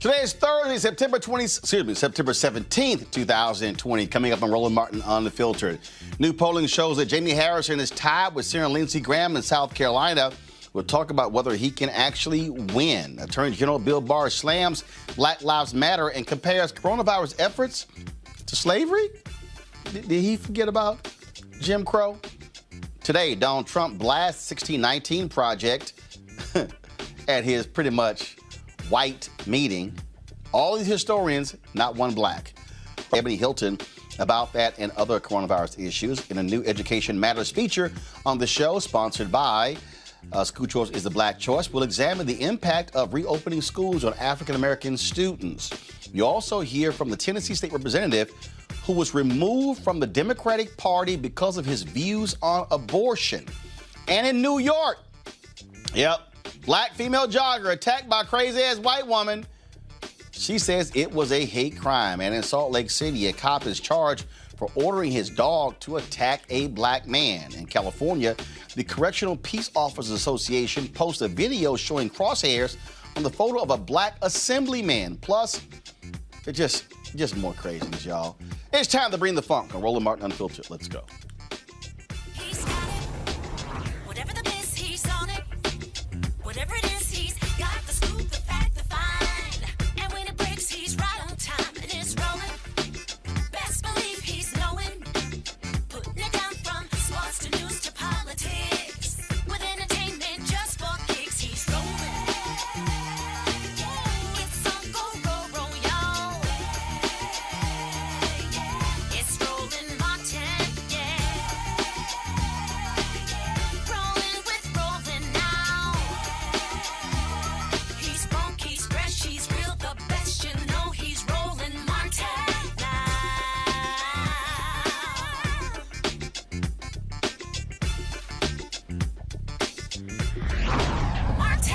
Today is Thursday, September 17th, 2020. Coming up on Roland Martin Unfiltered. New polling shows that Jaime Harrison is tied with Senator Lindsey Graham in South Carolina. We'll talk about whether he can actually win. Attorney General Bill Barr slams Black Lives Matter and compares coronavirus efforts to slavery. Did he forget about Jim Crow? Today, Donald Trump blasts 1619 Project at his pretty much white meeting. All these historians, not one black. Ebony Hilton about that and other coronavirus issues in a new Education Matters feature on the show, sponsored by School Choice is the Black Choice. We'll examine the impact of reopening schools on African-American students. You also hear from the Tennessee State Representative who was removed from the Democratic Party because of his views on abortion. And in New York, black female jogger attacked by crazy-ass white woman. She says it was a hate crime. And in Salt Lake City, a cop is charged for ordering his dog to attack a black man. In California, the Correctional Peace Officers Association posted a video showing crosshairs on the photo of a black assemblyman. Plus, it's just more craziness, y'all. It's time to bring the funk on Roland Martin Unfiltered. Let's go. He's got it. Whatever the biz, he's on it. Whatever it is, he's got the scoop, the fact, the find. And when it breaks, he's right on time and it's rolling. Best believe he's knowing. Putting it down from sports to news to politics. With entertainment just for kicks, he's rolling. It's on go, y'all. It's Roland Martin, rolling with Roland now. He's funky, he's fresh, he's real, the best, you know he's Roland Martin now. Martin!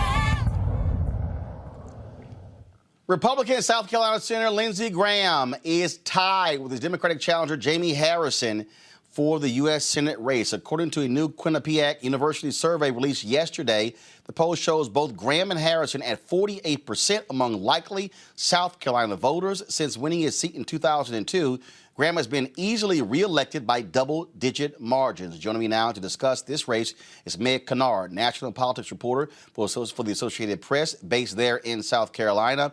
Republican South Carolina Senator Lindsey Graham is tied with his Democratic challenger Jaime Harrison for the U.S. Senate race. According to a new Quinnipiac University survey released yesterday, the poll shows both Graham and Harrison at 48% among likely South Carolina voters. Since winning his seat in 2002, Graham has been easily reelected by double-digit margins. Joining me now to discuss this race is Meg Kennard, national politics reporter for the Associated Press, based there in South Carolina.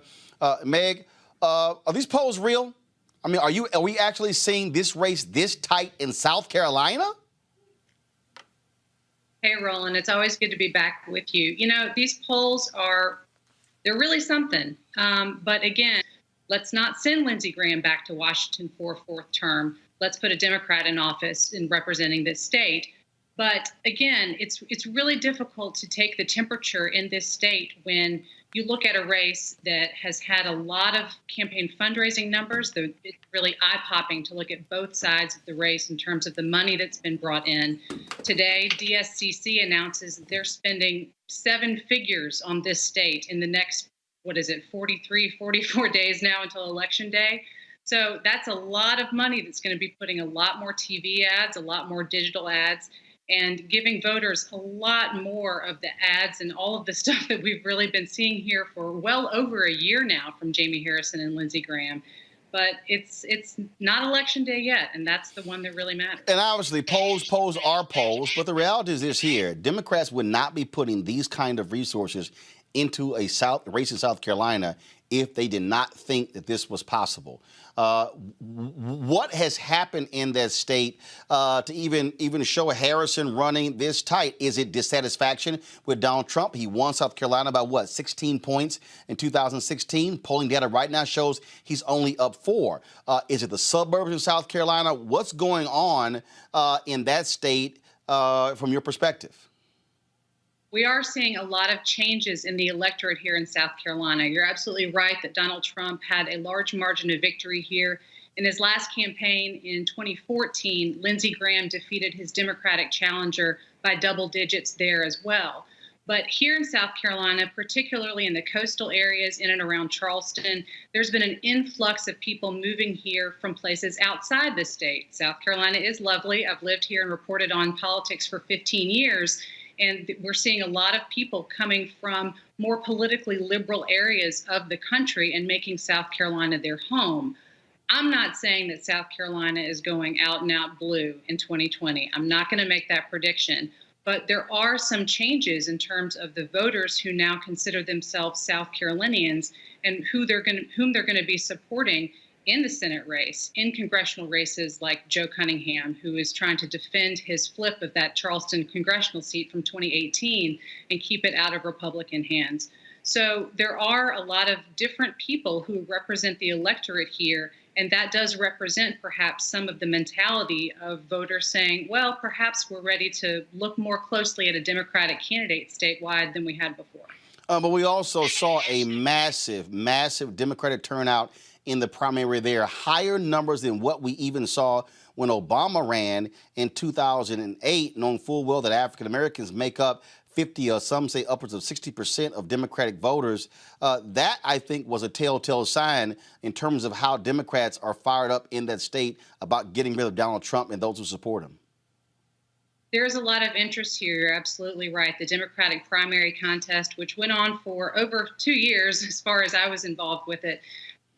Meg, are these polls real? I mean, are we actually seeing this race this tight in South Carolina? Hey, Roland, it's always good to be back with you. You know, these polls they're really something. But again, let's not send Lindsey Graham back to Washington for a fourth term. Let's put a Democrat in office in representing this state. But again, it's really difficult to take the temperature in this state when you look at a race that has had a lot of campaign fundraising numbers. It's really eye-popping to look at both sides of the race in terms of the money that's been brought in. Today, DSCC announces that they're spending 7 figures on this state in the next, 44 days now until Election Day. So that's a lot of money that's going to be putting a lot more TV ads, a lot more digital ads, and giving voters a lot more of the ads and all of the stuff that we've really been seeing here for well over a year now from Jaime Harrison and Lindsey Graham. But it's not Election Day yet, and that's the one that really matters. And obviously, polls are polls, but the reality is this here. Democrats would not be putting these kind of resources into a race in South Carolina if they did not think that this was possible. What has happened in that state to even show Harrison running this tight? Is it dissatisfaction with Donald Trump? He won South Carolina by 16 points in 2016. Polling data right now shows he's only up 4. Is it the suburbs in South Carolina? What's going on in that state from your perspective? We are seeing a lot of changes in the electorate here in South Carolina. You're absolutely right that Donald Trump had a large margin of victory here. In his last campaign in 2014, Lindsey Graham defeated his Democratic challenger by double digits there as well. But here in South Carolina, particularly in the coastal areas in and around Charleston, there's been an influx of people moving here from places outside the state. South Carolina is lovely. I've lived here and reported on politics for 15 years. And we're seeing a lot of people coming from more politically liberal areas of the country and making South Carolina their home. I'm not saying that South Carolina is going out and out blue in 2020. I'm not going to make that prediction. But there are some changes in terms of the voters who now consider themselves South Carolinians and whom they're going to be supporting in the Senate race, in congressional races like Joe Cunningham, who is trying to defend his flip of that Charleston congressional seat from 2018 and keep it out of Republican hands. So there are a lot of different people who represent the electorate here, and that does represent perhaps some of the mentality of voters saying, well, perhaps we're ready to look more closely at a Democratic candidate statewide than we had before. But we also saw a massive, massive Democratic turnout in the primary there, higher numbers than what we even saw when Obama ran in 2008, knowing full well that African Americans make up 50 or some say upwards of 60% of Democratic voters. That, I think, was a telltale sign in terms of how Democrats are fired up in that state about getting rid of Donald Trump and those who support him. There's a lot of interest here. You're absolutely right. The Democratic primary contest, which went on for over 2 years, as far as I was involved with it,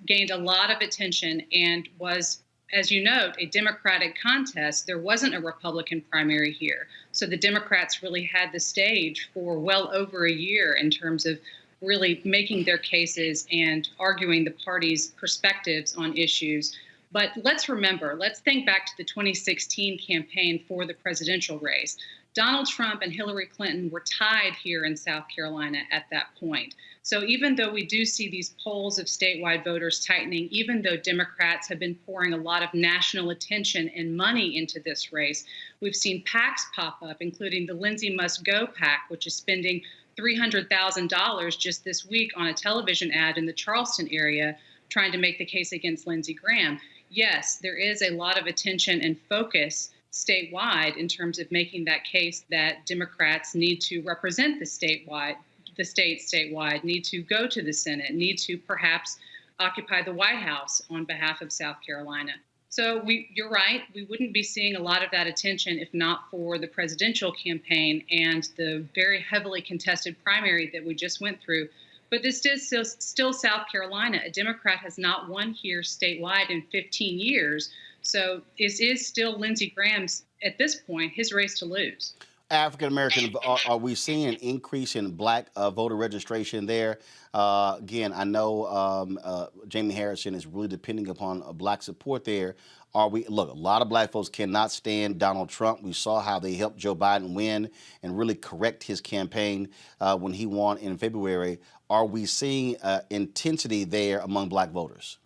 gained a lot of attention and was, as you note, a Democratic contest. There wasn't a Republican primary here. So the Democrats really had the stage for well over a year in terms of really making their cases and arguing the party's perspectives on issues. But let's think back to the 2016 campaign for the presidential race. Donald Trump and Hillary Clinton were tied here in South Carolina at that point. So even though we do see these polls of statewide voters tightening, even though Democrats have been pouring a lot of national attention and money into this race, we've seen PACs pop up, including the Lindsay Must Go PAC, which is spending $300,000 just this week on a television ad in the Charleston area, trying to make the case against Lindsey Graham. Yes, there is a lot of attention and focus statewide in terms of making that case that Democrats need to represent the state statewide, need to go to the Senate, need to perhaps occupy the White House on behalf of South Carolina. So you're right, we wouldn't be seeing a lot of that attention if not for the presidential campaign and the very heavily contested primary that we just went through. But this is still South Carolina. A Democrat has not won here statewide in 15 years. So this is still Lindsey Graham's, at this point, his race to lose. African American, are we seeing an increase in black voter registration there? Again, I know Jaime Harrison is really depending upon black support there. Look, a lot of black folks cannot stand Donald Trump. We saw how they helped Joe Biden win and really correct his campaign when he won in February. Are we seeing intensity there among black voters?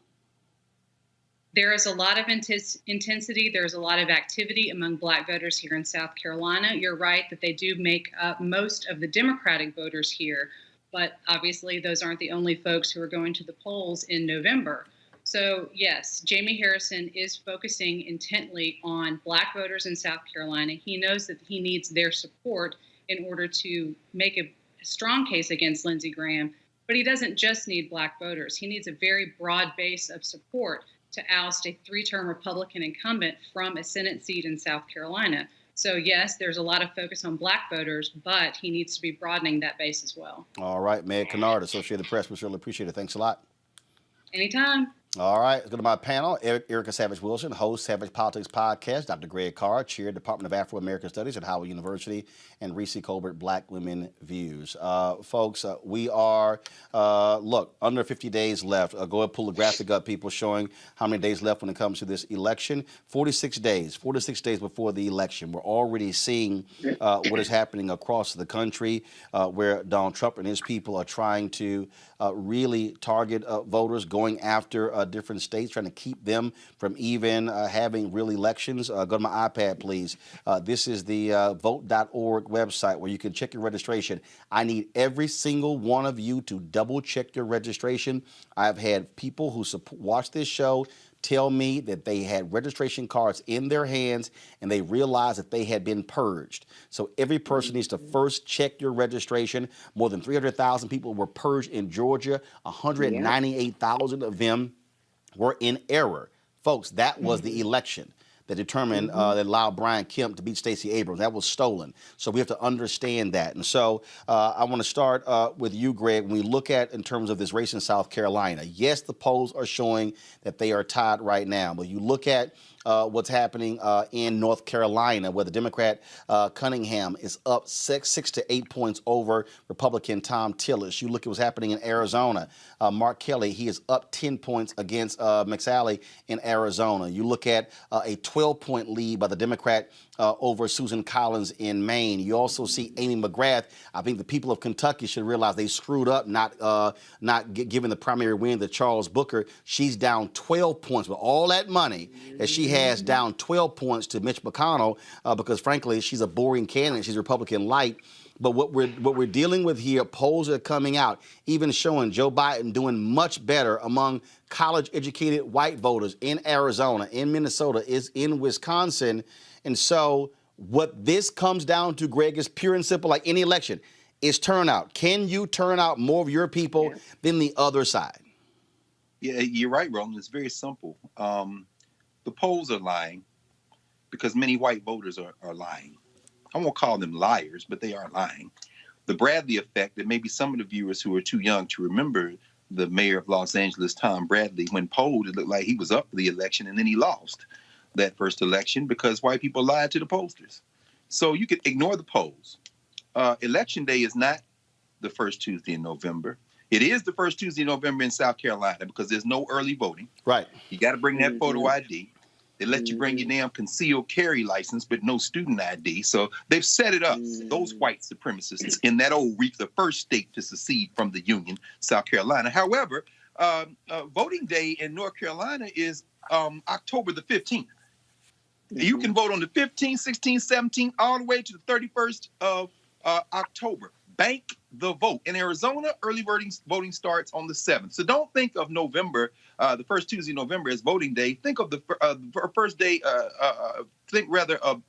There is a lot of intensity. There's a lot of activity among black voters here in South Carolina. You're right that they do make up most of the Democratic voters here, but obviously those aren't the only folks who are going to the polls in November. So yes, Jaime Harrison is focusing intently on black voters in South Carolina. He knows that he needs their support in order to make a strong case against Lindsey Graham, but he doesn't just need black voters. He needs a very broad base of support to oust a three-term Republican incumbent from a Senate seat in South Carolina. So yes, there's a lot of focus on black voters, but he needs to be broadening that base as well. All right, Meg Kennard, Associated Press. We certainly appreciate it. Thanks a lot. Anytime. All right, let's go to my panel. Erica Savage-Wilson, host, Savage Politics Podcast. Dr. Greg Carr, Chair, Department of Afro-American Studies at Howard University. And Reese Colbert, Black Women Views. Folks, we are, look, under 50 days left. Go ahead and pull the graphic up, people, showing how many days left when it comes to this election. 46 days before the election. We're already seeing what is happening across the country where Donald Trump and his people are trying to really target voters, going after different states, trying to keep them from even having real elections. Go to my iPad, please. This is the vote.org website where you can check your registration. I need every single one of you to double check your registration. I've had people who watch this show tell me that they had registration cards in their hands and they realized that they had been purged. So every person needs to first check your registration. More than 300,000 people were purged in Georgia. 198,000 of them were in error. Folks, that was the election. that determined that allowed Brian Kemp to beat Stacey Abrams. That was stolen. So we have to understand that. And so I want to start with you, Greg. When we look at in terms of this race in South Carolina, yes, the polls are showing that they are tied right now. But you look at what's happening in North Carolina, where the Democrat Cunningham is up 6 to 8 points over Republican Tom Tillis. You look at what's happening in Arizona. Mark Kelly, he is up 10 points against McSally in Arizona. You look at a 12-point lead by the Democrat over Susan Collins in Maine. You also see Amy McGrath. I think the people of Kentucky should realize they screwed up not giving the primary win to Charles Booker. She's down 12 points with all that money that she has, down 12 points to Mitch McConnell because, frankly, she's a boring candidate. She's Republican light. But what we're dealing with here, polls are coming out, even showing Joe Biden doing much better among college-educated white voters in Arizona, in Minnesota, is in Wisconsin. And so what this comes down to, Greg, is pure and simple, like any election, is turnout. Can you turn out more of your people than the other side? Yeah, you're right, Roland. It's very simple. The polls are lying because many white voters are lying. I won't call them liars, but they are lying. The Bradley effect, that maybe some of the viewers who are too young to remember the mayor of Los Angeles, Tom Bradley, when polled, it looked like he was up for the election and then he lost that first election because white people lied to the pollsters. So you could ignore the polls. Election day is not the first Tuesday in November. It is the first Tuesday in November in South Carolina because there's no early voting. Right. You got to bring that photo ID. They let you bring your damn concealed carry license, but no student ID. So they've set it up, those white supremacists in that old reef, the first state to secede from the Union, South Carolina. However, voting day in North Carolina is October the 15th. You can vote on the 15th, 16th, 17th, all the way to the 31st of October. Bank the vote. In Arizona, early voting starts on the 7th. So don't think of November, the first Tuesday in November as voting day. Think of the first day, think rather of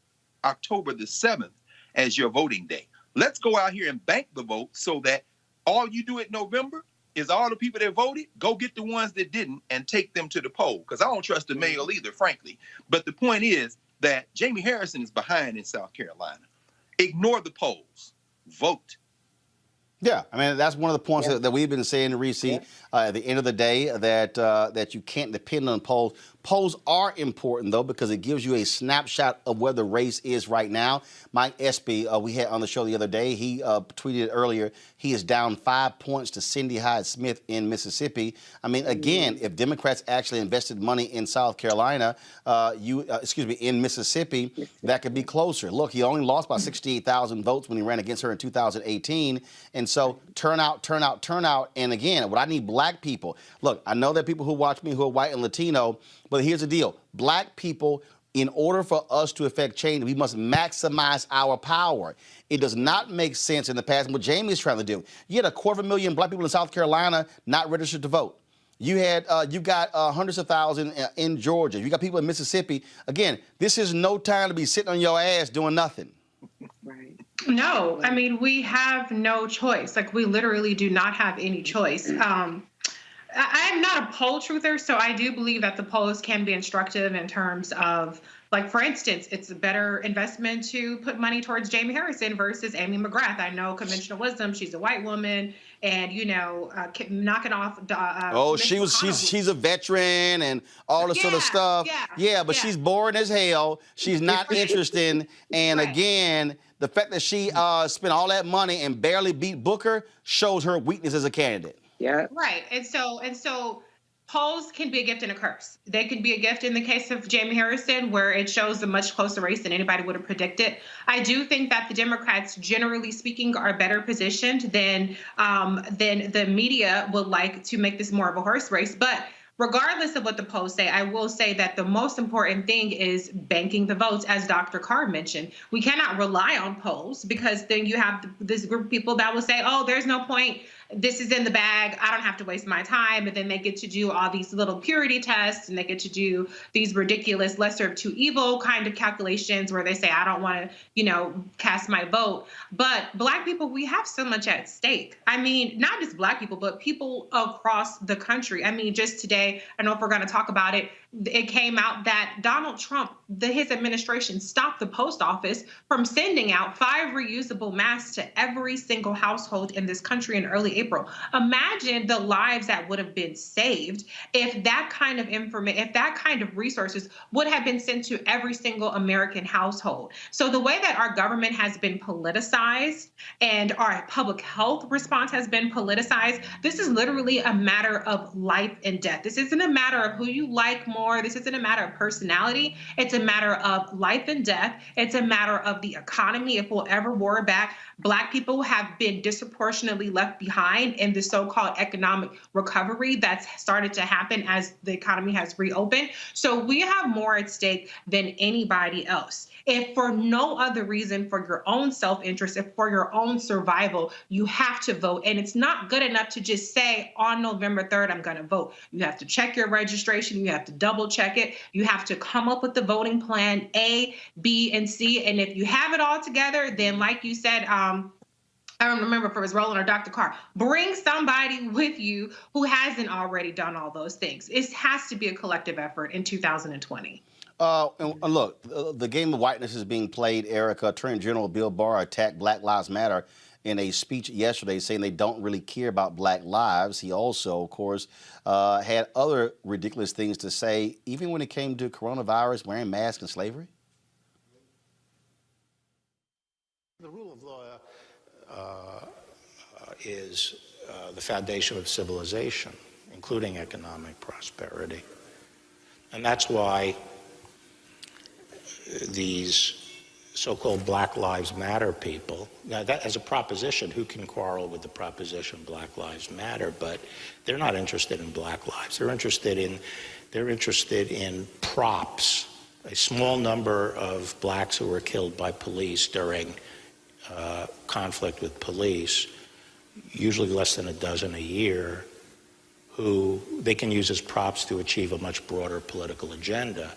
October the 7th as your voting day. Let's go out here and bank the vote so that all you do in November is all the people that voted, go get the ones that didn't and take them to the poll. Because I don't trust the mail either, frankly. But the point is that Jaime Harrison is behind in South Carolina. Ignore the polls. Vote. Yeah, I mean, that's one of the points that we've been saying, Reese, at the end of the day, that you can't depend on polls. Polls are important, though, because it gives you a snapshot of where the race is right now. Mike Espy, we had on the show the other day, he tweeted earlier, he is down 5 points to Cindy Hyde-Smith in Mississippi. I mean, again, if Democrats actually invested money in South Carolina, in Mississippi, that could be closer. Look, he only lost by 68,000 votes when he ran against her in 2018. And so turnout. And again, what I need black people. Look, I know there are people who watch me who are white and Latino, but here's the deal. Black people, in order for us to affect change, we must maximize our power. It does not make sense in the past, what Jamie is trying to do. You had 250,000 black people in South Carolina not registered to vote. You got hundreds of thousands in Georgia. You got people in Mississippi. Again, this is no time to be sitting on your ass doing nothing. Right. No, I mean, we have no choice. Like, we literally do not have any choice. I'm not a poll truther, so I do believe that the polls can be instructive in terms of, like, for instance, it's a better investment to put money towards Jaime Harrison versus Amy McGrath. I know conventional wisdom, she's a white woman, and, knocking off. She's a veteran and all this sort of stuff. But she's boring as hell. She's not interesting. And again, the fact that she spent all that money and barely beat Booker shows her weakness as a candidate. Yeah. Right. And so polls can be a gift and a curse. They can be a gift in the case of Jaime Harrison, where it shows a much closer race than anybody would have predicted. I do think that the Democrats, generally speaking, are better positioned than the media would like to make this more of a horse race. But regardless of what the polls say, I will say that the most important thing is banking the votes, as Dr. Carr mentioned. We cannot rely on polls because then you have this group of people that will say, oh, there's no point. This is in the bag. I don't have to waste my time. And then they get to do all these little purity tests and they get to do these ridiculous lesser of two evil kind of calculations where they say, I don't want to, cast my vote. But black people, we have so much at stake. I mean, not just black people, but people across the country. I mean, just today, I don't know if we're going to talk about it, it came out that Donald Trump, his administration, stopped the post office from sending out 5 reusable masks to every single household in this country in early April. Imagine the lives that would have been saved if that kind of information, if that kind of resources would have been sent to every single American household. So the way that our government has been politicized and our public health response has been politicized, this is literally a matter of life and death. This isn't a matter of who you like more. This isn't a matter of personality. It's a matter of life and death. It's a matter of the economy. If we'll ever war back, Black people have been disproportionately left behind in the so-called economic recovery that's started to happen as the economy has reopened. So we have more at stake than anybody else. If for no other reason, for your own self-interest, if for your own survival, you have to vote. And it's not good enough to just say on November 3rd, I'm going to vote. You have to check your registration. You have to double check it. You have to come up with the voting plan A, B, and C. And if you have it all together, then like you said, I don't remember if it was Roland or Dr. Carr, bring somebody with you who hasn't already done all those things. It has to be a collective effort in 2020. And look, the game of whiteness is being played, Erica. Attorney General Bill Barr attacked Black Lives Matter in a speech yesterday, saying they don't really care about Black lives. He also, of course, had other ridiculous things to say, even when it came to coronavirus, wearing masks, and slavery. The rule of law is the foundation of civilization, including economic prosperity. And that's why these so-called Black Lives Matter people, now that as a proposition, who can quarrel with the proposition Black Lives Matter, but they're not interested in Black lives. They're interested in props. A small number of blacks who were killed by police during conflict with police, usually less than a dozen a year, who they can use as props to achieve a much broader political agenda.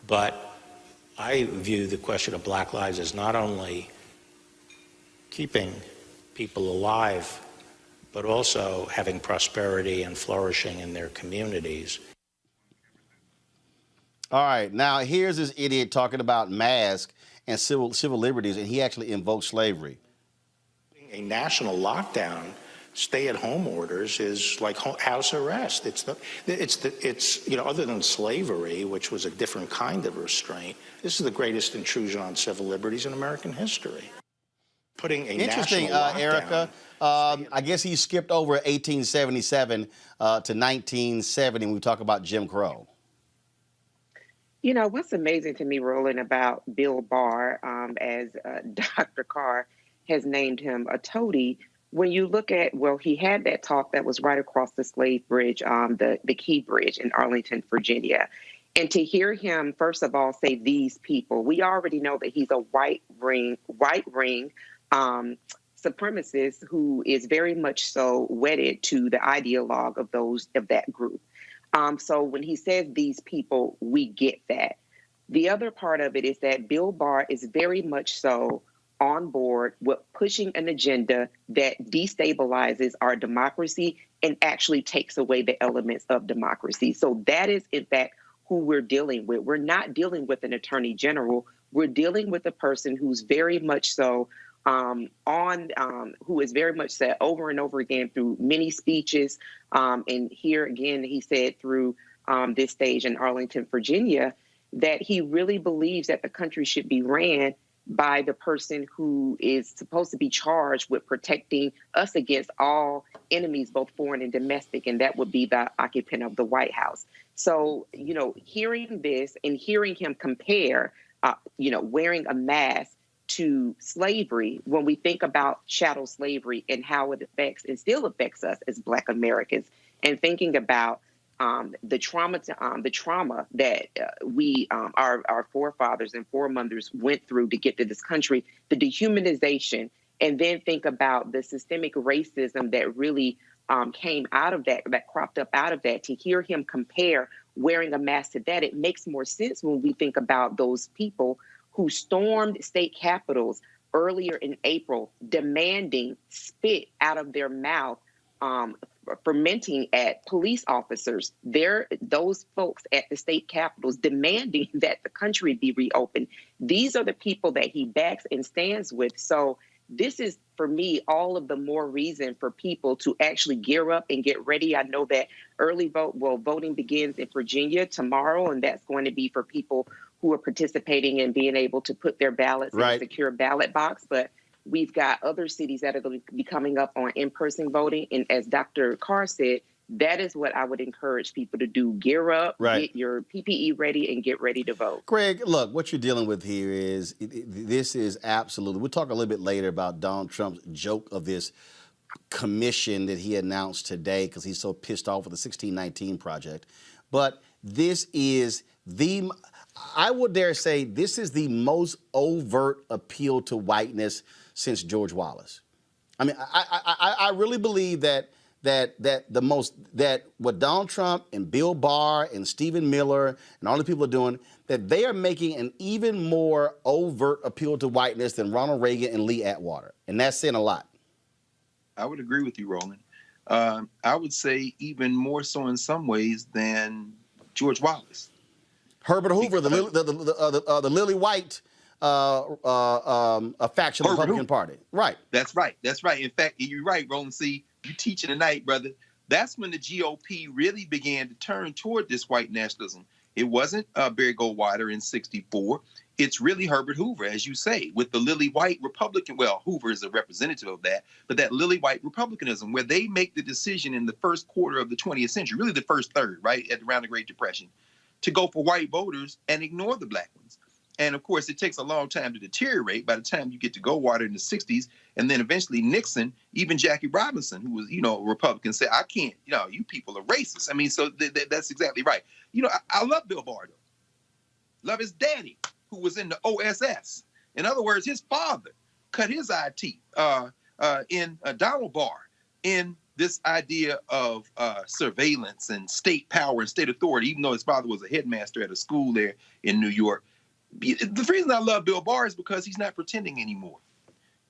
But I view the question of Black lives as not only keeping people alive, but also having prosperity and flourishing in their communities. All right, now here's this idiot talking about masks and civil liberties, and he actually invoked slavery. A national lockdown, stay-at-home orders is like house arrest. It's you know, other than slavery, which was a different kind of restraint, this is the greatest intrusion on civil liberties in American history. Putting a Interesting, national lockdown, Erica. I guess he skipped over 1877 to 1970 when we talk about Jim Crow. You know, what's amazing to me, Roland, about Bill Barr, as Dr. Carr has named him a toady, when you look at, well, he had that talk that was right across the slave bridge, the Key Bridge in Arlington, Virginia. And to hear him, first of all, say these people, we already know that he's a white ring supremacist who is very much so wedded to the ideologue of that group. So when he says these people, we get that. The other part of it is that Bill Barr is very much so on board with pushing an agenda that destabilizes our democracy and actually takes away the elements of democracy. So that is, in fact, who we're dealing with. We're not dealing with an attorney general. We're dealing with a person who's very much so who is very much said over and over again through many speeches. And here again, he said through this stage in Arlington, Virginia, that he really believes that the country should be ran by the person who is supposed to be charged with protecting us against all enemies, both foreign and domestic, and that would be the occupant of the White House. So, you know, hearing this and hearing him compare, wearing a mask to slavery, when we think about chattel slavery and how it affects and still affects us as Black Americans, and thinking about the trauma that our forefathers and foremothers went through to get to this country, the dehumanization, and then think about the systemic racism that really came out of that cropped up out of that. To hear him compare wearing a mask to that, it makes more sense when we think about those people who stormed state capitals earlier in April, demanding spit out of their mouth fermenting at police officers. Those folks at the state capitals demanding that the country be reopened. These are the people that he backs and stands with. So this is, for me, all of the more reason for people to actually gear up and get ready. I know that voting begins in Virginia tomorrow, and that's going to be for people who are participating in being able to put their ballots in a secure ballot box. But we've got other cities that are going to be coming up on in-person voting. And as Dr. Carr said, that is what I would encourage people to do. Gear up, get your PPE ready, and get ready to vote. Greg, look, what you're dealing with here is, this is absolutely, we'll talk a little bit later about Donald Trump's joke of this commission that he announced today because he's so pissed off with the 1619 project. But this is I would dare say, this is the most overt appeal to whiteness since George Wallace. I mean, I really believe that what Donald Trump and Bill Barr and Stephen Miller and all the people are doing, that they are making an even more overt appeal to whiteness than Ronald Reagan and Lee Atwater. And that's saying a lot. I would agree with you, Roland. I would say even more so in some ways than George Wallace. Herbert Hoover, the Lily White faction of the Republican Party. Right. That's right. That's right. In fact, you're right, Roland. See, you teaching tonight, brother. That's when the GOP really began to turn toward this white nationalism. It wasn't Barry Goldwater in '64. It's really Herbert Hoover, as you say, with the Lily White Republican. Well, Hoover is a representative of that, but that Lily White Republicanism, where they make the decision in the first quarter of the 20th century, really the first third, right, around the Great Depression, to go for white voters and ignore the black ones. And of course, it takes a long time to deteriorate by the time you get to Goldwater in the 60s. And then eventually Nixon, even Jackie Robinson, who was, a Republican, said, I can't, you people are racist. I mean, so that's exactly right. I love Bill Barr, though. Love his daddy, who was in the OSS. In other words, his father cut his eye teeth in Donald Barr in this idea of surveillance and state power and state authority, even though his father was a headmaster at a school there in New York. The reason I love Bill Barr is because he's not pretending anymore.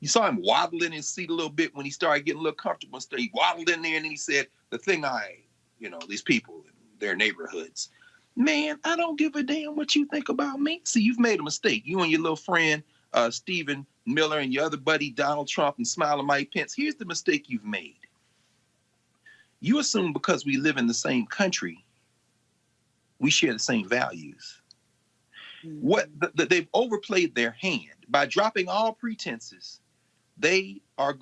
You saw him waddle in his seat a little bit when he started getting a little comfortable. He waddled in there and then he said, the thing these people in their neighborhoods. Man, I don't give a damn what you think about me. See, you've made a mistake. You and your little friend, Stephen Miller, and your other buddy, Donald Trump, and Smiling Mike Pence. Here's the mistake you've made. You assume because we live in the same country, we share the same values. They've overplayed their hand by dropping all pretenses. They are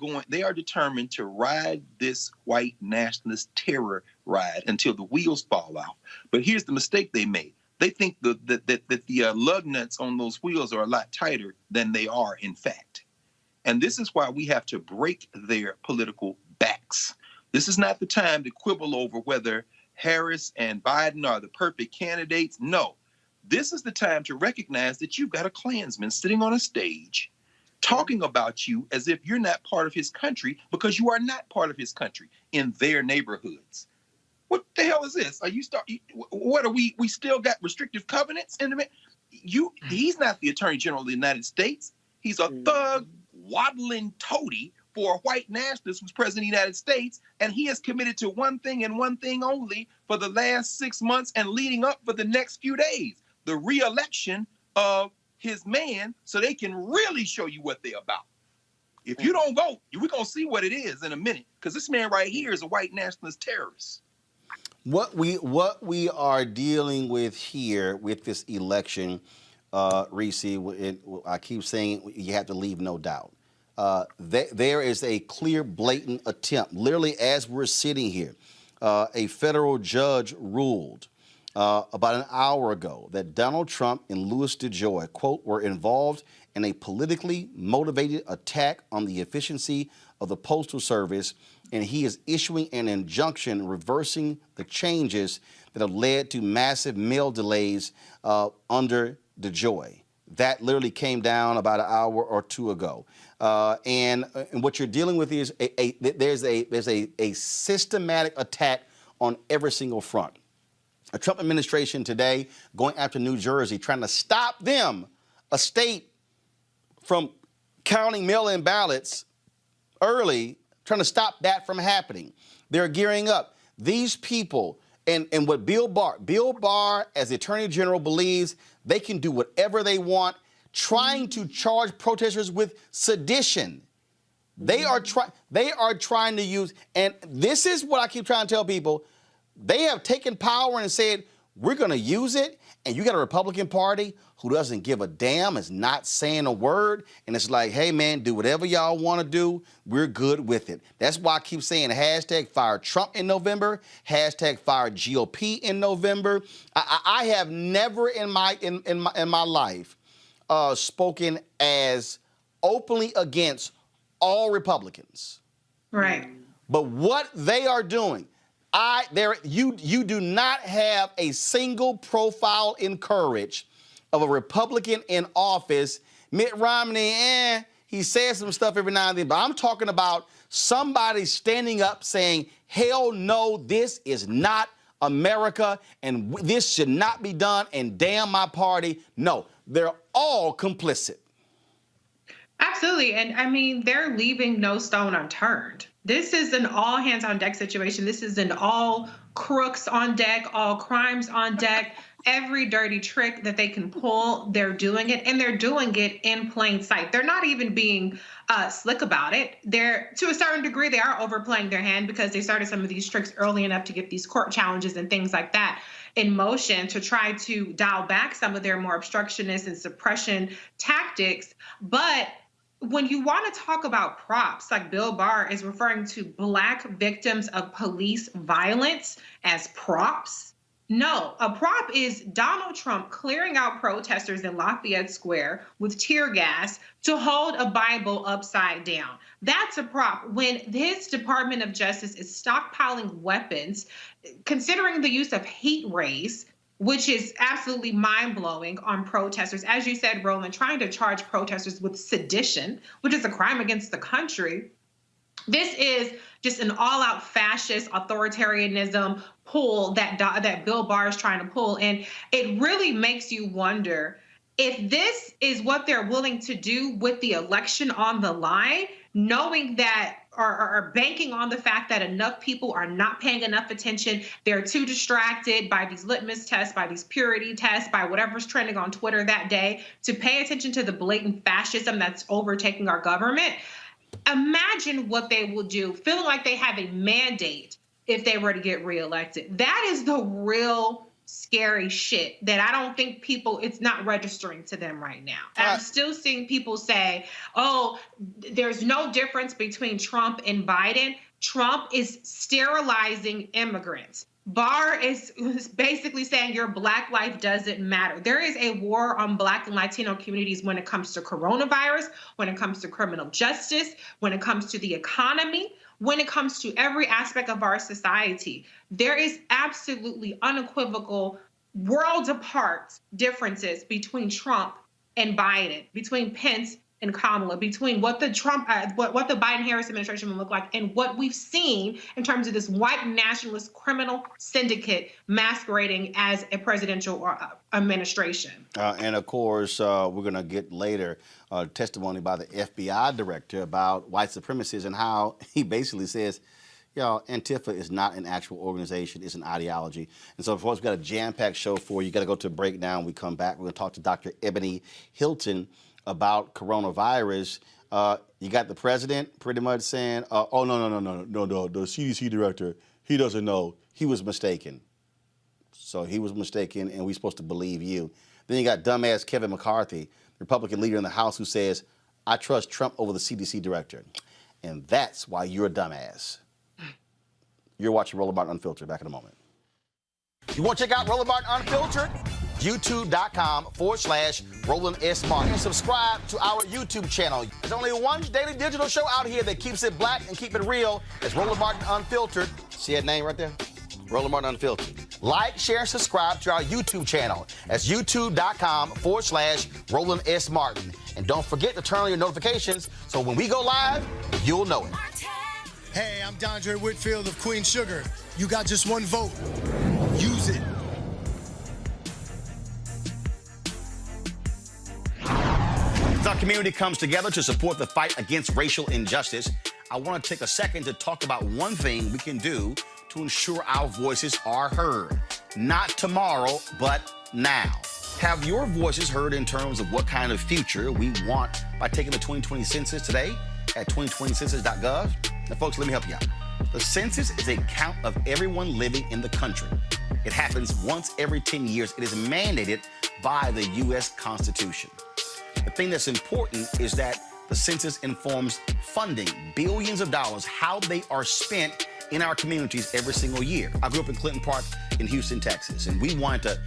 determined to ride this white nationalist terror ride until the wheels fall off. But here's the mistake they made. They think that the lug nuts on those wheels are a lot tighter than they are, in fact. And this is why we have to break their political backs. This is not the time to quibble over whether Harris and Biden are the perfect candidates. No. This is the time to recognize that you've got a Klansman sitting on a stage talking about you as if you're not part of his country, because you are not part of his country in their neighborhoods. What the hell is this? What are we? We still got restrictive covenants in the He's not the Attorney General of the United States. He's a thug, waddling toady for a white nationalist who's president of the United States, and he is committed to one thing and one thing only for the last 6 months and leading up for the next few days: the re-election of his man, so they can really show you what they're about. If you don't vote, we're going to see what it is in a minute, because this man right here is a white nationalist terrorist. What we are dealing with here with this election, Reese, I keep saying you have to leave no doubt. There is a clear, blatant attempt. Literally, as we're sitting here, a federal judge ruled about an hour ago that Donald Trump and Louis DeJoy, quote, were involved in a politically motivated attack on the efficiency of the Postal Service, and he is issuing an injunction reversing the changes that have led to massive mail delays under DeJoy. That literally came down about an hour or two ago. And what you're dealing with is there's a systematic attack on every single front. A Trump administration today going after New Jersey, trying to stop them, a state, from counting mail-in ballots early, trying to stop that from happening. They're gearing up. These people, and what Bill Barr, as the Attorney General, believes they can do whatever they want, trying to charge protesters with sedition. They are trying to use, and this is what I keep trying to tell people, they have taken power and said, we're going to use it, and you got a Republican Party who doesn't give a damn, is not saying a word, and it's like, hey, man, do whatever y'all want to do. We're good with it. That's why I keep saying hashtag fire Trump in November, hashtag fire GOP in November. I have never in my life spoken as openly against all Republicans. Right. But what they are doing, you do not have a single profile in courage of a Republican in office. Mitt Romney, he says some stuff every now and then, but I'm talking about somebody standing up saying, hell no, this is not America, and this should not be done, and damn my party. No, they're all complicit. Absolutely. And I mean, they're leaving no stone unturned. This is an all hands on deck situation. This is an all crooks on deck, all crimes on deck. Every dirty trick that they can pull, they're doing it, and they're doing it in plain sight. They're not even being slick about it. They're, to a certain degree, they are overplaying their hand because they started some of these tricks early enough to get these court challenges and things like that in motion to try to dial back some of their more obstructionist and suppression tactics. But when you want to talk about props, like Bill Barr is referring to Black victims of police violence as props. No, a prop is Donald Trump clearing out protesters in Lafayette Square with tear gas to hold a Bible upside down. That's a prop. When his Department of Justice is stockpiling weapons, considering the use of heat rays, which is absolutely mind-blowing on protesters. As you said, Roland, trying to charge protesters with sedition, which is a crime against the country. This is just an all-out fascist authoritarianism pull that Bill Barr is trying to pull. And it really makes you wonder if this is what they're willing to do with the election on the line, knowing that are banking on the fact that enough people are not paying enough attention. They're too distracted by these litmus tests, by these purity tests, by whatever's trending on Twitter that day to pay attention to the blatant fascism that's overtaking our government. Imagine what they will do, feeling like they have a mandate if they were to get reelected. That is the real scary shit that I don't think people, it's not registering to them right now. I'm still seeing people say, oh, there's no difference between Trump and Biden. Trump is sterilizing immigrants. Barr is basically saying your Black life doesn't matter. There is a war on Black and Latino communities when it comes to coronavirus, when it comes to criminal justice, when it comes to the economy, when it comes to every aspect of our society. There is absolutely unequivocal, worlds apart differences between Trump and Biden, between Pence and Kamala, between what the Biden-Harris administration will look like and what we've seen in terms of this white nationalist criminal syndicate masquerading as a presidential administration. And of course, we're going to get later testimony by the FBI director about white supremacists and how he basically says, Antifa is not an actual organization, it's an ideology. And so, of course, we've got a jam-packed show for you. You got to go to a break now. When we come back, we're going to talk to Dr. Ebony Hilton about coronavirus. You got the president pretty much saying, oh, no, the CDC director, he doesn't know. He was mistaken. So he was mistaken, and we're supposed to believe you. Then you got dumbass Kevin McCarthy, Republican leader in the House, who says, I trust Trump over the CDC director. And that's why you're a dumbass. You're watching Roland Martin Unfiltered. Back in a moment. You want to check out Roland Martin Unfiltered? YouTube.com/Roland S. Martin. And subscribe to our YouTube channel. There's only one daily digital show out here that keeps it black and keep it real. It's Roland Martin Unfiltered. See that name right there? Roland Martin Unfiltered. Like, share, and subscribe to our YouTube channel. That's YouTube.com/Roland S. Martin. And don't forget to turn on your notifications so when we go live, you'll know it. Hey, I'm Dondre Whitfield of Queen Sugar. You got just one vote. Use it. As our community comes together to support the fight against racial injustice, I want to take a second to talk about one thing we can do to ensure our voices are heard. Not tomorrow, but now. Have your voices heard in terms of what kind of future we want by taking the 2020 census today at 2020census.gov? Now, folks, let me help you out. The census is a count of everyone living in the country. It happens once every 10 years. It is mandated by the U.S. Constitution. The thing that's important is that the census informs funding, billions of dollars, how they are spent in our communities every single year. I grew up in Clinton Park in Houston, Texas, and we wanted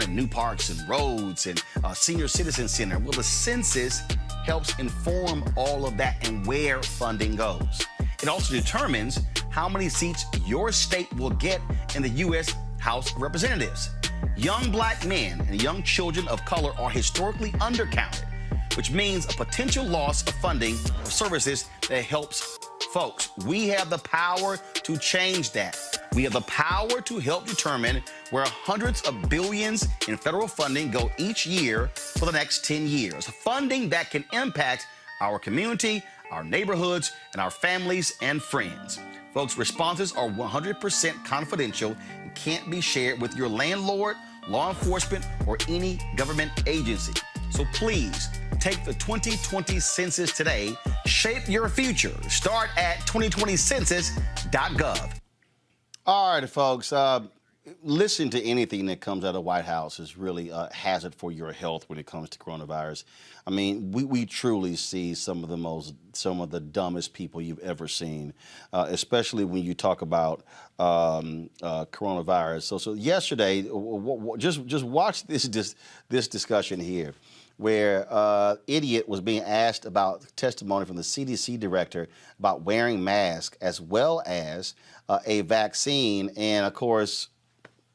new parks and roads and a senior citizen center. Well, the census helps inform all of that and where funding goes. It also determines how many seats your state will get in the U.S. House of Representatives. Young black men and young children of color are historically undercounted, which means a potential loss of funding for services that helps folks. We have the power to change that. We have the power to help determine where hundreds of billions in federal funding go each year for the next 10 years. Funding that can impact our community, our neighborhoods, and our families and friends. Folks, responses are 100% confidential and can't be shared with your landlord, law enforcement, or any government agency. So please, take the 2020 census today. Shape your future. Start at 2020census.gov. All right, folks. Listen to anything that comes out of the White House is really a hazard for your health when it comes to coronavirus. I mean, we truly see some of the dumbest people you've ever seen, especially when you talk about coronavirus. So yesterday, just watch this discussion here, where idiot was being asked about testimony from the CDC director about wearing masks as well as a vaccine, and of course,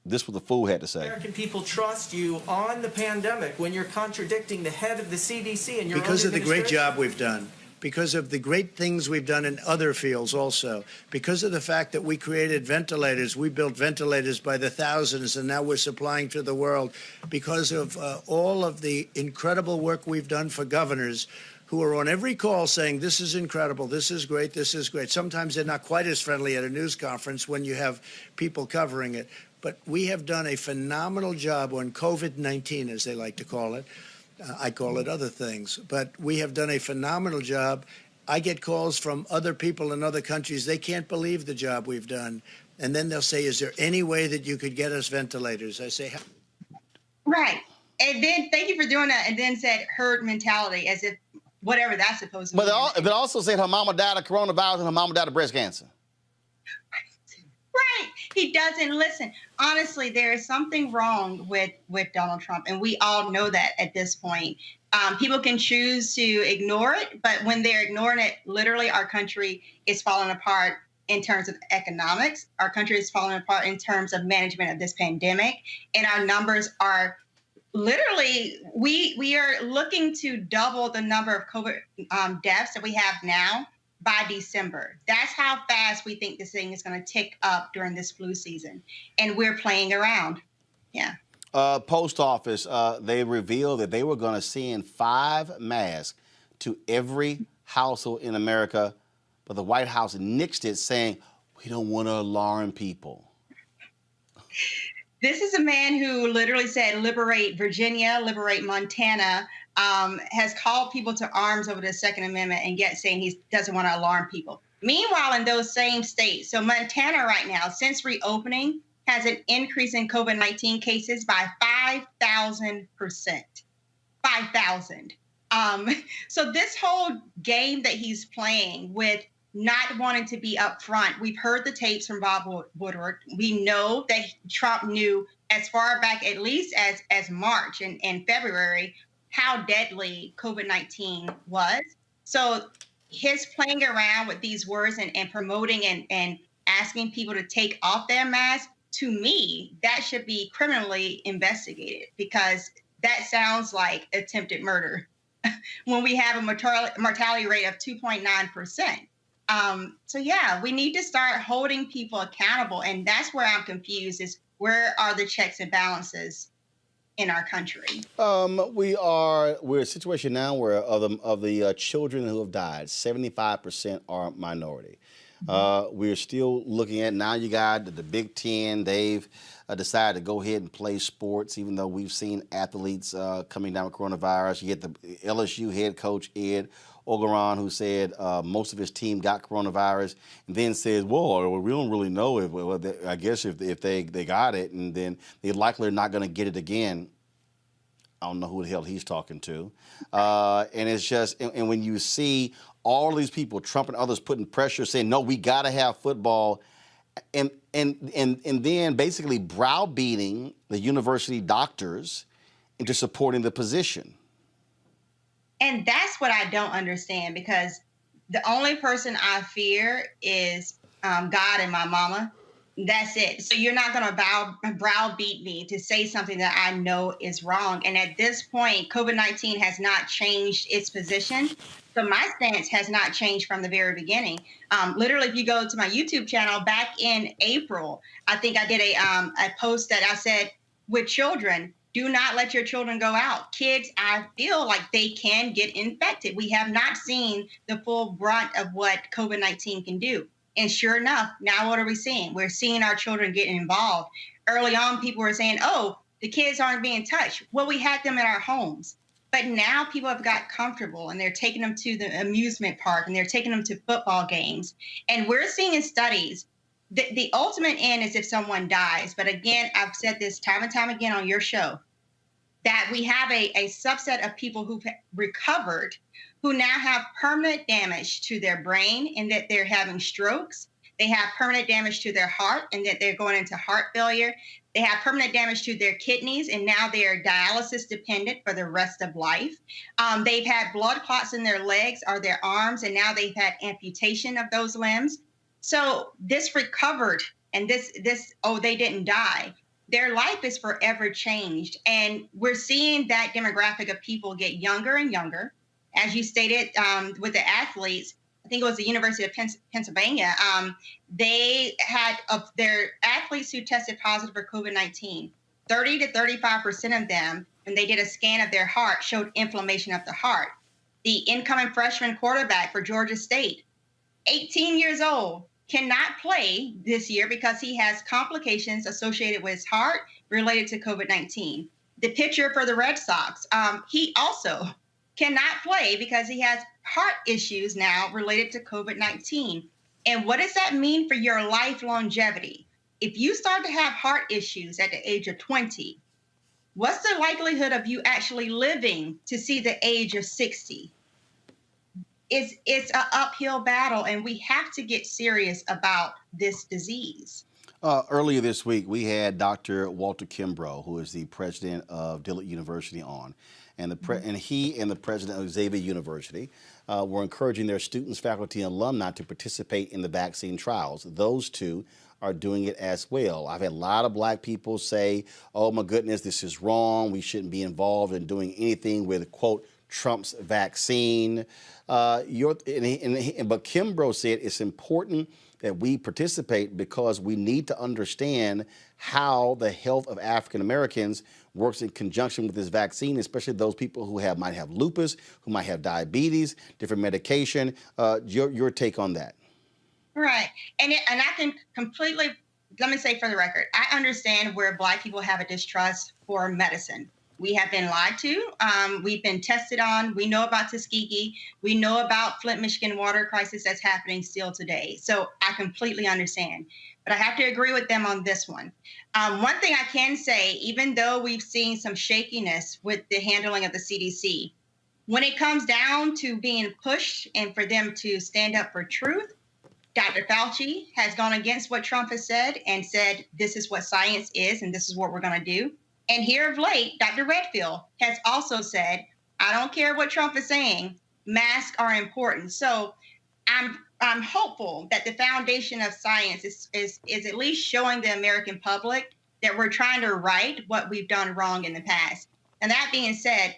this was the fool had to say. American people trust you on the pandemic when you're contradicting the head of the CDC and your because of the great job we've done, because of the great things we've done in other fields also, because of the fact that we created ventilators, we built ventilators by the thousands, and now we're supplying to the world, because of all of the incredible work we've done for governors who are on every call saying, this is incredible, this is great, this is great. Sometimes they're not quite as friendly at a news conference when you have people covering it. But we have done a phenomenal job on COVID-19, as they like to call it. I call it other things. But we have done a phenomenal job. I get calls from other people in other countries. They can't believe the job we've done. And then they'll say, is there any way that you could get us ventilators? I say, right. And then thank you for doing that. And then said herd mentality, as if whatever that's supposed to mean. But it also said her mama died of coronavirus and her mama died of breast cancer. Right. He doesn't listen. Honestly, there is something wrong with Donald Trump, and we all know that at this point. People can choose to ignore it, but when they're ignoring it, literally our country is falling apart in terms of economics. Our country is falling apart in terms of management of this pandemic, and our numbers are literally, we are looking to double the number of COVID deaths that we have now by December. That's how fast we think this thing is going to tick up during this flu season. And we're playing around. Yeah. Post office, they revealed that they were going to send 5 masks to every household in America, but the White House nixed it, saying, we don't want to alarm people. This is a man who literally said, liberate Virginia, liberate Montana, has called people to arms over the Second Amendment, and yet saying he doesn't want to alarm people. Meanwhile, in those same states, so Montana right now, since reopening, has an increase in COVID-19 cases by 5,000%. 5,000. So this whole game that he's playing with not wanting to be upfront, we've heard the tapes from Bob Woodward. We know that Trump knew as far back at least as March and February how deadly COVID-19 was. So his playing around with these words and promoting and asking people to take off their masks, to me, that should be criminally investigated, because that sounds like attempted murder when we have a mortality rate of 2.9%. So yeah, we need to start holding people accountable. And that's where I'm confused, is where are the checks and balances? in our country. We're in a situation now where of the children who have died, 75% are minority. We're still looking at, now you got the Big Ten. They've decided to go ahead and play sports, even though we've seen athletes coming down with coronavirus. You get the LSU head coach, Ed Ogeron, who said most of his team got coronavirus, and then says, well, we don't really know if, I guess if they got it, and then they likely are not going to get it again. I don't know who the hell he's talking to. And it's just, and when you see all these people, Trump and others, putting pressure, saying, no, we got to have football, and then basically browbeating the university doctors into supporting the position. And that's what I don't understand, because the only person I fear is God and my mama. That's it. So you're not going to browbeat me to say something that I know is wrong. And at this point, COVID-19 has not changed its position. So my stance has not changed from the very beginning. Literally, if you go to my YouTube channel back in April, I think I did a post that I said, with children, do not let your children go out. Kids, I feel like they can get infected. We have not seen the full brunt of what COVID-19 can do. And sure enough, now what are we seeing? We're seeing our children getting involved. Early on, people were saying, oh, the kids aren't being touched. Well, we had them in our homes. But now people have got comfortable, and they're taking them to the amusement park, and they're taking them to football games. And we're seeing in studies the ultimate end is if someone dies. But again, I've said this time and time again on your show, that we have a subset of people who've recovered who now have permanent damage to their brain, and that they're having strokes. They have permanent damage to their heart, and that they're going into heart failure. They have permanent damage to their kidneys, and now they are dialysis dependent for the rest of life. They've had blood clots in their legs or their arms, and now they've had amputation of those limbs. So this recovered, and they didn't die. Their life is forever changed. And we're seeing that demographic of people get younger and younger. As you stated, with the athletes, I think it was the University of Pennsylvania, they had, of their athletes who tested positive for COVID-19, 30 to 35% of them, when they did a scan of their heart, showed inflammation of the heart. The incoming freshman quarterback for Georgia State, 18 years old, cannot play this year because he has complications associated with his heart related to COVID-19. The pitcher for the Red Sox, he also cannot play because he has heart issues now related to COVID-19. And what does that mean for your life longevity? If you start to have heart issues at the age of 20, what's the likelihood of you actually living to see the age of 60? It's an uphill battle, and we have to get serious about this disease. Earlier this week, we had Dr. Walter Kimbrough, who is the president of Dillard University, on. And he and the president of Xavier University were encouraging their students, faculty, and alumni to participate in the vaccine trials. Those two are doing it as well. I've had a lot of black people say, oh my goodness, this is wrong. We shouldn't be involved in doing anything with, quote, Trump's vaccine. But Kimbrough said it's important that we participate because we need to understand how the health of African Americans works in conjunction with this vaccine, especially those people who might have lupus, who might have diabetes, different medication. Your take on that? Right. And I can completely, let me say for the record, I understand where black people have a distrust for medicine. We have been lied to. We've been tested on. We know about Tuskegee. We know about Flint, Michigan water crisis that's happening still today. So I completely understand. But I have to agree with them on this one. One thing I can say, even though we've seen some shakiness with the handling of the CDC, when it comes down to being pushed and for them to stand up for truth, Dr. Fauci has gone against what Trump has said and said, this is what science is and this is what we're going to do. And here of late, Dr. Redfield has also said, I don't care what Trump is saying, masks are important. So I'm hopeful that the foundation of science is at least showing the American public that we're trying to right what we've done wrong in the past. And that being said,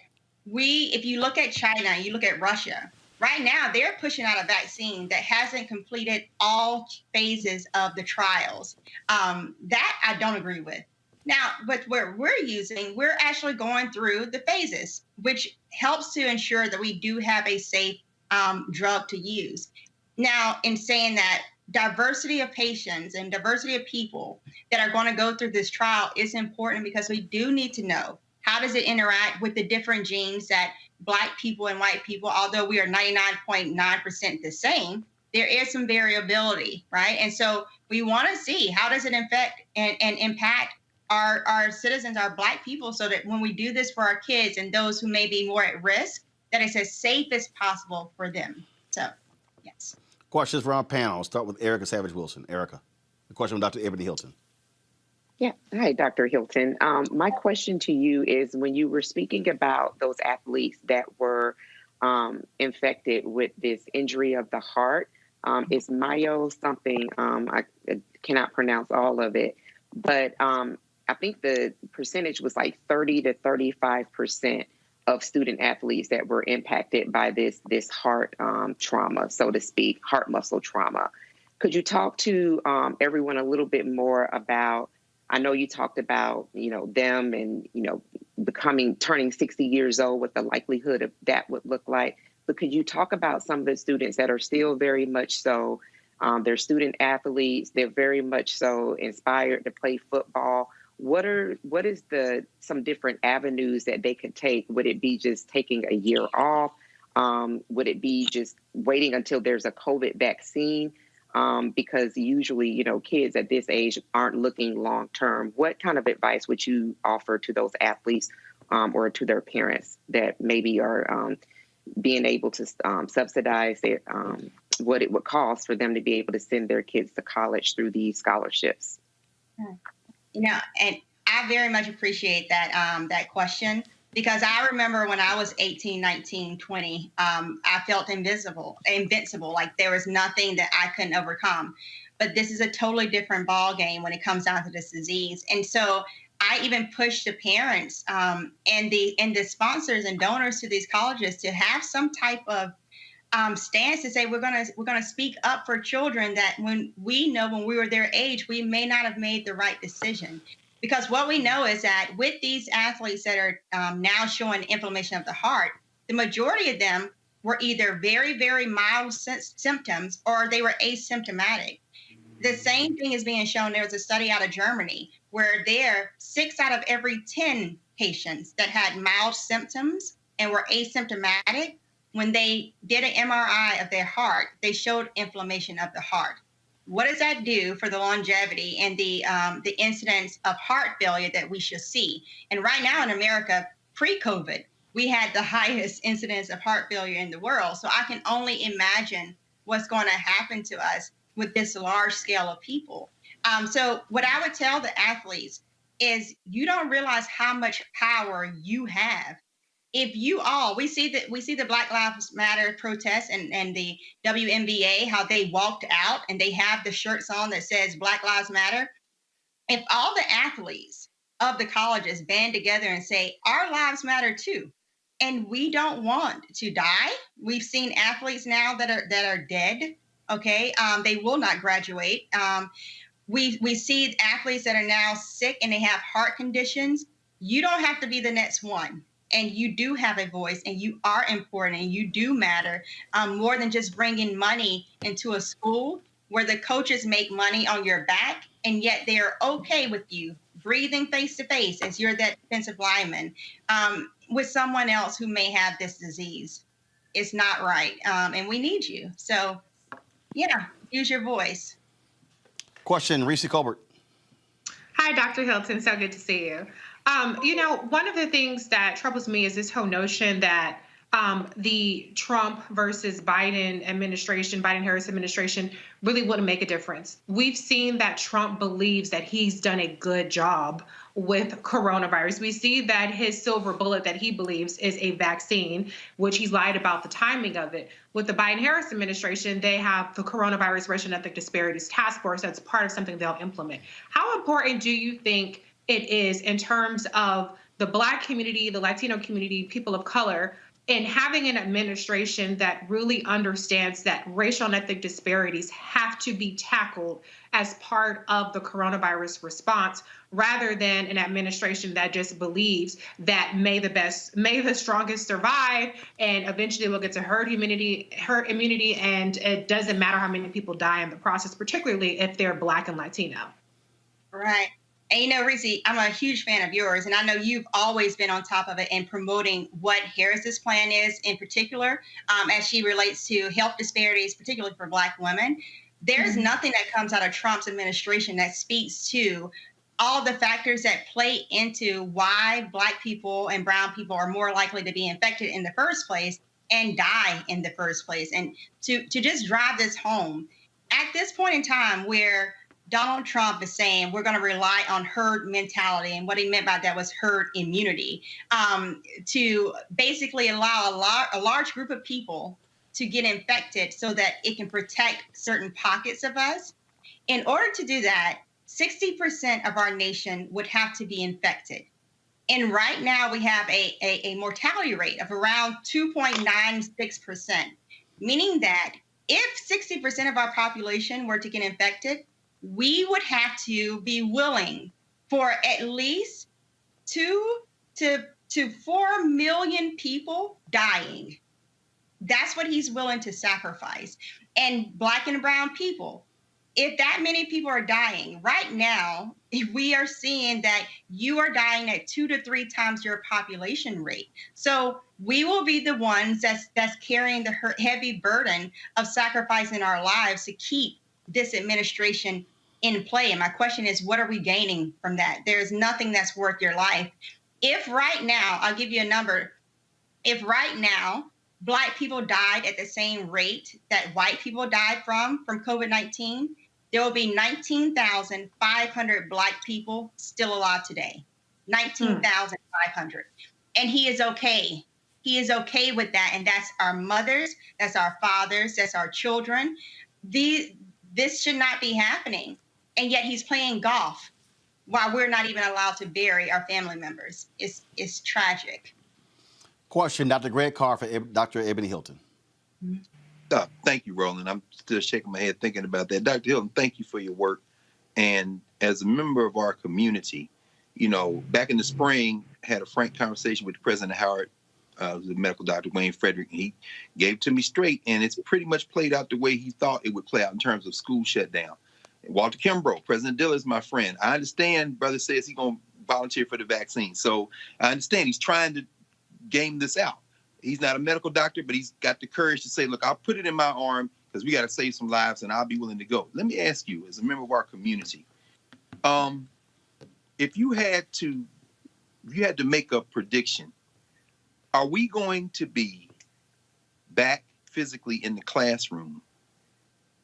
if you look at China, you look at Russia, right now they're pushing out a vaccine that hasn't completed all phases of the trials. That I don't agree with. Now, but what we're using, we're actually going through the phases, which helps to ensure that we do have a safe drug to use. Now, in saying that, diversity of patients and diversity of people that are going to go through this trial is important because we do need to know how does it interact with the different genes that Black people and white people, although we are 99.9% the same, there is some variability, right? And so we want to see how does it affect and impact our citizens, our Black people, so that when we do this for our kids and those who may be more at risk, that it's as safe as possible for them. So, yes. Questions for our panel. I'll start with Erica Savage-Wilson. Erica, the question from Dr. Ebony Hilton. Yeah. Hi, Dr. Hilton. My question to you is, when you were speaking about those athletes that were infected with this injury of the heart, it's myo something. I cannot pronounce all of it, but I think the percentage was like 30 to 35% of student athletes that were impacted by this heart trauma, so to speak, heart muscle trauma. Could you talk to everyone a little bit more about, I know you talked about, them and, turning 60 years old, what the likelihood of that would look like. But could you talk about some of the students that are still very much so, they're student athletes, they're very much so inspired to play football. What is some different avenues that they could take? Would it be just taking a year off? Would it be just waiting until there's a COVID vaccine? Because usually, kids at this age aren't looking long term. What kind of advice would you offer to those athletes or to their parents that maybe are being able to subsidize their, what it would cost for them to be able to send their kids to college through these scholarships? And I very much appreciate that question, because I remember when I was 18, 19, 20, I felt invincible, like there was nothing that I couldn't overcome. But this is a totally different ball game when it comes down to this disease. And so I even pushed the parents and the sponsors and donors to these colleges to have some type of stance to say we're gonna speak up for children that when we were their age, we may not have made the right decision. Because what we know is that with these athletes that are now showing inflammation of the heart, the majority of them were either very, very mild symptoms or they were asymptomatic. The same thing is being shown. There was a study out of Germany where 6 out of every 10 patients that had mild symptoms and were asymptomatic, when they did an MRI of their heart, they showed inflammation of the heart. What does that do for the longevity and the incidence of heart failure that we should see? And right now in America, pre-COVID, we had the highest incidence of heart failure in the world. So I can only imagine what's going to happen to us with this large scale of people. So what I would tell the athletes is, you don't realize how much power you have. If you we see the Black Lives Matter protests and the WNBA, how they walked out and they have the shirts on that says Black Lives Matter. If all the athletes of the colleges band together and say, our lives matter too, and we don't want to die. We've seen athletes now that are dead. Okay, they will not graduate. We see athletes that are now sick and they have heart conditions. You don't have to be the next one. And you do have a voice, and you are important, and you do matter, more than just bringing money into a school where the coaches make money on your back, and yet they are okay with you breathing face to face as you're that defensive lineman with someone else who may have this disease. It's not right, and we need you. So, use your voice. Question, Reese Colbert. Hi, Dr. Hilton. So good to see you. One of the things that troubles me is this whole notion that the Trump versus Biden-Harris administration really wouldn't make a difference. We've seen that Trump believes that he's done a good job with coronavirus. We see that his silver bullet that he believes is a vaccine, which he's lied about the timing of it. With the Biden-Harris administration, they have the Coronavirus Racial and Ethnic Disparities Task Force. That's part of something they'll implement. How important do you think it is in terms of the Black community, the Latino community, people of color, And having an administration that really understands that racial and ethnic disparities have to be tackled as part of the coronavirus response, rather than an administration that just believes that may the strongest survive, and eventually we'll get to herd immunity, and it doesn't matter how many people die in the process, particularly if they're Black and Latino. Right. And you know, Reese, I'm a huge fan of yours, and I know you've always been on top of it and promoting what Harris's plan is in particular, as she relates to health disparities, particularly for Black women. There's nothing that comes out of Trump's administration that speaks to all the factors that play into why Black people and brown people are more likely to be infected in the first place and die in the first place. And to just drive this home, at this point in time where Donald Trump is saying we're going to rely on herd mentality, and what he meant by that was herd immunity, to basically allow a large group of people to get infected so that it can protect certain pockets of us. In order to do that, 60% of our nation would have to be infected. And right now we have a mortality rate of around 2.96%, meaning that if 60% of our population were to get infected, we would have to be willing for at least 2 to 4 million people dying. That's what he's willing to sacrifice. And Black and brown people, if that many people are dying right now, we are seeing that you are dying at 2 to 3 times your population rate. So we will be the ones that's carrying the heavy burden of sacrificing our lives to keep this administration in play. And my question is, what are we gaining from that? There's nothing that's worth your life. If right now, I'll give you a number, if right now Black people died at the same rate that white people died from COVID-19, there will be 19,500 Black people still alive today. 19,500. And he is okay. He is okay with that. And that's our mothers, that's our fathers, that's our children. This should not be happening. And yet he's playing golf while we're not even allowed to bury our family members. It's tragic. Question, Dr. Greg Carr for Dr. Ebony Hilton. Thank you, Roland. I'm still shaking my head thinking about that. Dr. Hilton, thank you for your work. And as a member of our community, you know, back in the spring, had a frank conversation with President Howard, the medical doctor, Wayne Frederick. He gave it to me straight, and it's pretty much played out the way he thought it would play out in terms of school shutdown. Walter Kimbrough, President Dillard is my friend. I understand brother says he's going to volunteer for the vaccine. So I understand he's trying to game this out. He's not a medical doctor, but he's got the courage to say, look, I'll put it in my arm because we got to save some lives and I'll be willing to go. Let me ask you, as a member of our community, if you had to make a prediction, are we going to be back physically in the classroom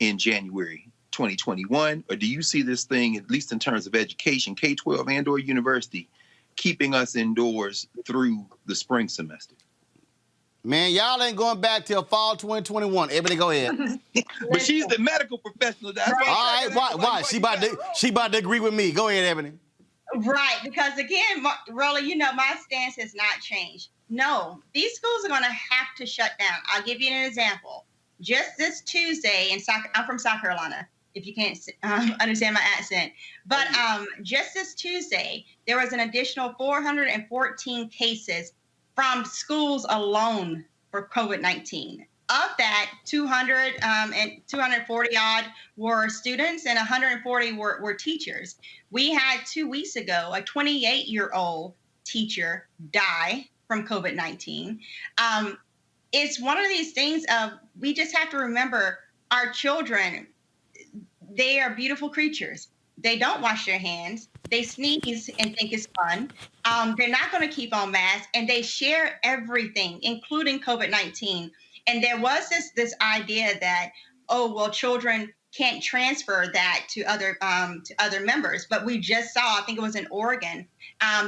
in January 2021, or do you see this thing, at least in terms of education, K-12 and or university, keeping us indoors through the spring semester? Man, y'all ain't going back till fall 2021. Ebony, go ahead. But she's the medical professional. That's all right, why? She about to agree with me. Go ahead, Ebony. Right, because again, Rolly, you know, my stance has not changed. No, these schools are going to have to shut down. I'll give you an example. Just this Tuesday, I'm from South Carolina, if you can't understand my accent. But just this Tuesday, there was an additional 414 cases from schools alone for COVID-19. Of that, 240 odd were students and 140 were teachers. We had 2 weeks ago a 28-year-old teacher die from COVID-19. It's one of these things of we just have to remember our children, they are beautiful creatures. They don't wash their hands. They sneeze and think it's fun. They're not going to keep on masks, and they share everything, including COVID-19. And there was this idea that, oh, well, children can't transfer that to other members. But we just saw, I think it was in Oregon,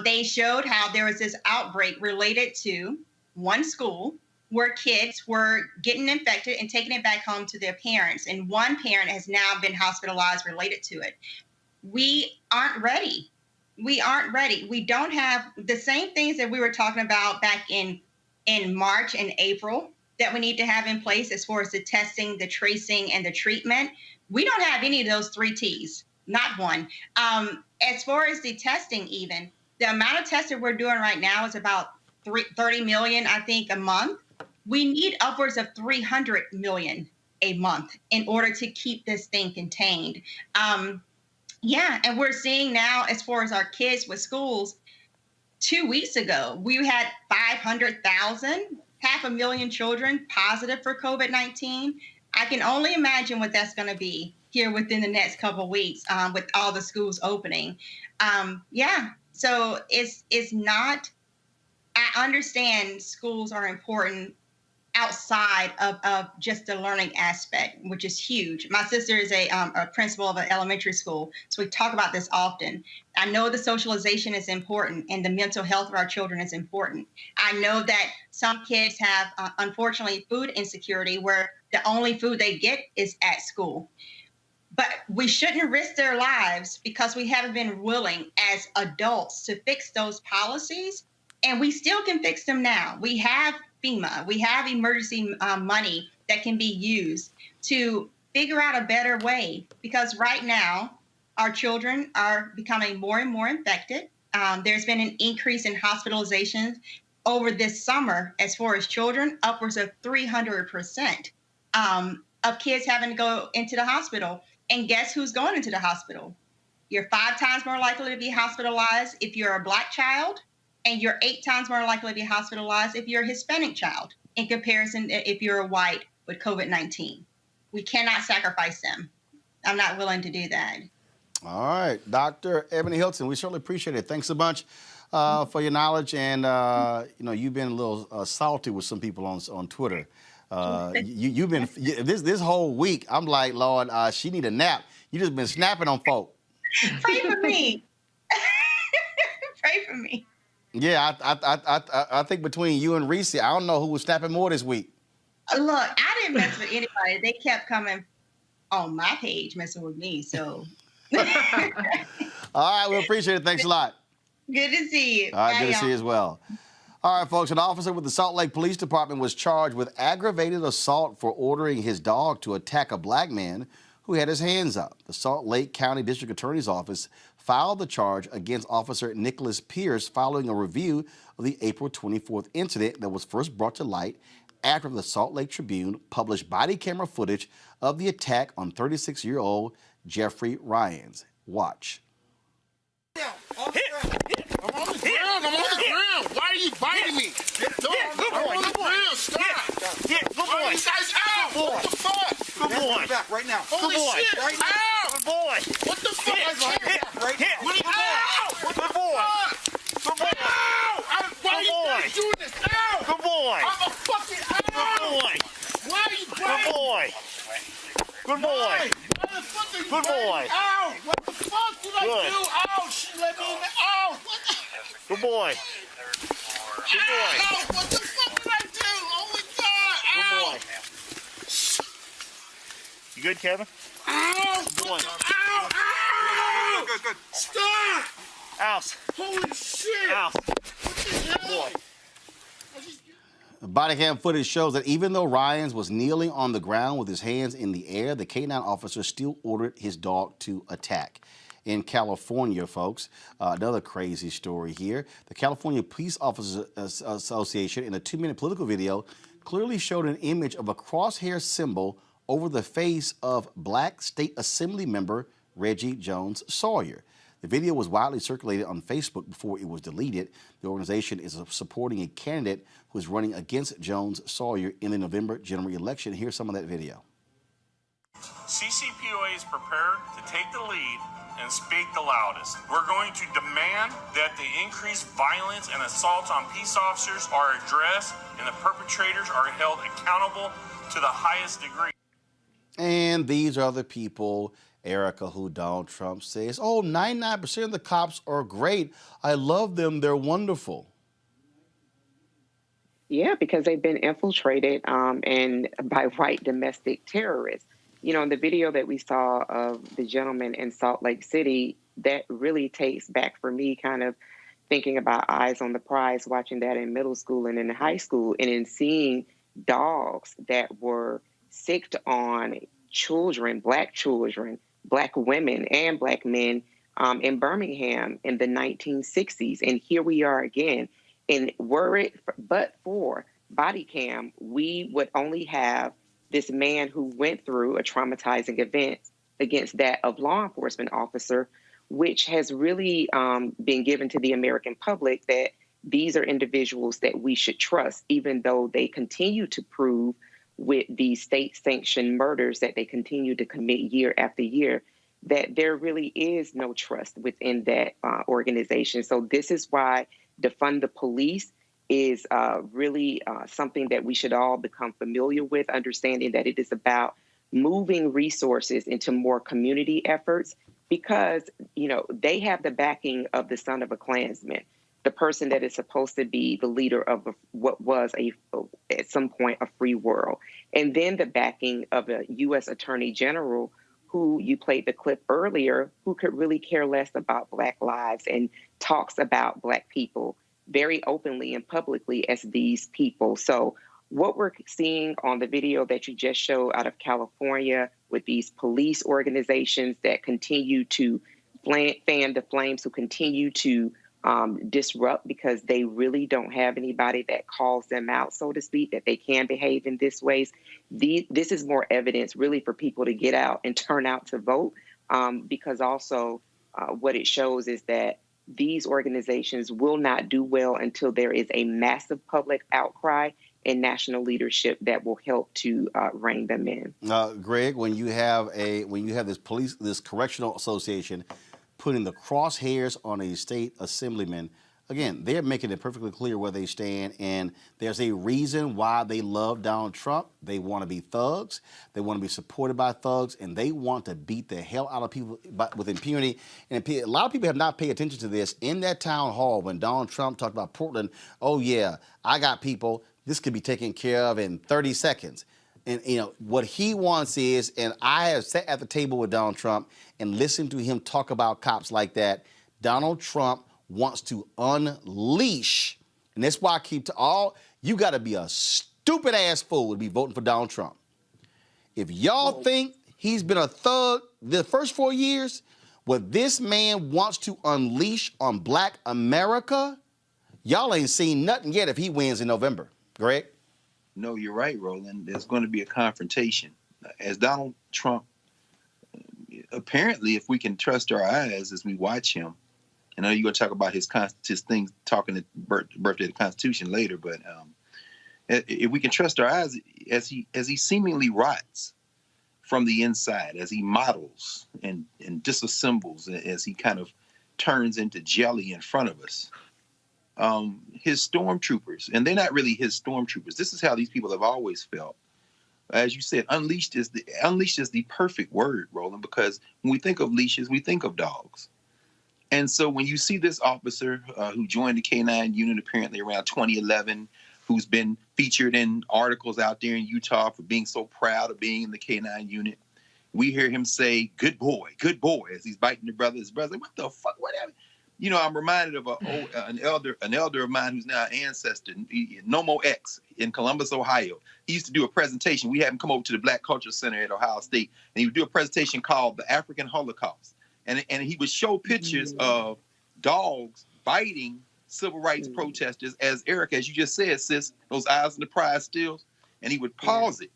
they showed how there was this outbreak related to one school where kids were getting infected and taking it back home to their parents. And one parent has now been hospitalized related to it. We aren't ready. We aren't ready. We don't have the same things that we were talking about back in in March and April that we need to have in place as far as the testing, the tracing, and the treatment. We don't have any of those 3 T's, not one. As far as the testing even, the amount of testing we're doing right now is about 30 million, I think, a month. We need upwards of 300 million a month in order to keep this thing contained. Yeah, and we're seeing now, as far as our kids with schools, 2 weeks ago, we had 500,000, 500,000 children positive for COVID-19. I can only imagine what that's going to be here within the next couple of weeks with all the schools opening. Yeah, so it's not, I understand schools are important outside of just the learning aspect, which is huge. My sister is a principal of an elementary school, so we talk about this often. I know the socialization is important and the mental health of our children is important. I know that some kids have, unfortunately, food insecurity where the only food they get is at school. But we shouldn't risk their lives because we haven't been willing as adults to fix those policies, and we still can fix them now. We have FEMA, we have emergency money that can be used to figure out a better way, because right now our children are becoming more and more infected. There's been an increase in hospitalizations over this summer as far as children, upwards of 300% of kids having to go into the hospital. And guess who's going into the hospital? You're 5 times more likely to be hospitalized if you're a Black child, and you're 8 times more likely to be hospitalized if you're a Hispanic child in comparison if you're a white with COVID-19. We cannot sacrifice them. I'm not willing to do that. All right, Dr. Ebony Hilton, we certainly appreciate it. Thanks a bunch for your knowledge, and you know, you've been a little salty with some people on Twitter. You've been this whole week. I'm like, Lord, she need a nap. You just been snapping on folk. Pray for me. Pray for me. Yeah, I think between you and Reese, I don't know who was snapping more this week. Look, I didn't mess with anybody. They kept coming on my page messing with me. So. All right, we appreciate it. Thanks a lot. Good to see you. All right, Bye, good to see you as well. All right, folks, an officer with the Salt Lake Police Department was charged with aggravated assault for ordering his dog to attack a Black man who had his hands up. The Salt Lake County District Attorney's Office filed the charge against Officer Nicholas Pierce following a review of the April 24th incident that was first brought to light after the Salt Lake Tribune published body camera footage of the attack on 36-year-old Jeffrey Ryans. Watch. I'm on the ground. Why are you biting me? I'm on the ground. Stop. Good boy. You guys out. What the fuck? Good boy. Back right now. Holy shit. Right now. Good boy. What the fuck? Right now. What the fuck? Good boy. Good boy. Why are you guys doing this? Ow. Good boy. I'm a fucking ow. Good boy. Why are you biting? Good boy. Good boy. Good boy. Ow. What the fuck did I do? Ow. She let me in the ow. Good boy. Good boy. Ow. What the fuck did I do? Oh my God. Ow. Good boy. You good, Kevin? Ow. Good boy. Ow. Ow. Good. Stop. Ow. Holy shit. Ow. What the hell? Boy. Body cam footage shows that even though Ryans was kneeling on the ground with his hands in the air, the K-9 officer still ordered his dog to attack. In California, folks, another crazy story here. The California Police Officers Association, in a 2-minute political video, clearly showed an image of a crosshair symbol over the face of Black State Assembly member Reggie Jones Sawyer. The video was widely circulated on Facebook before it was deleted. The organization is supporting a candidate who is running against Jones Sawyer in the November general election. Here's some of that video. CCPOA is prepared to take the lead and speak the loudest. We're going to demand that the increased violence and assaults on peace officers are addressed and the perpetrators are held accountable to the highest degree. And these are the people, Erica, who Donald Trump says, oh, 99% of the cops are great. I love them. They're wonderful. Yeah, because they've been infiltrated and by white domestic terrorists. You know, in the video that we saw of the gentleman in Salt Lake City, that really takes back for me kind of thinking about Eyes on the Prize, watching that in middle school and in high school, and in seeing dogs that were sicked on children, Black women, and Black men in Birmingham in the 1960s. And here we are again. And were it but for body cam, we would only have this man who went through a traumatizing event against that of law enforcement officer, which has really been given to the American public that these are individuals that we should trust, even though they continue to prove with these state-sanctioned murders that they continue to commit year after year, that there really is no trust within that organization. So this is why defund the police is really something that we should all become familiar with, understanding that it is about moving resources into more community efforts, because, you know, they have the backing of the son of a Klansman, the person that is supposed to be the leader of what was at some point a free world. And then the backing of a U.S. Attorney General who you played the clip earlier, who could really care less about Black lives and talks about Black people very openly and publicly as these people. So what we're seeing on the video that you just showed out of California with these police organizations that continue to fan the flames, who continue to disrupt because they really don't have anybody that calls them out, so to speak, that they can behave in this ways. This is more evidence really for people to get out and turn out to vote, because also what it shows is that these organizations will not do well until there is a massive public outcry and national leadership that will help to rein them in. Greg, when you have this correctional association putting the crosshairs on a state assemblyman, again, they're making it perfectly clear where they stand, and there's a reason why they love Donald Trump. They want to be thugs. They want to be supported by thugs, and they want to beat the hell out of people with impunity. And a lot of people have not paid attention to this. In that town hall, when Donald Trump talked about Portland, oh yeah, I got people. This could be taken care of in 30 seconds. And, you know, what he wants is, and I have sat at the table with Donald Trump and listened to him talk about cops like that. Donald Trump wants to unleash, and that's why I keep you got to be a stupid ass fool to be voting for Donald Trump. If y'all think he's been a thug the first 4 years, what this man wants to unleash on Black America, y'all ain't seen nothing yet if he wins in November. Greg? No, you're right, Roland. There's going to be a confrontation. As Donald Trump, apparently, if we can trust our eyes as we watch him, I know you're going to talk about his thing, talking at birthday of the Constitution later, but if we can trust our eyes, as he seemingly rots from the inside, as he models and disassembles, as he kind of turns into jelly in front of us, his stormtroopers, and they're not really his stormtroopers. This is how these people have always felt. As you said, unleashed is the perfect word, Roland, because when we think of leashes, we think of dogs. And so when you see this officer who joined the K-9 unit apparently around 2011, who's been featured in articles out there in Utah for being so proud of being in the K-9 unit, we hear him say, good boy, as he's biting the brother. His brother's like, what the fuck, whatever. You know, I'm reminded of an elder of mine who's now an ancestor, Nomo X in Columbus, Ohio. He used to do a presentation. We had him come over to the Black Culture Center at Ohio State, and he would do a presentation called The African Holocaust. And he would show pictures of dogs biting civil rights protesters, as Erica, as you just said, sis, those eyes on the prize stills. And he would pause it,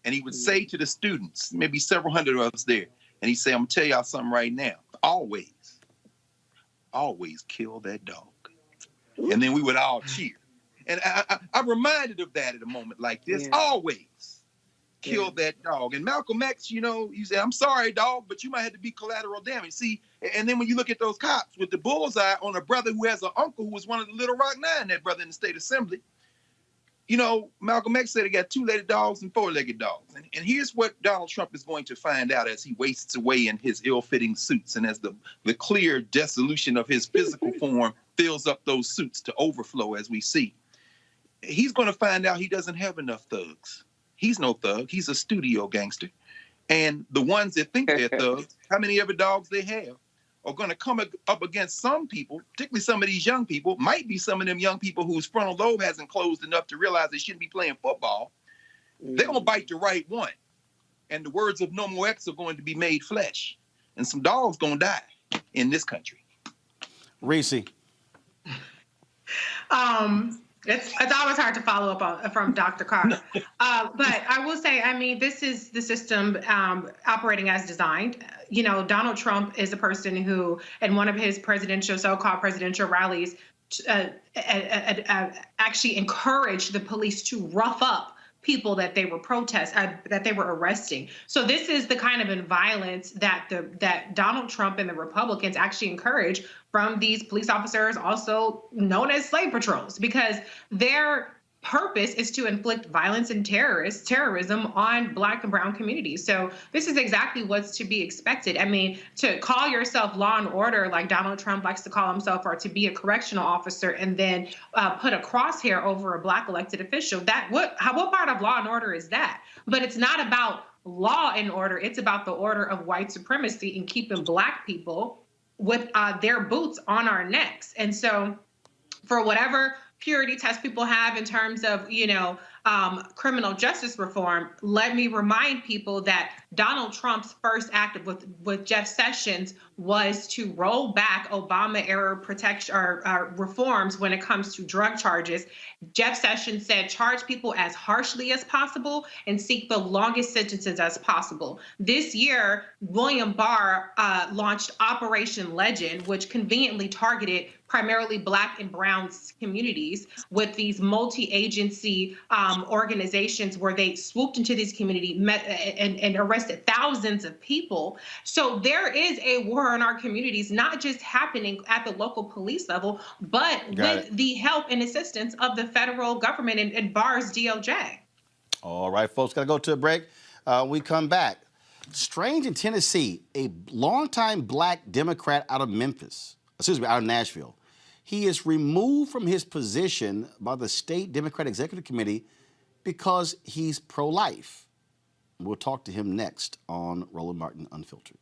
and he would say to the students, maybe several hundred of us there, and he'd say, I'm going to tell y'all something right now. Always kill that dog. And then we would all cheer. And I'm reminded of that at a moment like this. Yeah. Always kill that dog. And Malcolm X, you know, you say, I'm sorry, dog, but you might have to be collateral damage. See, and then when you look at those cops with the bullseye on a brother who has an uncle who was one of the Little Rock Nine, that brother in the state assembly, you know, Malcolm X said he got two-legged dogs and four-legged dogs. And here's what Donald Trump is going to find out as he wastes away in his ill-fitting suits and as the clear dissolution of his physical form fills up those suits to overflow, as we see. He's going to find out he doesn't have enough thugs. He's no thug. He's a studio gangster. And the ones that think they're thugs, how many ever dogs they have are going to come up against some people, particularly some of these young people, might be some of them young people whose frontal lobe hasn't closed enough to realize they shouldn't be playing football. They're going to bite the right one. And the words of No More X are going to be made flesh. And some dogs going to die in this country. Reese. It's always hard to follow up on, from Dr. Carr. But I will say, I mean, this is the system operating as designed. You know, Donald Trump is a person who, in one of his so-called presidential rallies, actually encouraged the police to rough up people that they were that they were arresting. So this is the kind of violence that Donald Trump and the Republicans actually encourage from these police officers, also known as slave patrols, because their purpose is to inflict violence and terrorism on Black and brown communities. So this is exactly what's to be expected. I mean, to call yourself law and order, like Donald Trump likes to call himself, or to be a correctional officer and then put a crosshair over a Black elected official, what part of law and order is that? But it's not about law and order. It's about the order of white supremacy and keeping Black people with their boots on our necks. And so for whatever purity test people have in terms of, criminal justice reform, let me remind people that Donald Trump's first act with Jeff Sessions was to roll back Obama-era protection or reforms when it comes to drug charges. Jeff Sessions said, charge people as harshly as possible and seek the longest sentences as possible. This year, William Barr launched Operation Legend, which conveniently targeted primarily Black and brown communities with these multi-agency organizations where they swooped into these communities and arrested thousands of people. So there is a war in our communities, not just happening at the local police level, but with the help and assistance of the federal government and Barr's DOJ. All right, folks, got to go to a break. We come back. Strange in Tennessee, a longtime Black Democrat out of out of Nashville. He is removed from his position by the state Democrat Executive Committee because he's pro-life. We'll talk to him next on Roland Martin Unfiltered.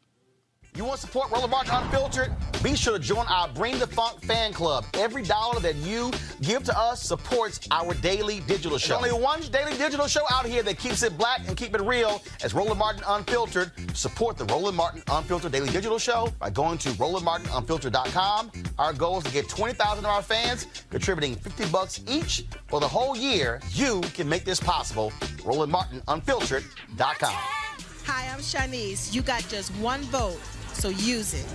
You want to support Roland Martin Unfiltered? Be sure to join our Bring the Funk fan club. Every dollar that you give to us supports our daily digital show. There's only one daily digital show out here that keeps it black and keep it real as Roland Martin Unfiltered. Support the Roland Martin Unfiltered daily digital show by going to RolandMartinUnfiltered.com. Our goal is to get 20,000 of our fans contributing $50 each for the whole year. You can make this possible. RolandMartinUnfiltered.com. Hi, I'm Shanice. You got just one vote, so use it.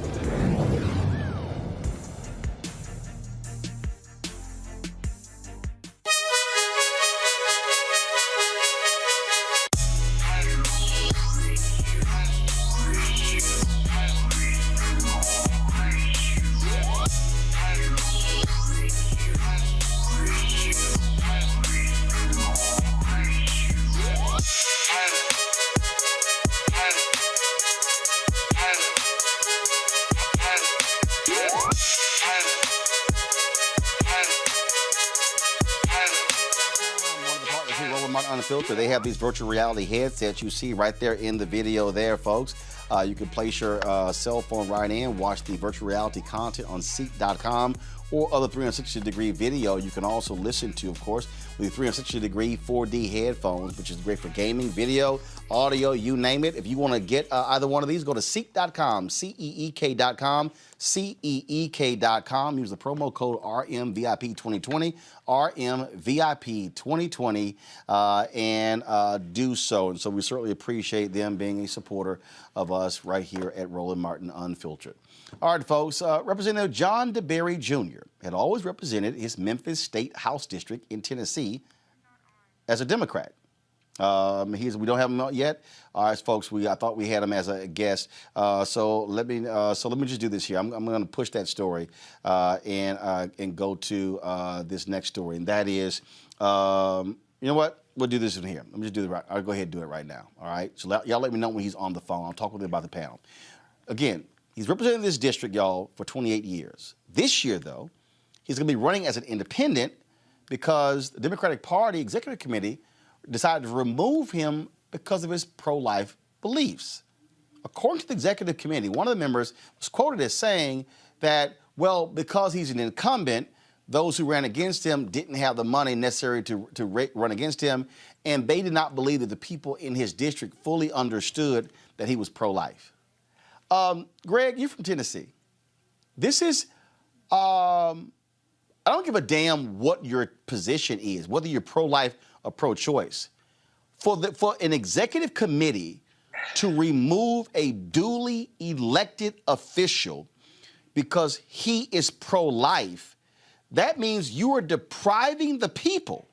Unfiltered. They have these virtual reality headsets you see right there in the video there, folks. You can place your cell phone right in, watch the virtual reality content on Seek.com or other 360-degree video. You can also listen to, of course, with 360-degree 4D headphones, which is great for gaming, video, audio, you name it. If you want to get either one of these, go to Seek.com, CEEK.com, CEEK.com. Use the promo code RMVIP2020, RMVIP2020, and do so. And so we certainly appreciate them being a supporter of us right here at Roland Martin Unfiltered. All right, folks, Representative John DeBerry Jr. had always represented his Memphis State House District in Tennessee as a Democrat. We don't have him yet. All right, folks, I thought we had him as a guest. So let me just do this here. I'm going to push that story and go to this next story, and that is, you know what? We'll do this in here. Let me just do it right. I'll go ahead and do it right now. All right. So y'all let me know when he's on the phone. I'll talk with him about the panel. Again, he's represented this district, y'all, for 28 years. This year, though, he's going to be running as an independent because the Democratic Party Executive Committee decided to remove him because of his pro-life beliefs. according to the executive committee, one of the members was quoted as saying that, well, because he's an incumbent, those who ran against him didn't have the money necessary to run against him, and they did not believe that the people in his district fully understood that he was pro-life. Greg, you're from Tennessee. This is, I don't give a damn what your position is, whether you're pro-life or pro-choice. For an executive committee to remove a duly elected official because he is pro-life, that means you are depriving the people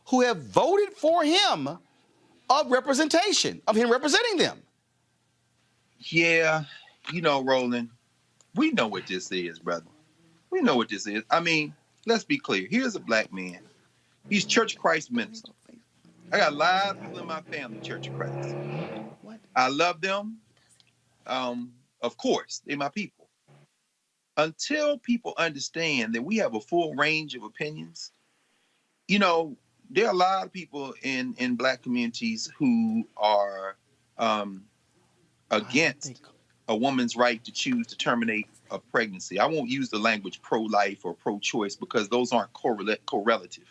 who have voted for him of representation, of him representing them. Yeah, you know, Roland, we know what this is, brother. We know what this is. I mean, let's be clear. Here's a black man. He's Church of Christ minister. I got a lot of people in my family, Church of Christ. I love them. Of course, they're my people. Until people understand that we have a full range of opinions, you know, there are a lot of people in black communities who are against a woman's right to choose to terminate a pregnancy. I won't use the language pro-life or pro-choice because those aren't correlative.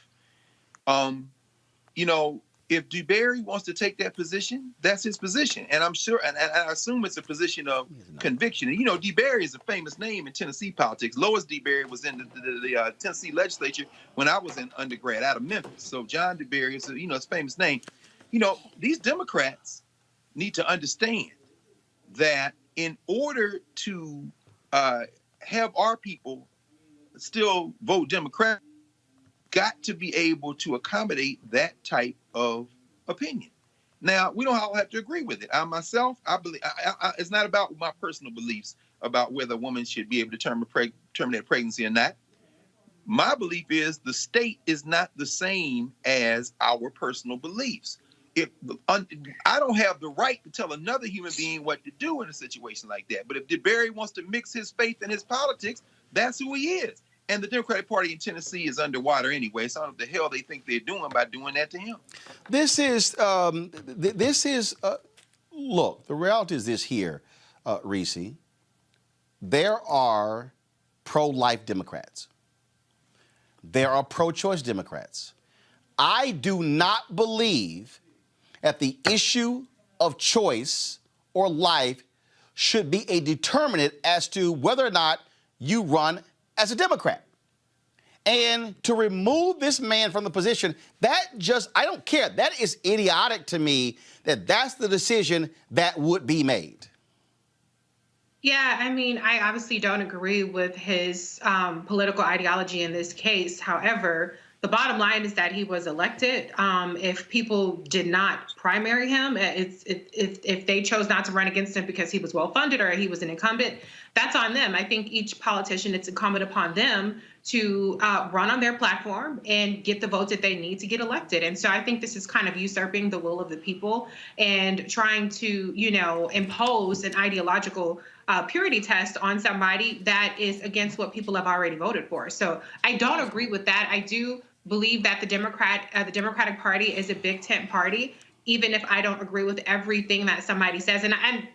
You know, if DeBerry wants to take that position, that's his position. And I'm sure, and I assume it's a position of conviction. And, you know, DeBerry is a famous name in Tennessee politics. Lois DeBerry was in the Tennessee legislature when I was in undergrad out of Memphis. So John DeBerry is, you know, his famous name. You know, these Democrats need to understand that in order to have our people still vote Democrat, got to be able to accommodate that type of opinion. Now, we don't all have to agree with it. I myself, I believe it's not about my personal beliefs about whether a woman should be able to terminate pregnancy or not. My belief is the state is not the same as our personal beliefs. I don't have the right to tell another human being what to do in a situation like that. But if DeBerry wants to mix his faith and his politics, that's who he is. And the Democratic Party in Tennessee is underwater anyway. So I don't know what the hell they think they're doing by doing that to him. Look, the reality is this here, Reese. There are pro-life Democrats. There are pro-choice Democrats. I do not believe that the issue of choice or life should be a determinant as to whether or not you run as a Democrat. And to remove this man from the position, I don't care. That is idiotic to me that that's the decision that would be made. Yeah, I mean, I obviously don't agree with his political ideology in this case. However, the bottom line is that he was elected. If people did not primary him, if they chose not to run against him because he was well-funded or he was an incumbent, that's on them. I think each politician, it's incumbent upon them to run on their platform and get the votes that they need to get elected. And so I think this is kind of usurping the will of the people and trying to, you know, impose an ideological purity test on somebody that is against what people have already voted for. So I don't agree with that. I do believe that the Democratic Party is a big tent party, even if I don't agree with everything that somebody says. And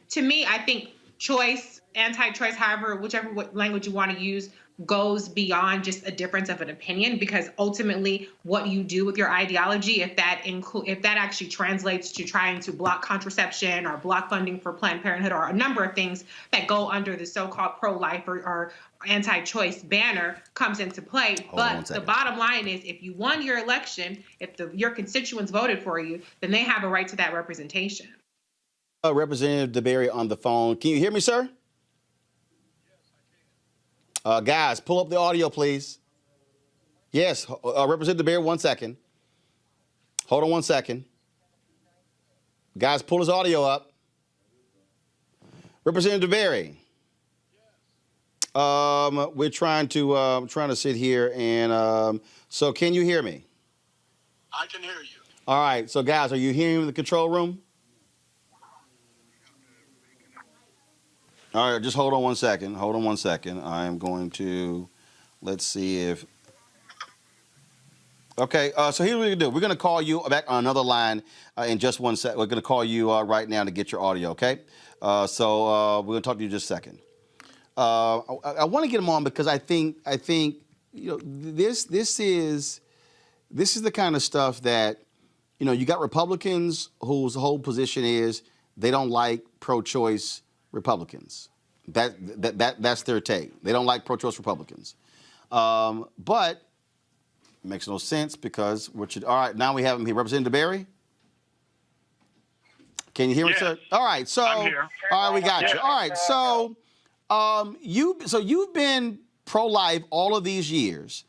to me, I think choice, anti-choice, however, whichever language you want to use, goes beyond just a difference of an opinion, because ultimately what you do with your ideology, if that actually translates to trying to block contraception or block funding for Planned Parenthood or a number of things that go under the so-called pro-life or anti-choice banner, comes into play. But the bottom line is, if you won your election, if your constituents voted for you, then they have a right to that representation. Representative DeBerry on the phone. Can you hear me, sir? Guys, pull up the audio, please. Yes, Representative DeBerry, 1 second. Hold on 1 second. Guys, pull his audio up. Representative DeBerry. We're trying to sit here, and so can you hear me? I can hear you. All right, so guys, are you hearing me in the control room? All right, just hold on 1 second. Hold on 1 second. I am going to, let's see if, Okay, so here's what we're going to do. We're going to call you back on another line in just 1 sec. We're going to call you right now to get your audio, okay? So we're going to talk to you in just a second. I want to get him on because I think you know this is the kind of stuff that, you know, you got Republicans whose whole position is they don't like pro-choice Republicans. That's their take. They don't like pro-choice Republicans. But it makes no sense because all right, now we have him here. Representative Barry? Can you hear me, sir? All right, so I'm here. All right, we got you. All right, so you've been pro-life all of these years.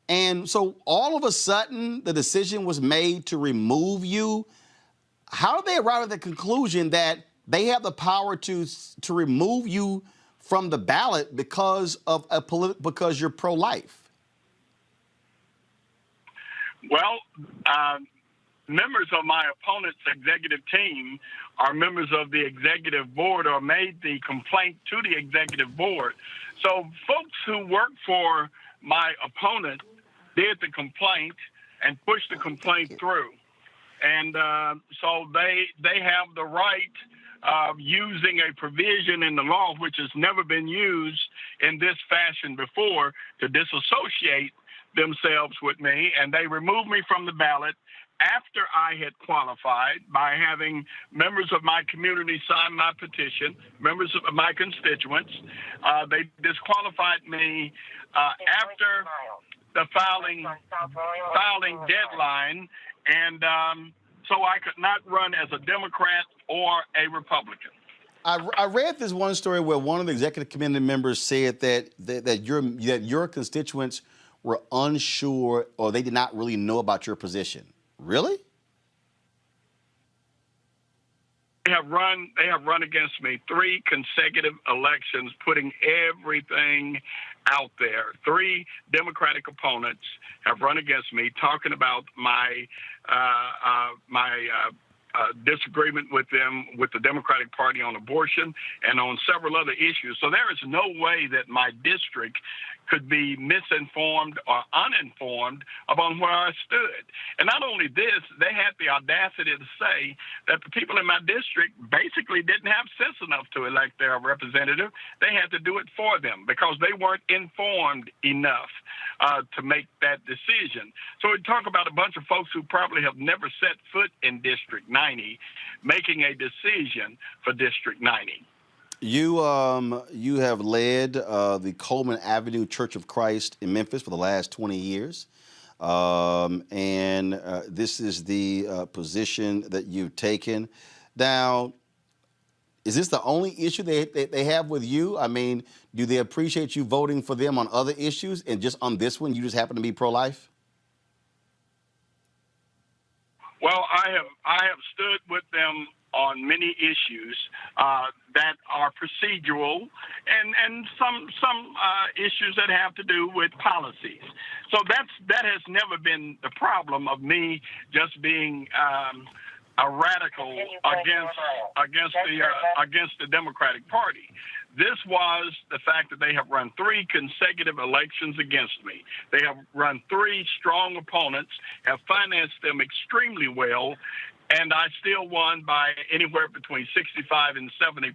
And so all of a sudden the decision was made to remove you. How did they arrive at the conclusion that they have the power to remove you from the ballot because of because you're pro-life? Well, members of my opponent's executive team are members of the executive board or made the complaint to the executive board. So folks who work for my opponent did the complaint and pushed the complaint through. And so they have the right of using a provision in the law, which has never been used in this fashion before, to disassociate themselves with me, and they removed me from the ballot after I had qualified by having members of my community sign my petition, members of my constituents. They disqualified me after the filing deadline, and so I could not run as a Democrat or a Republican. I read this one story where one of the executive committee members said that your constituents were unsure or they did not really know about your position. Really? They have run against me 3 consecutive elections, putting everything out there. 3 Democratic opponents have run against me, talking about my disagreement with them, with the Democratic Party on abortion and on several other issues. So there is no way that my district could be misinformed or uninformed about where I stood. And not only this, they had the audacity to say that the people in my district basically didn't have sense enough to elect their representative. They had to do it for them because they weren't informed enough to make that decision. So we talk about a bunch of folks who probably have never set foot in District 90 making a decision for District 90. You have led the Coleman Avenue Church of Christ in Memphis for the last 20 years. And this is the position that you've taken. Now, is this the only issue they have with you? I mean, do they appreciate you voting for them on other issues, and just on this one, you just happen to be pro-life? Well, I have stood with them on many issues that are procedural and some issues that have to do with policies. So that has never been the problem of me just being a radical against the Democratic Party. This was the fact that they have run 3 consecutive elections against me. They have run 3 strong opponents, have financed them extremely well, and I still won by anywhere between 65 and 70%.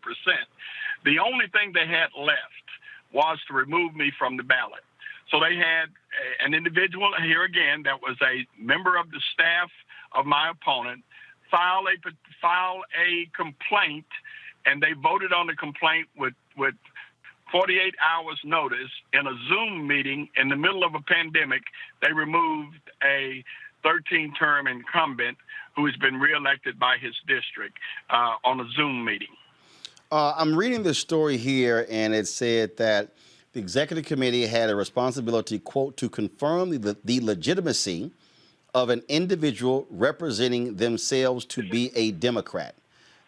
The only thing they had left was to remove me from the ballot. So they had an individual here again that was a member of the staff of my opponent file a complaint, and they voted on the complaint with 48 hours notice in a Zoom meeting in the middle of a pandemic. They removed a 13-term incumbent who has been reelected by his district on a Zoom meeting. I'm reading this story here, and it said that the executive committee had a responsibility, quote, to confirm the legitimacy of an individual representing themselves to be a Democrat.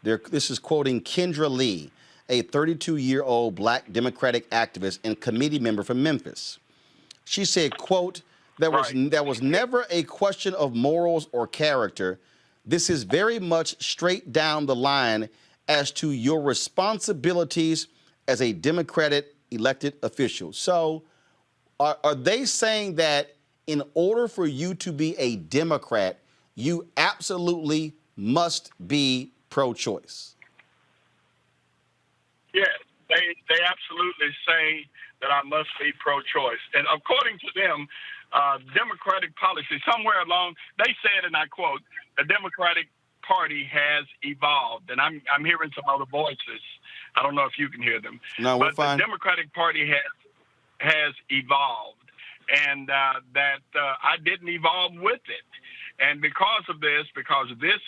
This is quoting Kendra Lee, a 32-year-old black Democratic activist and committee member from Memphis. She said, quote, there was never a question of morals or character. This is very much straight down the line as to your responsibilities as a Democratic elected official. So are they saying that in order for you to be a Democrat, you absolutely must be pro-choice. Yes, they absolutely say that I must be pro-choice. And according to them, Democratic policy, somewhere along, they said, and I quote, the Democratic Party has evolved. And I'm hearing some other voices. I don't know if you can hear them. No, we're fine. The Democratic Party has evolved, and that I didn't evolve with it. And because of this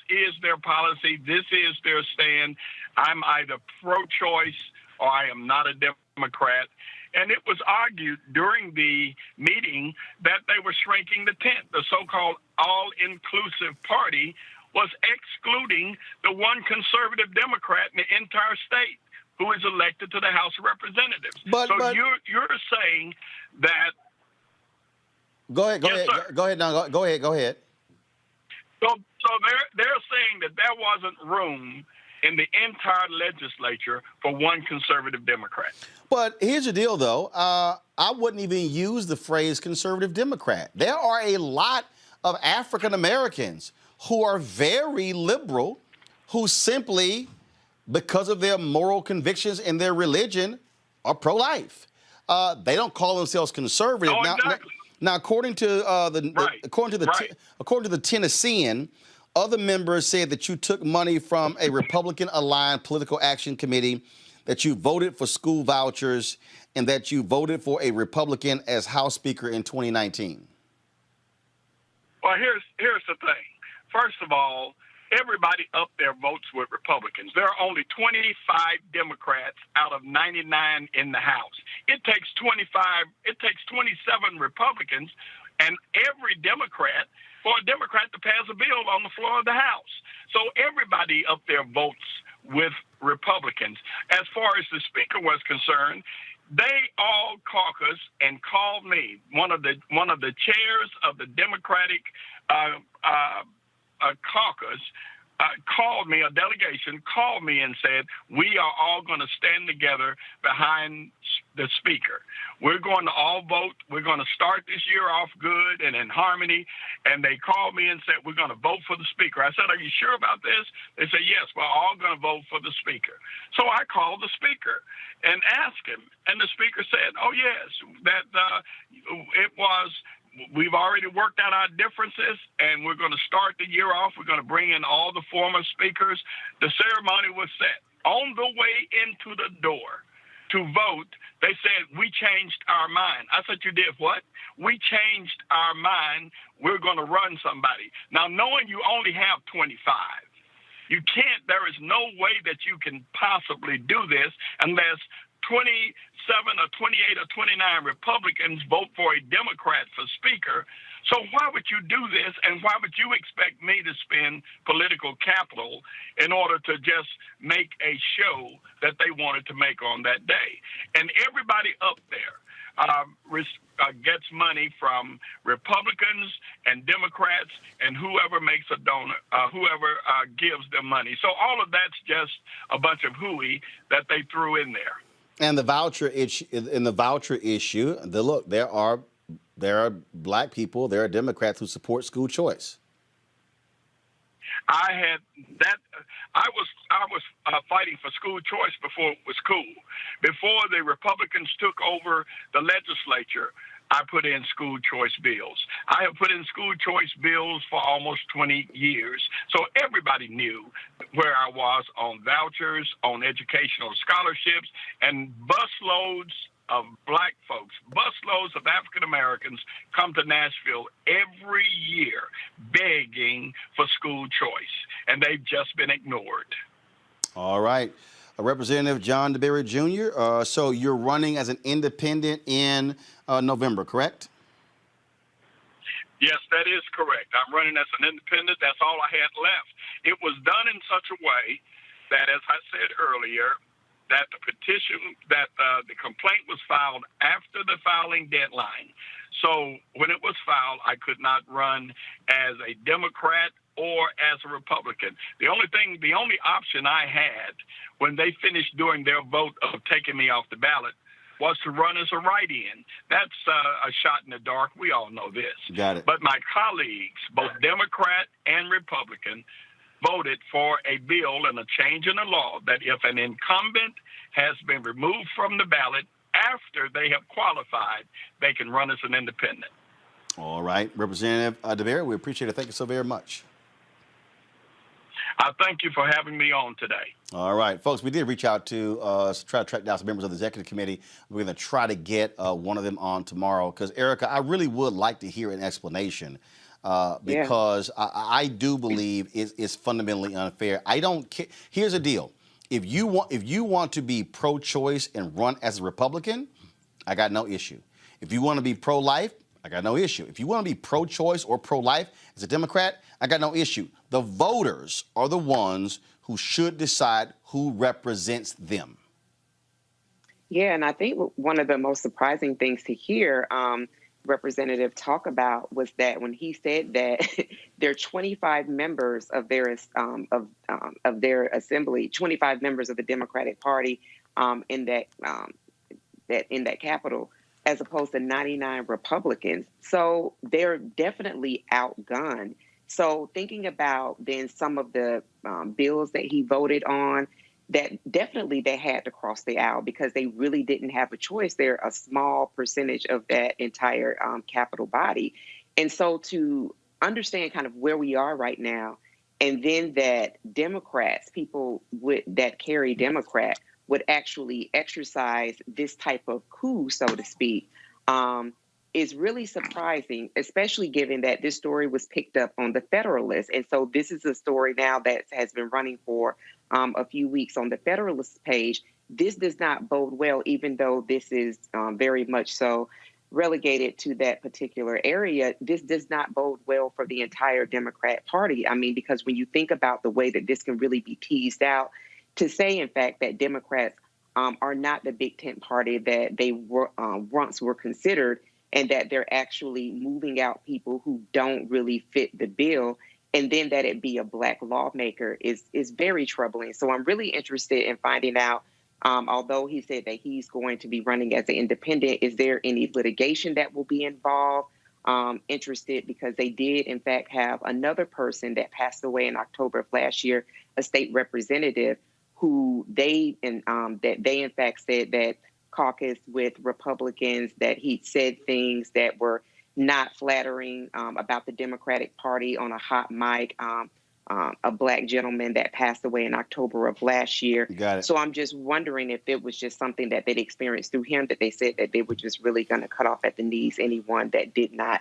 is their policy, this is their stand, I'm either pro-choice or I am not a Democrat. And it was argued during the meeting that they were shrinking the tent. The so-called all-inclusive party was excluding the one conservative Democrat in the entire state who is elected to the House of Representatives. But you're saying that. Go ahead. Go ahead. So they're saying that there wasn't room in the entire legislature for one conservative Democrat. But here's the deal, though. I wouldn't even use the phrase conservative Democrat. There are a lot of African Americans who are very liberal, who simply, because of their moral convictions and their religion, are pro-life. They don't call themselves conservative. Oh, exactly. Now, according to the Tennessean, other members said that you took money from a Republican-aligned political action committee, that you voted for school vouchers, and that you voted for a Republican as House Speaker in 2019. Well, here's the thing. First of all, everybody up there votes with Republicans. There are only 25 Democrats out of 99 in the House. It takes 27 Republicans and every Democrat for a Democrat to pass a bill on the floor of the House. So everybody up there votes with Republicans. As far as the Speaker was concerned, they all caucused and called me, one of the chairs of the Democratic caucus, called me, a delegation called me and said, we are all going to stand together behind the Speaker. We're going to all vote. We're going to start this year off good and in harmony. And they called me and said, we're going to vote for the Speaker. I said, are you sure about this? They said, yes, we're all going to vote for the Speaker. So I called the Speaker and asked him. And the Speaker said, oh, yes, that it was. We've already worked out our differences, and we're going to start the year off. We're going to bring in all the former speakers. The ceremony was set. On the way into the door to vote, they said, we changed our mind. I said, you did what? We changed our mind. We're going to run somebody. Now, knowing you only have 25, you can't, there is no way that you can possibly do this unless 27 or 28 or 29 Republicans vote for a Democrat for Speaker. So why would you do this, and why would you expect me to spend political capital in order to just make a show that they wanted to make on that day? And everybody up there gets money from Republicans and Democrats and whoever makes a donor, whoever gives them money. So all of that's just a bunch of hooey that they threw in there. And the voucher issue, there are black people, there are Democrats who support school choice. I was fighting for school choice before it was cool. Before the Republicans took over the legislature, I put in school choice bills. I have put in school choice bills for almost 20 years. So everybody knew where I was on vouchers, on educational scholarships, and busloads of black folks, busloads of African Americans come to Nashville every year begging for school choice, and they've just been ignored. All right. Representative John DeBerry Jr., so you're running as an independent in November, correct? Yes, that is correct. I'm running as an independent. That's all I had left. It was done in such a way that, as I said earlier, that the petition, that the complaint was filed after the filing deadline. So when it was filed, I could not run as a Democrat or as a Republican. The only option I had when they finished doing their vote of taking me off the ballot was to run as a write-in. That's a shot in the dark. We all know this. Got it. But my colleagues, both Democrat and Republican, voted for a bill and a change in the law that if an incumbent has been removed from the ballot after they have qualified, they can run as an independent. All right. Representative DeBerry, we appreciate it. Thank you so very much. I thank you for having me on today. All right, folks, we did reach out to try to track down some members of the executive committee. We're going to try to get one of them on tomorrow because, Erica, I really would like to hear an explanation because I do believe it's fundamentally unfair. I don't care. Here's the deal. If you want to be pro-choice and run as a Republican, I got no issue. If you want to be pro-life, I got no issue. If you want to be pro-choice or pro-life as a Democrat, I got no issue. The voters are the ones who should decide who represents them. Yeah, and I think one of the most surprising things to hear Representative talk about was that when he said that there are 25 members of their assembly, 25 members of the Democratic Party in that Capitol, as opposed to 99 Republicans. So they're definitely outgunned. So thinking about then some of the bills that he voted on, that definitely they had to cross the aisle because they really didn't have a choice. They're a small percentage of that entire Capitol body. And so to understand kind of where we are right now, and then that Democrats, people that carry Democrat, would actually exercise this type of coup, so to speak, is really surprising, especially given that this story was picked up on the Federalist. And so this is a story now that has been running for a few weeks on the Federalist page. This does not bode well, even though this is very much so relegated to that particular area. This does not bode well for the entire Democrat Party. I mean, because when you think about the way that this can really be teased out, to say, in fact, that Democrats are not the big tent party that they were once were considered, and that they're actually moving out people who don't really fit the bill, and then that it be a Black lawmaker is very troubling. So I'm really interested in finding out, although he said that he's going to be running as an independent, is there any litigation that will be involved? Interested because they did, in fact, have another person that passed away in October of last year, a state representative, who they in fact said that caucused with Republicans, that he said things that were not flattering about the Democratic Party on a hot mic, a Black gentleman that passed away in October of last year. Got it. So I'm just wondering if it was just something that they'd experienced through him, that they said that they were just really going to cut off at the knees anyone that did not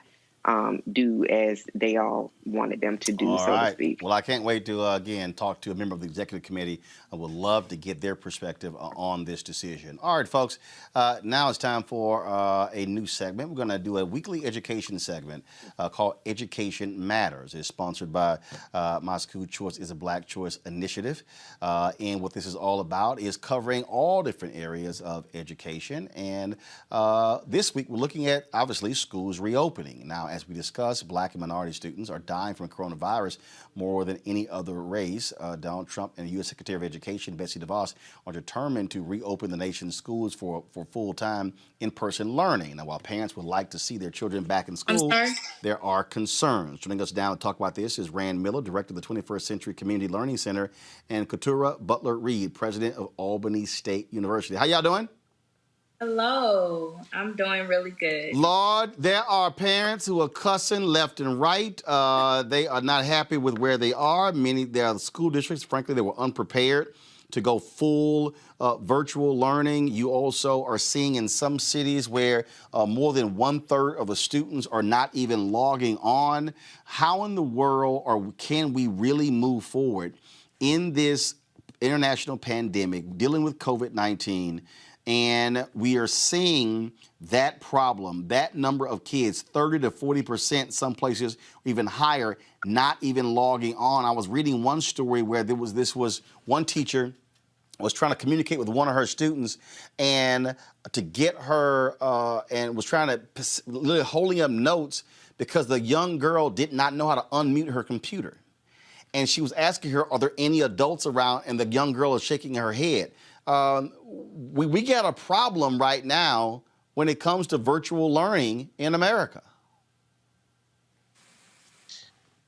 do as they all wanted them to do, so to speak. Well, I can't wait to, again, talk to a member of the executive committee. I would love to get their perspective on this decision. All right, folks, now it's time for a new segment. We're going to do a weekly education segment called Education Matters. It's sponsored by My School Choice is a Black Choice initiative. And what this is all about is covering all different areas of education. And this week, we're looking at, obviously, schools reopening. Now, as we discussed, Black and minority students are dying from coronavirus more than any other race. Donald Trump and U.S. Secretary of Education Betsy DeVos are determined to reopen the nation's schools for full-time in-person learning. Now, while parents would like to see their children back in school, there are concerns. Joining us now to talk about this is Rand Miller, Director of the 21st Century Community Learning Center, and Keturah Butler-Reed, President of Albany State University. How y'all doing? Hello, I'm doing really good. Lord, there are parents who are cussing left and right. They are not happy with where they are. There are school districts, frankly, they were unprepared to go full virtual learning. You also are seeing in some cities where more than 1/3 of the students are not even logging on. How in the world can we really move forward in this international pandemic, dealing with COVID-19? And we are seeing that problem, that number of kids, 30 to 40%, some places even higher, not even logging on. I was reading one story where this was one teacher was trying to communicate with one of her students and to get her and was trying to literally holding up notes because the young girl did not know how to unmute her computer. And she was asking her, are there any adults around? And the young girl is shaking her head. we got a problem right now when it comes to virtual learning in America.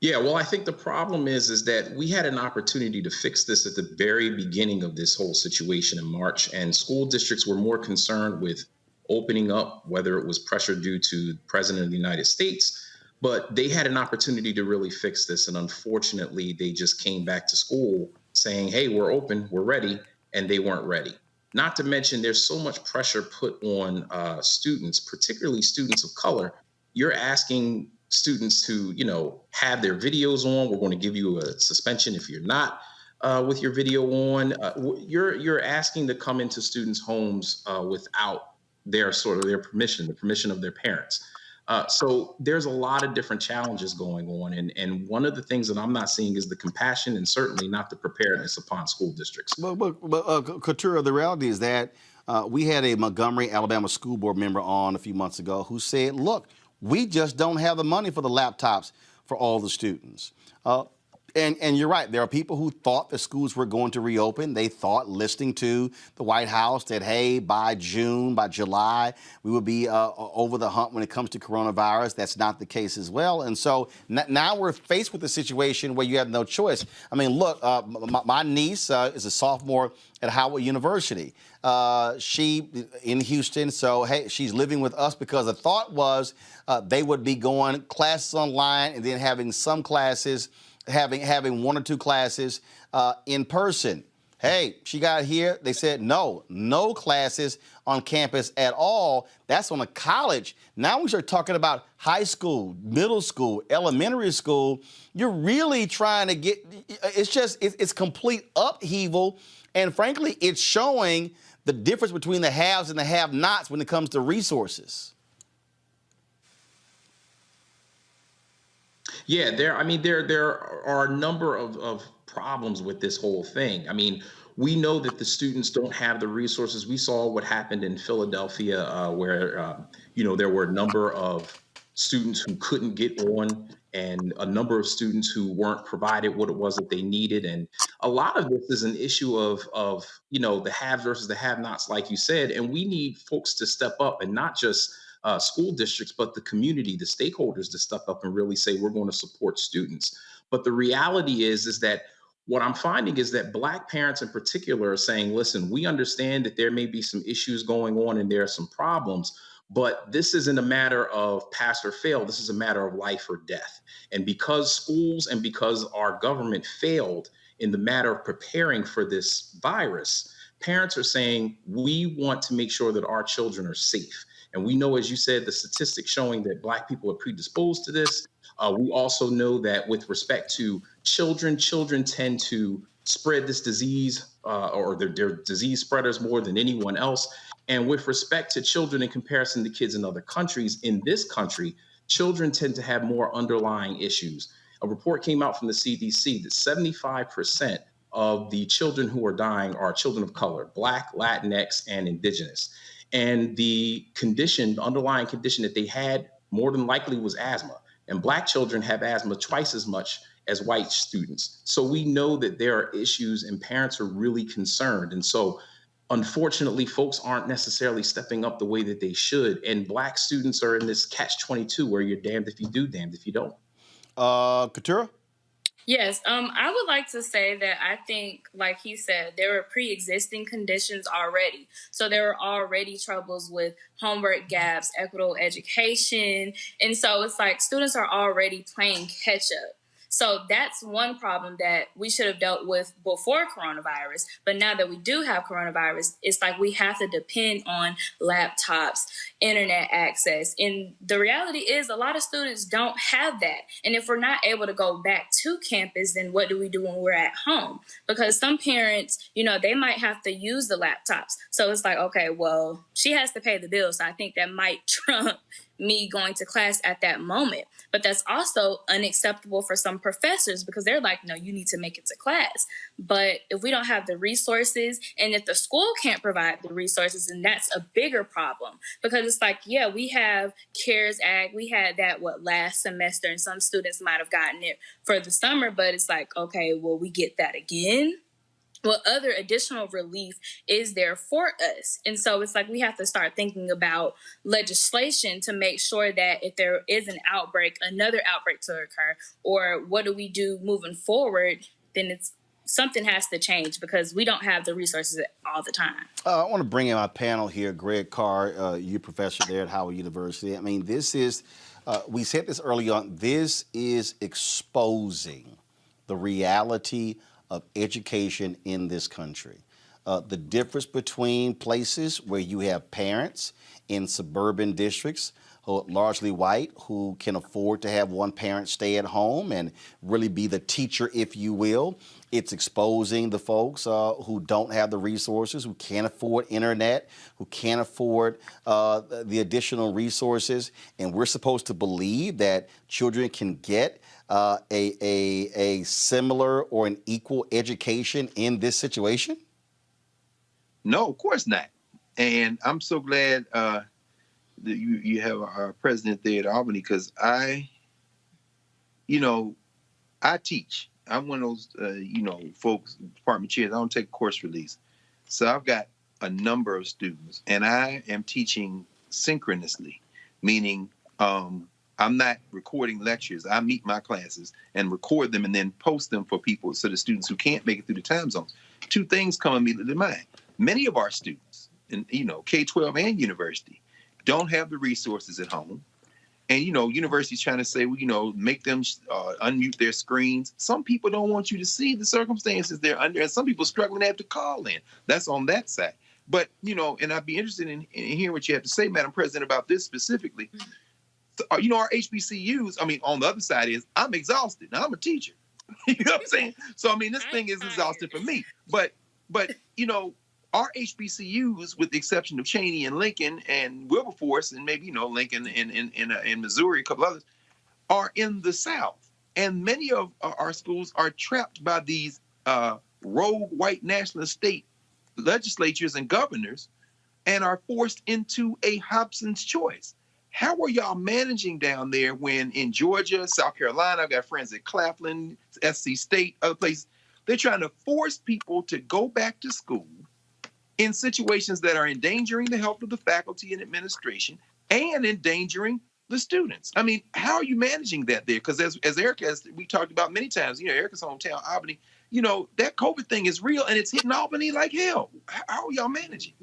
Yeah, well, I think the problem is that we had an opportunity to fix this at the very beginning of this whole situation in March, and school districts were more concerned with opening up, whether it was pressure due to the President of the United States, but they had an opportunity to really fix this. And unfortunately, they just came back to school saying, hey, we're open, we're ready, and they weren't ready. Not to mention, there's so much pressure put on students, particularly students of color. You're asking students to, have their videos on. We're going to give you a suspension if you're not with your video on. You're asking to come into students' homes without their permission, the permission of their parents. So there's a lot of different challenges going on. And one of the things that I'm not seeing is the compassion and certainly not the preparedness upon school districts. But Couture, the reality is that we had a Montgomery, Alabama school board member on a few months ago who said, look, we just don't have the money for the laptops for all the students. And you're right. There are people who thought the schools were going to reopen. They thought, listening to the White House, that, hey, by June, by July, we would be over the hump when it comes to coronavirus. That's not the case as well. And so now we're faced with a situation where you have no choice. I mean, look, my niece is a sophomore at Howard University. She in Houston, so hey, she's living with us because the thought was they would be going classes online and then having some classes, having one or two classes in person. Hey, she got here. They said no classes on campus at all. That's on a college. Now we start talking about high school, middle school, elementary school. You're really trying to get. It's complete upheaval, and frankly, it's showing the difference between the haves and the have-nots when it comes to resources. Yeah, there are a number of problems with this whole thing. I mean, we know that the students don't have the resources. We saw what happened in Philadelphia, where there were a number of students who couldn't get on, and a number of students who weren't provided what it was that they needed. And a lot of this is an issue of the haves versus the have-nots, like you said. And we need folks to step up, and not just school districts, but the community, the stakeholders, to step up and really say, we're going to support students. But the reality is that what I'm finding is that Black parents in particular are saying, listen, we understand that there may be some issues going on and there are some problems, but this isn't a matter of pass or fail. This is a matter of life or death. And because schools and because our government failed in the matter of preparing for this virus, parents are saying, we want to make sure that our children are safe. And we know, as you said, the statistics showing that Black people are predisposed to this. We also know that with respect to children tend to spread this disease or they're disease spreaders more than anyone else. And with respect to children in comparison to kids in other countries, in this country, children tend to have more underlying issues. A report came out from the CDC that 75% of the children who are dying are children of color, Black, Latinx, and Indigenous. And the underlying condition that they had more than likely was asthma. And Black children have asthma twice as much as white students. So we know that there are issues and parents are really concerned. And so unfortunately, folks aren't necessarily stepping up the way that they should. And Black students are in this catch-22 where you're damned if you do, damned if you don't. Katura? Yes, I would like to say that I think, like he said, there were pre-existing conditions already. So there were already troubles with homework gaps, equitable education. And so it's like students are already playing catch up. So that's one problem that we should have dealt with before coronavirus. But now that we do have coronavirus, it's like we have to depend on laptops, internet access. And the reality is a lot of students don't have that. And if we're not able to go back to campus, then what do we do when we're at home? Because some parents, they might have to use the laptops. So it's like, okay, well, she has to pay the bill. So I think that might trump me going to class at that moment. But that's also unacceptable for some professors because they're like, no, you need to make it to class. But if we don't have the resources and if the school can't provide the resources, then that's a bigger problem because it's like, yeah, we have CARES Act. We had that, last semester, and some students might have gotten it for the summer, but it's like, okay, well, we get that again. what other additional relief is there for us? And so it's like we have to start thinking about legislation to make sure that if there is an outbreak, another outbreak to occur, or what do we do moving forward, then it's something has to change because we don't have the resources all the time. I want to bring in my panel here, Greg Carr, you professor there at Howard University. I mean, this is, we said this early on, this is exposing the reality of education in this country. The difference between places where you have parents in suburban districts, largely white, who can afford to have one parent stay at home and really be the teacher, if you will. It's exposing the folks who don't have the resources, who can't afford internet, who can't afford the additional resources. And we're supposed to believe that children can get a similar or an equal education in this situation? No, of course not. And I'm so glad that you have our president there at Albany, because I teach. I'm one of those, folks, department chairs. I don't take course release. So I've got a number of students, and I am teaching synchronously, meaning I'm not recording lectures. I meet my classes and record them and then post them for people, so the students who can't make it through the time zones. Two things come immediately to mind. Many of our students in, K-12 and university don't have the resources at home. And, universities trying to say, well, make them unmute their screens. Some people don't want you to see the circumstances they're under, and some people struggling to have to call in. That's on that side. But, and I'd be interested in hearing what you have to say, Madam President, about this specifically. Our HBCUs, on the other side is, I'm exhausted. Now, I'm a teacher. You know what I'm saying? So, this thing is exhausting for me. But our HBCUs, with the exception of Cheney and Lincoln and Wilberforce and maybe, Lincoln in Missouri, a couple others, are in the South. And many of our schools are trapped by these rogue white nationalist state legislatures and governors and are forced into a Hobson's choice. How are y'all managing down there when in Georgia, South Carolina, I've got friends at Claflin, SC State, other places, they're trying to force people to go back to school in situations that are endangering the health of the faculty and administration and endangering the students. How are you managing that there? Because as Erica, as we talked about many times, Erica's hometown, Albany, that COVID thing is real and it's hitting Albany like hell. How are y'all managing?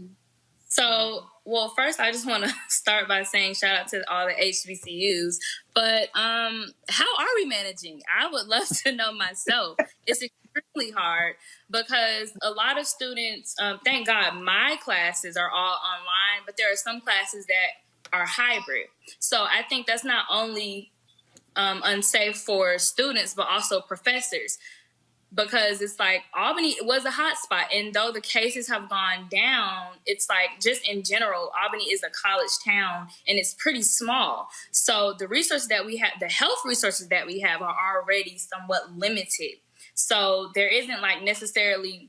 So, well, first, I just want to start by saying shout out to all the HBCUs. But how are we managing? I would love to know myself. It's extremely hard because a lot of students, thank God, my classes are all online, but there are some classes that are hybrid. So I think that's not only unsafe for students, but also professors. Because it's like Albany was a hot spot. And though the cases have gone down, it's like just in general, Albany is a college town and it's pretty small. So the resources that we have, the health resources that we have are already somewhat limited. So there isn't like necessarily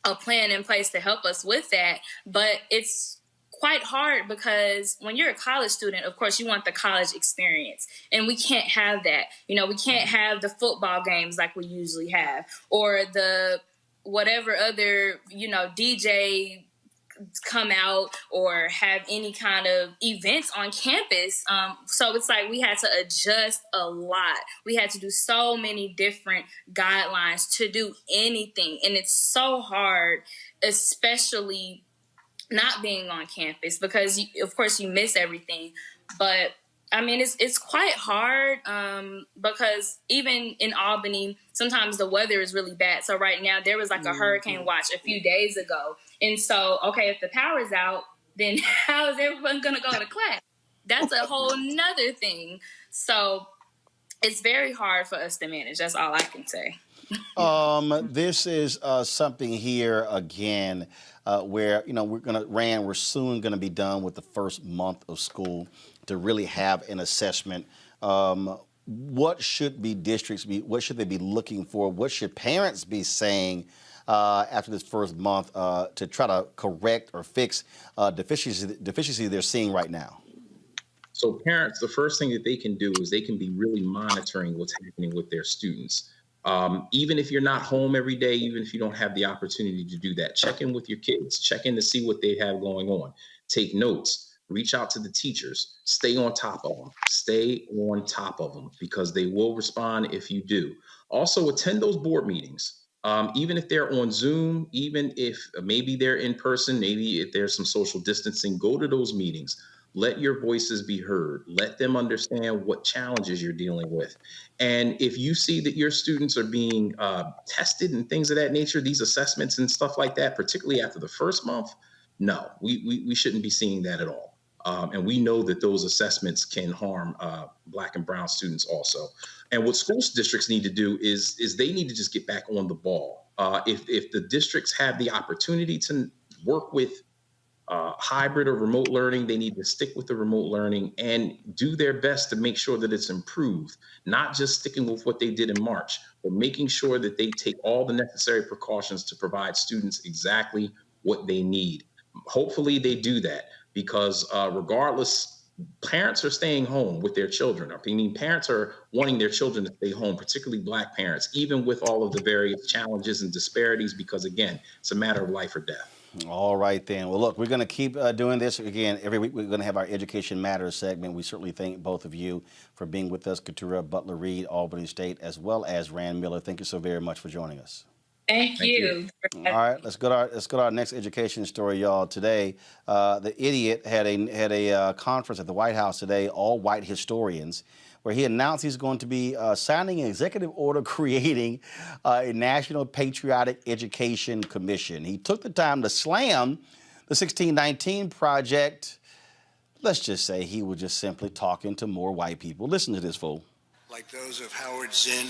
a plan in place to help us with that. But it's quite hard because when you're a college student, of course, you want the college experience. And we can't have that. We can't have the football games like we usually have or the whatever other, DJ come out or have any kind of events on campus. So it's like we had to adjust a lot. We had to do so many different guidelines to do anything. And it's so hard, especially not being on campus because of course you miss everything. But it's quite hard because even in Albany, sometimes the weather is really bad. So right now there was like a hurricane watch a few days ago. And so, okay, if the power's out, then how is everyone going to go to class? That's a whole nother thing. So it's very hard for us to manage. That's all I can say. This is something here again where we're soon gonna be done with the first month of school to really have an assessment. What should districts be? What should they be looking for? What should parents be saying after this first month to try to correct or fix deficiencies they're seeing right now? So parents, the first thing that they can do is they can be really monitoring what's happening with their students. Even if you're not home every day, even if you don't have the opportunity to do that, check in with your kids, check in to see what they have going on, take notes, reach out to the teachers, stay on top of them, because they will respond if you do. Also, attend those board meetings. Even if they're on Zoom, even if maybe they're in person, maybe if there's some social distancing, go to those meetings. Let your voices be heard. Let them understand what challenges you're dealing with. And if you see that your students are being tested and things of that nature, these assessments and stuff like that, particularly after the first month, no, we shouldn't be seeing that at all. And we know that those assessments can harm Black and brown students also. And what school districts need to do is they need to just get back on the ball. If the districts have the opportunity to work with hybrid or remote learning, they need to stick with the remote learning and do their best to make sure that it's improved, not just sticking with what they did in March, but making sure that they take all the necessary precautions to provide students exactly what they need. Hopefully they do that, because regardless, parents are staying home with their children. I mean, parents are wanting their children to stay home, particularly Black parents, even with all of the various challenges and disparities, because again, it's a matter of life or death. All right, then. Well, look, we're going to keep doing this. Again, every week we're going to have our Education Matters segment. We certainly thank both of you for being with us, Keturah Butler-Reed, Albany State, as well as Rand Miller. Thank you so very much for joining us. Thank you. All right, let's go to our next education story, y'all. Today, the idiot had a conference at the White House today, all white historians, where he announced he's going to be signing an executive order creating a National Patriotic Education Commission. He took the time to slam the 1619 Project. Let's just say he was just simply talking to more white people. Listen to this, fool. Like those of Howard Zinn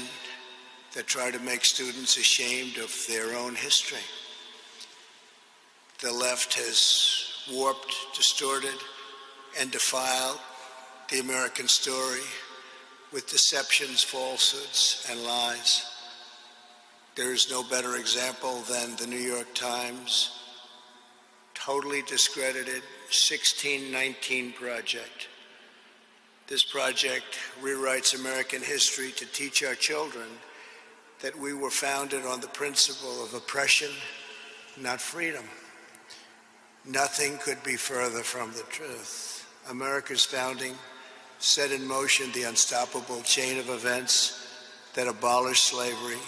that try to make students ashamed of their own history. The left has warped, distorted, and defiled the American story with deceptions, falsehoods, and lies. There is no better example than the New York Times totally discredited 1619 Project. This project rewrites American history to teach our children that we were founded on the principle of oppression, not freedom. Nothing could be further from the truth. America's founding set in motion the unstoppable chain of events that abolished slavery,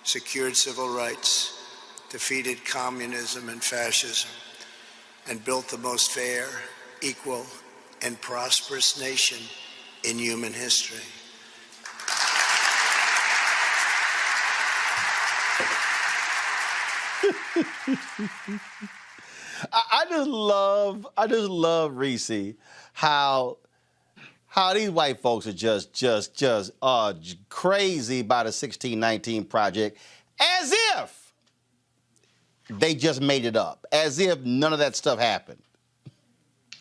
secured civil rights, defeated communism and fascism, and built the most fair, equal, and prosperous nation in human history. I just love Reese, how these white folks are just crazy about the 1619 Project, as if they just made it up, as if none of that stuff happened.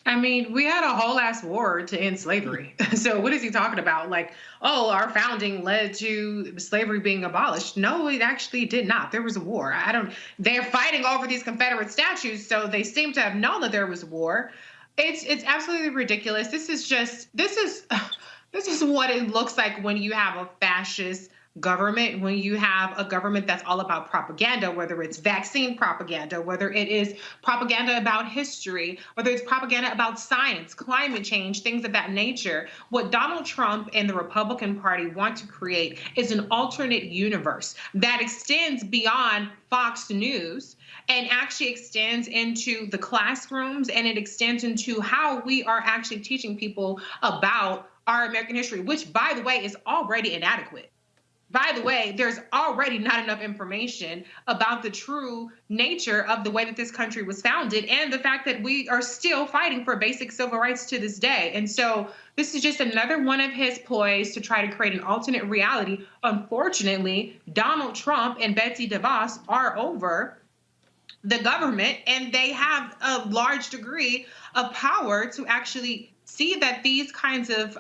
I mean, we had a whole ass war to end slavery. So what is he talking about? Like, oh, our founding led to slavery being abolished. No, it actually did not. There was a war. They're fighting over these Confederate statues, so they seem to have known that there was a war. It's absolutely ridiculous. This is what it looks like when you have a fascist government, when you have a government that's all about propaganda, whether it's vaccine propaganda, whether it is propaganda about history, whether it's propaganda about science, climate change, things of that nature. What Donald Trump and the Republican Party want to create is an alternate universe that extends beyond Fox News and actually extends into the classrooms, and it extends into how we are actually teaching people about our American history, which, by the way, is already inadequate. By the way, there's already not enough information about the true nature of the way that this country was founded and the fact that we are still fighting for basic civil rights to this day. And so this is just another one of his ploys to try to create an alternate reality. Unfortunately, Donald Trump and Betsy DeVos are over the government, and they have a large degree of power to actually see that these kinds of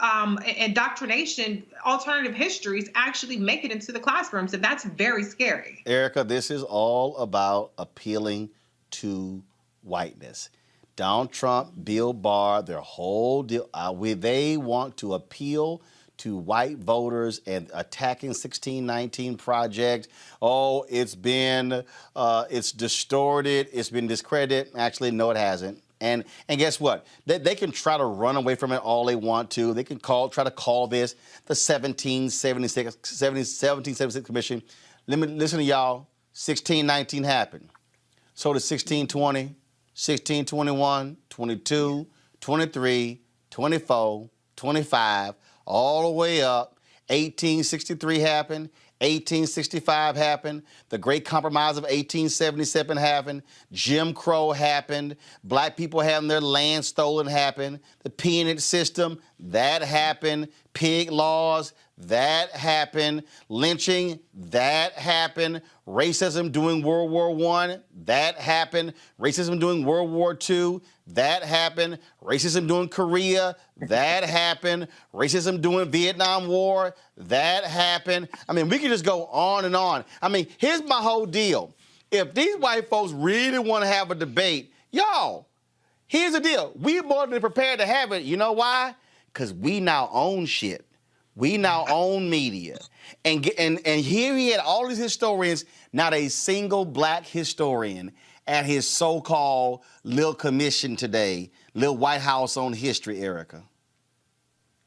indoctrination, alternative histories actually make it into the classrooms, and that's very scary. Erica, this is all about appealing to whiteness. Donald Trump, Bill Barr, their whole deal, they want to appeal to white voters and attacking 1619 Project. Oh, it's distorted, it's been discredited. Actually, no, it hasn't. And guess what? They can try to run away from it all they want to. They can try to call this the 1776 Commission. Let me listen to y'all. 1619 happened. So did 1620, 1621, 22, 23, 24, 25, all the way up. 1863 happened. 1865 happened. The Great Compromise of 1877 happened. Jim Crow happened. Black people having their land stolen happened. The peonage system, that happened. Pig laws, that happened. Lynching, that happened. Racism during World War I, that happened. Racism during World War II, that happened. Racism during Korea, that happened. Racism during Vietnam War, that happened. I mean, we can just go on and on. I mean, here's my whole deal. If these white folks really want to have a debate, y'all, here's the deal. We're more than prepared to have it. You know why? Because we now own shit. We now own media. And here he had all these historians, not a single black historian at his so-called little commission today, little White House on history, Erica.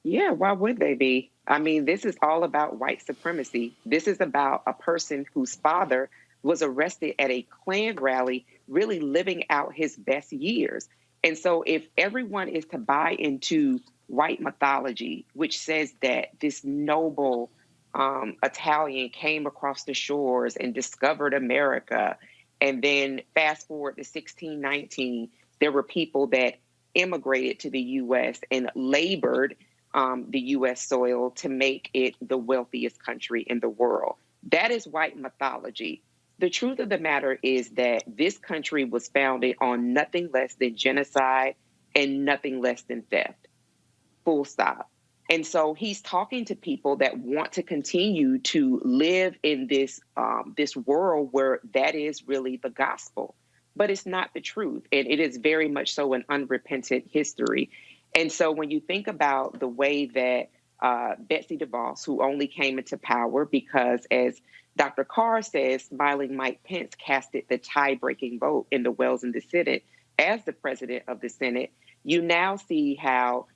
Yeah, why would they be? I mean, this is all about white supremacy. This is about a person whose father was arrested at a Klan rally, really living out his best years. And so if everyone is to buy into white mythology, which says that this noble Italian came across the shores and discovered America, and then fast forward to 1619, there were people that immigrated to the U.S. and labored the U.S. soil to make it the wealthiest country in the world. That is white mythology. The truth of the matter is that this country was founded on nothing less than genocide and nothing less than theft. Full stop. And so he's talking to people that want to continue to live in this this world where that is really the gospel. But it's not the truth. And it is very much so an unrepentant history. And so when you think about the way that Betsy DeVos, who only came into power because, as Dr. Carr says, smiling Mike Pence casted the tie-breaking vote in the Wells in the Senate as the president of the Senate, you now see how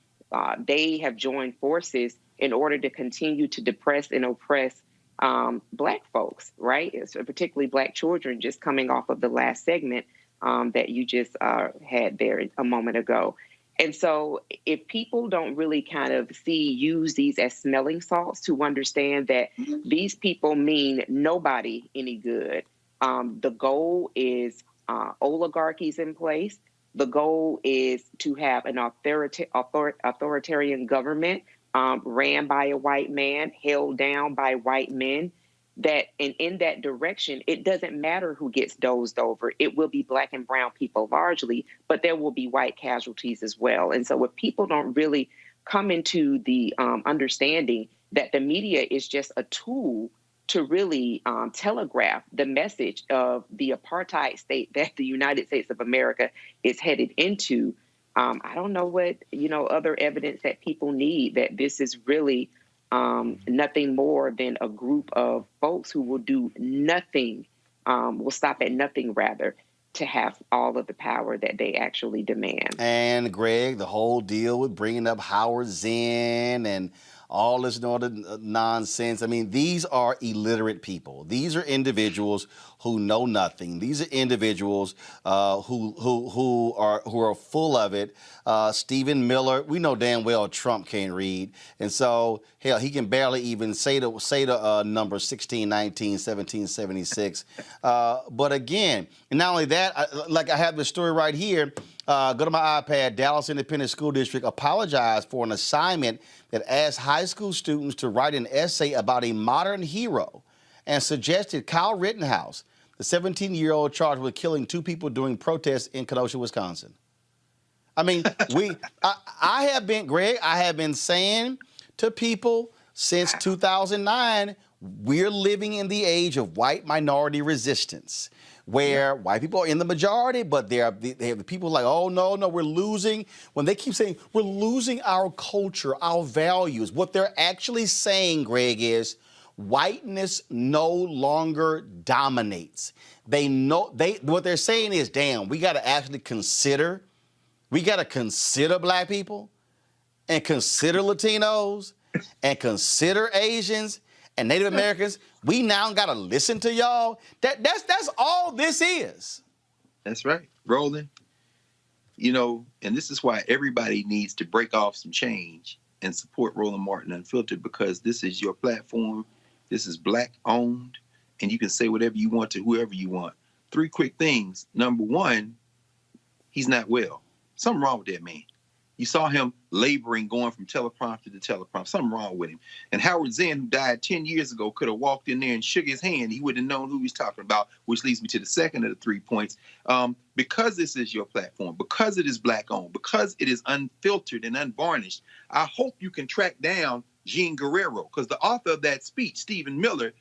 they have joined forces in order to continue to depress and oppress Black folks, right? So particularly Black children, just coming off of the last segment that you just had there a moment ago. And so if people don't really kind of use these as smelling salts to understand that these people mean nobody any good, the goal is oligarchies in place. The goal is to have an authoritarian government ran by a white man, held down by white men. And in that direction, it doesn't matter who gets dozed over. It will be Black and brown people largely, but there will be white casualties as well. And so if people don't really come into the understanding that the media is just a tool to really telegraph the message of the apartheid state that the United States of America is headed into, I don't know what, other evidence that people need that this is really nothing more than a group of folks who will do nothing, will stop at nothing rather, to have all of the power that they actually demand. And Greg, the whole deal with bringing up Howard Zinn and all this other nonsense. I mean, these are illiterate people. These are individuals who know nothing. These are individuals who are full of it. Stephen Miller, we know damn well Trump can't read, and so hell, he can barely even say the number 1619, 1776. But again, and not only that, I have the story right here. Go to my iPad. Dallas Independent School District apologized for an assignment that asked high school students to write an essay about a modern hero and suggested Kyle Rittenhouse, the 17-year-old charged with killing 2 people during protests in Kenosha, Wisconsin. I mean, I have been saying to people since 2009, we're living in the age of white minority resistance. where white people are in the majority, but they have the people like, oh, no, we're losing. When they keep saying we're losing our culture, our values, what they're actually saying, Greg, is whiteness no longer dominates. What they're saying is, damn, we got to actually consider black people and consider Latinos and consider Asians and Native Americans. We now got to listen to y'all. That's all this is. That's right. Roland, and this is why everybody needs to break off some change and support Roland Martin Unfiltered, because this is your platform. This is black owned, and you can say whatever you want to whoever you want. 3 quick things. Number 1, he's not well. Something wrong with that man. You saw him laboring, going from teleprompter to teleprompter. Something wrong with him. And Howard Zinn, who died 10 years ago, could have walked in there and shook his hand. He wouldn't have known who he was talking about, which leads me to the second of the 3 points. Because this is your platform, because it is black-owned, because it is unfiltered and unvarnished, I hope you can track down Jean Guerrero, because the author of that speech, Stephen Miller,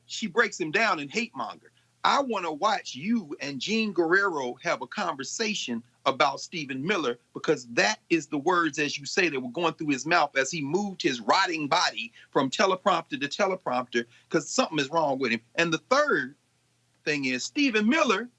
she breaks him down in Hate Monger. I want to watch you and Jean Guerrero have a conversation about Stephen Miller, because that is the words, as you say, that were going through his mouth as he moved his rotting body from teleprompter to teleprompter, because something is wrong with him. And the third thing is, Stephen Miller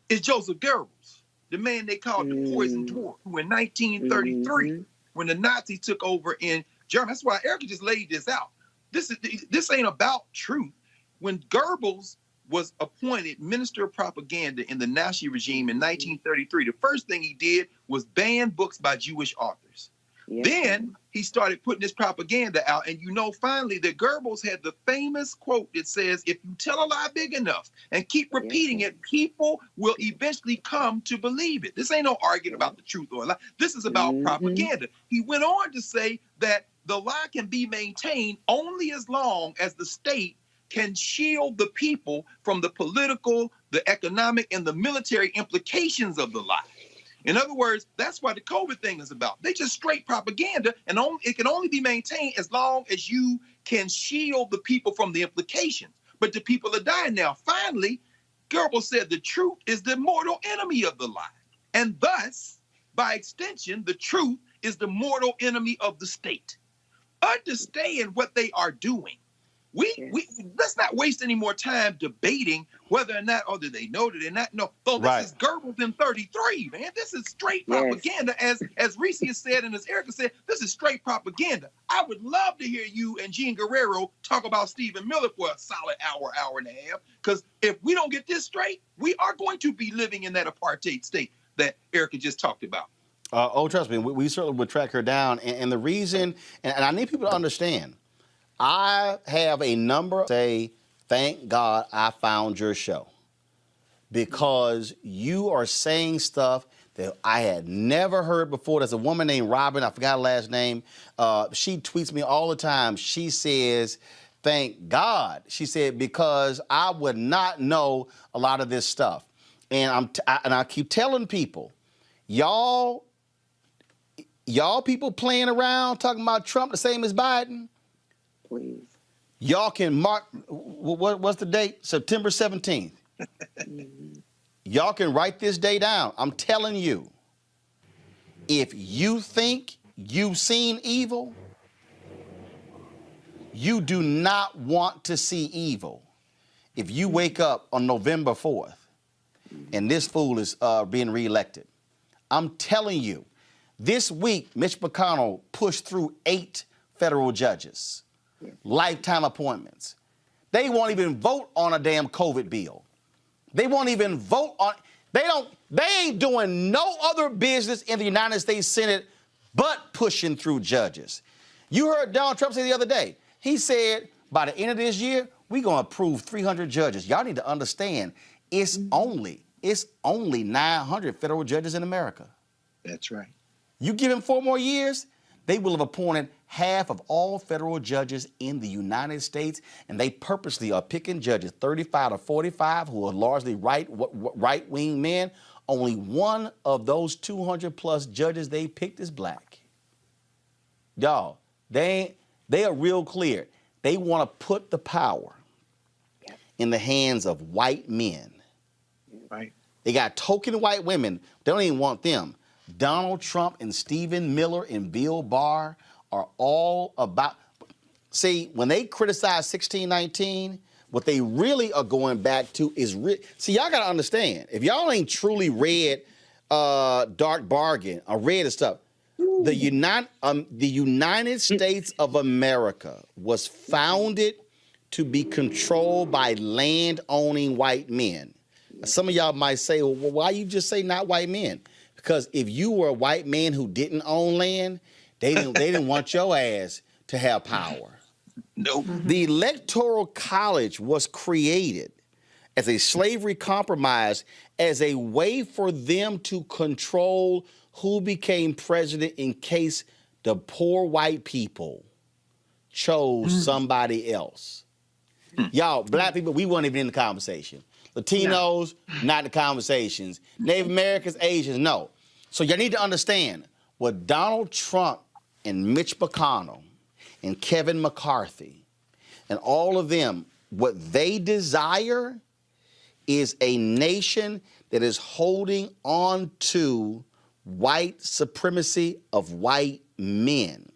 is Joseph Goebbels, the man they called the Poison Dwarf, who in 1933, when the Nazis took over in Germany, that's why Erica just laid this out. This ain't about truth. When Goebbels was appointed Minister of Propaganda in the Nazi regime in 1933, the first thing he did was ban books by Jewish authors. Yeah. Then he started putting this propaganda out, and finally that Goebbels had the famous quote that says, if you tell a lie big enough and keep repeating it, people will eventually come to believe it. This ain't no arguing about the truth or a lie. This is about propaganda. He went on to say that the lie can be maintained only as long as the state can shield the people from the political, the economic, and the military implications of the lie. In other words, that's what the COVID thing is about. They just straight propaganda, and it can only be maintained as long as you can shield the people from the implications. But the people are dying now. Finally, Goebbels said the truth is the mortal enemy of the lie. And thus, by extension, the truth is the mortal enemy of the state. Understand what they are doing. Let's not waste any more time debating whether or not, or do they know, do they not know? So this is Goebbels in 33, man. This is straight propaganda. As Reese has said and as Erica said, this is straight propaganda. I would love to hear you and Jean Guerrero talk about Stephen Miller for a solid hour and a half, because if we don't get this straight, we are going to be living in that apartheid state that Erica just talked about. Trust me, we certainly would track her down. And the reason, and I need people to understand, I have a number say, thank God I found your show, because you are saying stuff that I had never heard before. There's a woman named Robin, I forgot her last name. She tweets me all the time. She says, thank God. She said, because I would not know a lot of this stuff. And I keep telling people, y'all people playing around talking about Trump the same as Biden. Please. Y'all can mark, what's the date? September 17th. Y'all can write this day down. I'm telling you, if you think you've seen evil, you do not want to see evil. If you wake up on November 4th and this fool is being reelected, I'm telling you, this week, Mitch McConnell pushed through 8 federal judges. Lifetime appointments. They won't even vote on a damn COVID bill. They won't even vote on, they ain't doing no other business in the United States Senate but pushing through judges. You heard Donald Trump say the other day, he said, by the end of this year, we're going to approve 300 judges. Y'all need to understand, it's only 900 federal judges in America. That's right. You give him 4 more years, they will have appointed half of all federal judges in the United States, and they purposely are picking judges, 35 to 45, who are largely right-wing men. Only one of those 200-plus judges they picked is black. Y'all, they are real clear. They want to put the power in the hands of white men. Right. They got token white women. They don't even want them. Donald Trump and Stephen Miller and Bill Barr are all about. See, when they criticize 1619, what they really are going back to is see, y'all got to understand. If y'all ain't truly read Dark Bargain or read the stuff, the United States of America was founded to be controlled by land-owning white men. Some of y'all might say, well, why you just say not white men? Because if you were a white man who didn't own land, they didn't want your ass to have power. Nope. The Electoral College was created as a slavery compromise as a way for them to control who became president in case the poor white people chose somebody else. Y'all, black people, we weren't even in the conversation. Latinos, not in the conversations. Native Americans, Asians, no. So you need to understand what Donald Trump and Mitch McConnell and Kevin McCarthy and all of them, what they desire is a nation that is holding on to white supremacy of white men.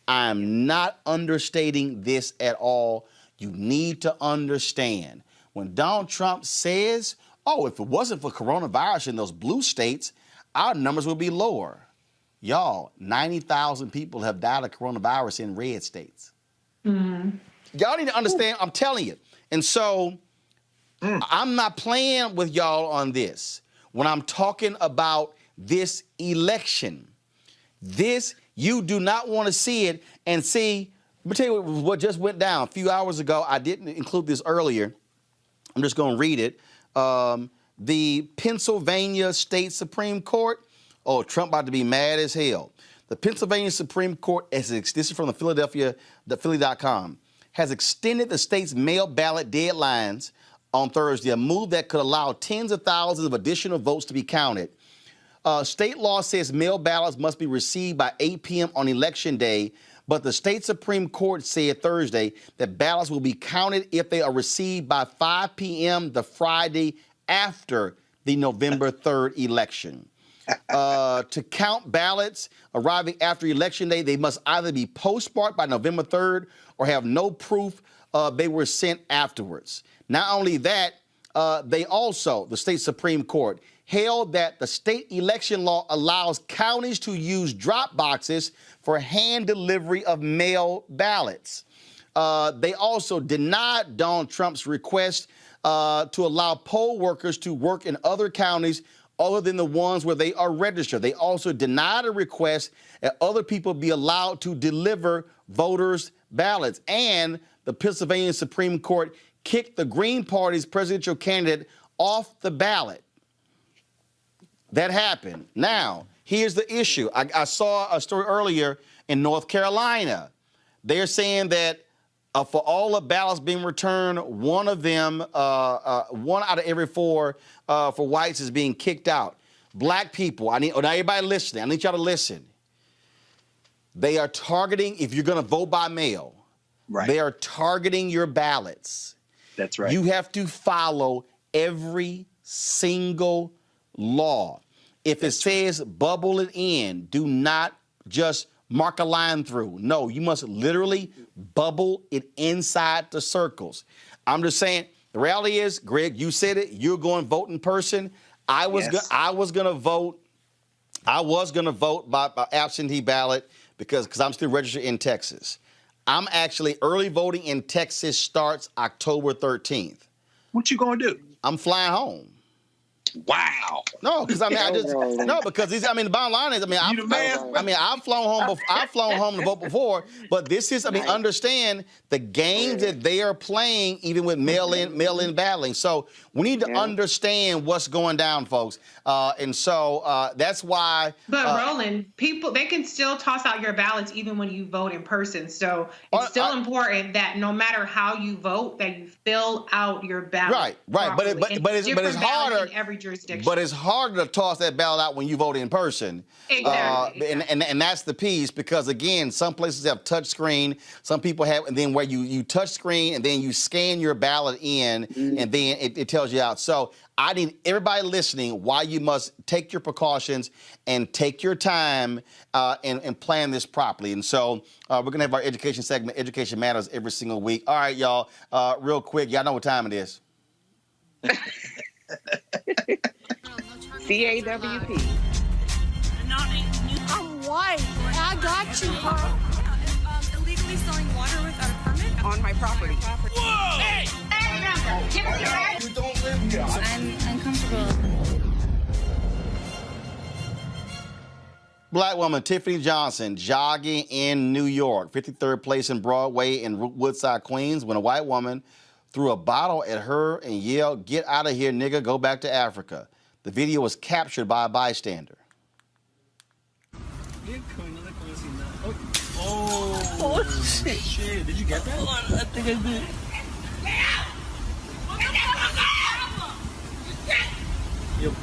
I'm not understating this at all. You need to understand. When Donald Trump says, oh, if it wasn't for coronavirus in those blue states, our numbers would be lower. Y'all, 90,000 people have died of coronavirus in red states. Y'all need to understand, I'm telling you. And so I'm not playing with y'all on this. When I'm talking about this election, this, you do not want to see it. And see, let me tell you what just went down a few hours ago. I didn't include this earlier. I'm just going to read it. The Pennsylvania State Supreme Court, oh, Trump about to be mad as hell. The Pennsylvania Supreme Court, this is from the Philly.com, has extended the state's mail ballot deadlines on Thursday, a move that could allow tens of thousands of additional votes to be counted. State law says mail ballots must be received by 8 p.m. on Election Day, but the state Supreme Court said Thursday that ballots will be counted if they are received by 5 p.m. the Friday after the November 3rd election. To count ballots arriving after Election Day, they must either be postmarked by November 3rd or have no proof they were sent afterwards. Not only that, the state Supreme Court held that the state election law allows counties to use drop boxes for hand delivery of mail ballots. They also denied Donald Trump's request to allow poll workers to work in other counties other than the ones where they are registered. They also denied a request that other people be allowed to deliver voters' ballots. And the Pennsylvania Supreme Court kicked the Green Party's presidential candidate off the ballot. That happened. Now, here's the issue. I saw a story earlier in North Carolina. They're saying that for all the ballots being returned, one of them, one out of every four for whites is being kicked out. Black people, now everybody listening, I need y'all to listen. They are targeting, if you're going to vote by mail, they are targeting your ballots. That's right. You have to follow every single law. If it says bubble it in, do not just mark a line through. No, you must literally bubble it inside the circles. I'm just saying, the reality is, Greg, you said it, you're going to vote in person. I was going to vote by absentee ballot because I'm still registered in Texas. I'm actually, early voting in Texas starts October 13th. What you going to do? I'm flying home. Wow. No, because the bottom line is, I've flown home to vote before, but this is, understand the games that they are playing, even with mail-in balloting. So we need to understand what's going down, folks. And so that's why. But Roland, they can still toss out your ballots even when you vote in person. So it's still important that no matter how you vote, that you fill out your ballot. Right. But it's harder. jurisdiction. But it's harder to toss that ballot out when you vote in person. Exactly. And that's the piece, because again, some places have touch screen, some people have, and then where you touch screen and then you scan your ballot in, and then it tells you out. So I need everybody listening why you must take your precautions and take your time and plan this properly. And so we're going to have our education segment, Education Matters, every single week. All right, y'all, real quick, y'all know what time it is. CAWP. I'm white. I got you, huh? Illegally selling water without a permit On my property. Whoa! Hey! You don't live here. I'm uncomfortable. Black woman Tiffany Johnson jogging in New York, 53rd place in Broadway in Woodside, Queens, when a white woman threw a bottle at her and yelled, "Get out of here, nigga, go back to Africa." The video was captured by a bystander. Oh, shit. Did you get that? Hold on, I think I did.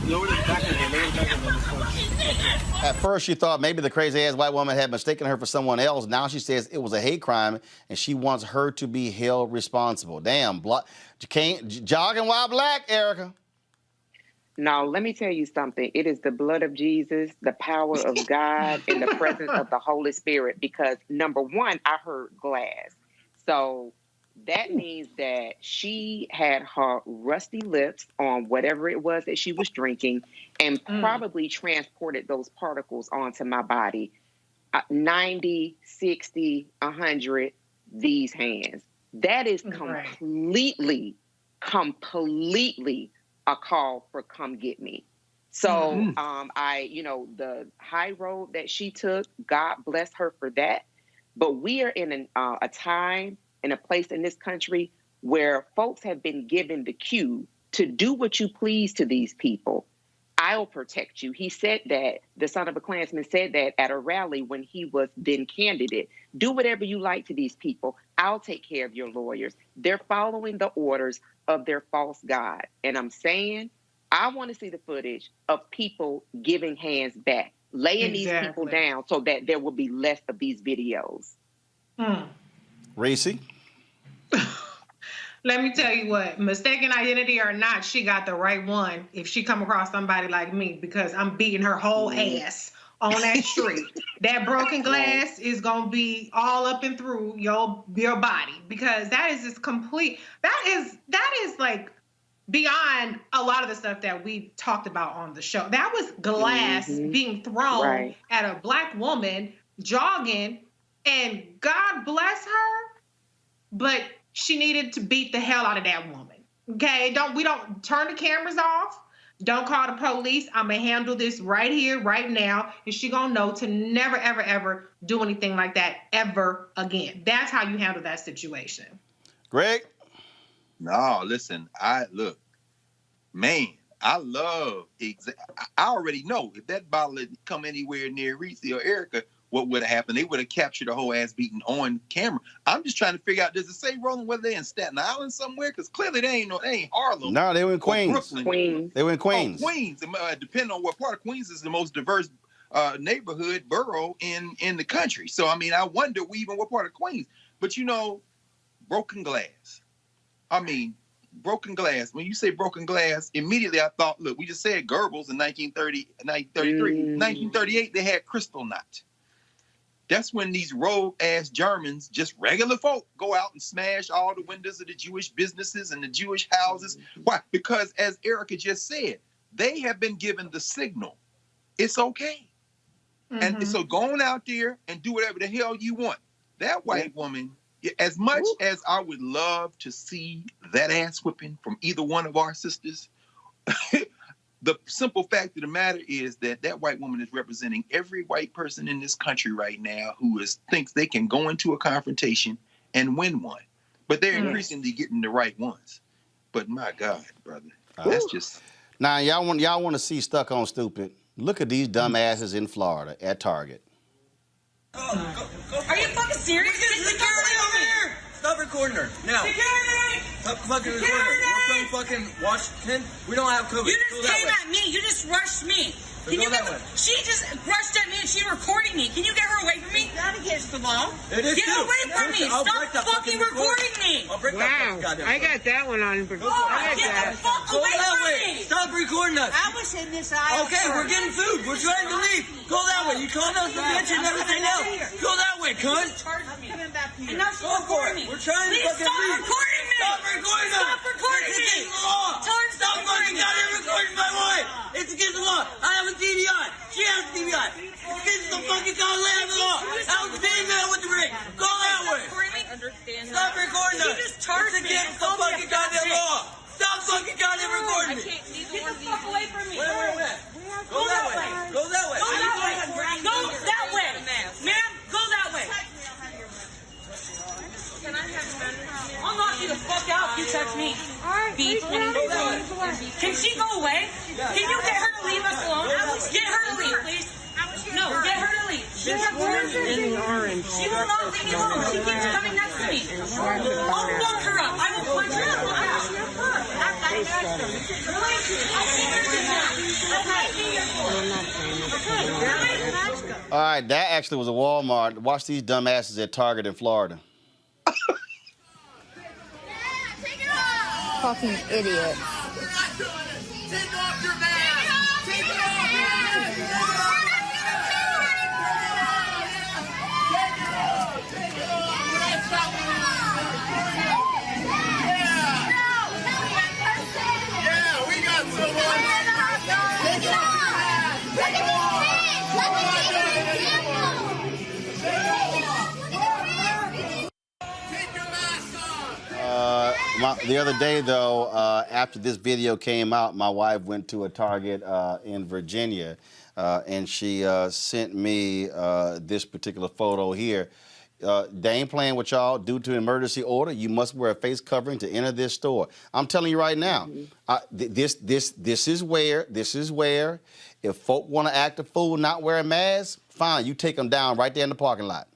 Lower the back of it. At first, she thought maybe the crazy-ass white woman had mistaken her for someone else. Now she says it was a hate crime, and she wants her to be held responsible. Damn, you can't jogging while black, Erica. Now, let me tell you something. It is the blood of Jesus, the power of God, and the presence of the Holy Spirit. Because, number one, I heard glass. So that means that she had her rusty lips on whatever it was that she was drinking and probably transported those particles onto my body. 90, 60, 100, these hands. That is completely a call for come get me. So the high road that she took, God bless her for that. But we are in a time and a place in this country where folks have been given the cue to do what you please to these people. I'll protect you. He said that, the son of a Klansman said that at a rally when he was then candidate. Do whatever you like to these people. I'll take care of your lawyers. They're following the orders of their false God. And I'm saying, I want to see the footage of people giving hands back, laying these people down so that there will be less of these videos. Reese? Let me tell you what, mistaken identity or not, she got the right one if she come across somebody like me, because I'm beating her whole ass on that street. That broken glass is going to be all up and through your body, because that is just complete. That is like beyond a lot of the stuff that we talked about on the show. That was glass being thrown at a black woman jogging, and God bless her, but she needed to beat the hell out of that woman. Okay, we don't turn the cameras off. Don't call the police. I'm gonna handle this right here, right now, and she gonna know to never, ever, ever do anything like that ever again. That's how you handle that situation. Greg? No, listen. I already know if that bottle had come anywhere near Reese or Erica, what would have happened? They would have captured the whole ass beating on camera. I'm just trying to figure out, does it say, Roland, whether they're in Staten Island somewhere? Because clearly they ain't Harlem. No, they were in Queens. They were in Queens. Oh, Queens. Depending on what part of Queens is the most diverse neighborhood, borough in the country. So, I mean, I wonder even what part of Queens. But, broken glass. I mean, broken glass. When you say broken glass, immediately I thought, look, we just said Goebbels in 1933. 1938, they had Kristallnacht. That's when these rogue-ass Germans, just regular folk, go out and smash all the windows of the Jewish businesses and the Jewish houses. Why? Because, as Erica just said, they have been given the signal. It's okay. And so go on out there and do whatever the hell you want. That white woman, as much as I would love to see that ass whipping from either one of our sisters, the simple fact of the matter is that white woman is representing every white person in this country right now who thinks they can go into a confrontation and win one. But they're increasingly getting the right ones. But my God, brother, that's just... Now, y'all want to see Stuck on Stupid? Look at these dumbasses in Florida at Target. Are you fucking serious? Get security over here! Stop recording her, now. Security! Stop fucking recording her. from fucking Washington. We don't have COVID. You just came at me. You just rushed me. Can you get she just rushed at me and she's recording me. Can you get her away from me? That against the law. It is Get too. away from me. Stop fucking recording me. I'll break that goddamn I got that one on. Get the fuck away from me. Stop recording us. I was in this aisle. Okay, we're getting food. We're trying to leave. Go that way. You called us a bitch and everything else. Go that way, cunt. Coming back here. And now she's recording me. We're trying to fucking leave. Recording me. Stop recording us. Stop recording me. It's against the law. Tell her to Stop fucking goddamn recording my wife. It's against the law. I have a DVI. She has a DVI. It's against the fucking goddamn law. I was a female with the ring. Go that way. Stop recording us. It's against the fucking goddamn law. Stop fucking goddamn recording me. Get the fuck away from me. Where? Go that way. Go that way. Go that way. Go that way. Ma'am, go that way. Can I have a I'll knock you the fuck out if you touch me. Beef. Can she go away? Can you get her to leave us alone? Get her to leave, please. No, get her to leave. She This one's in orange. She will not leave me alone. She keeps coming next to me. I'll fuck her up. I will punch her up. All right, that actually was a Walmart. Watch these dumbasses at Target in Florida. Fucking idiot. Take off your mask. Take it off. Yeah, we got someone. Take it off. Take it off. The other day, though, after this video came out, my wife went to a Target in Virginia, and she sent me this particular photo here. They ain't playing with y'all. Due to emergency order, you must wear a face covering to enter this store. I'm telling you right now, this is where if folk want to act a fool, not wear a mask, fine, you take them down right there in the parking lot.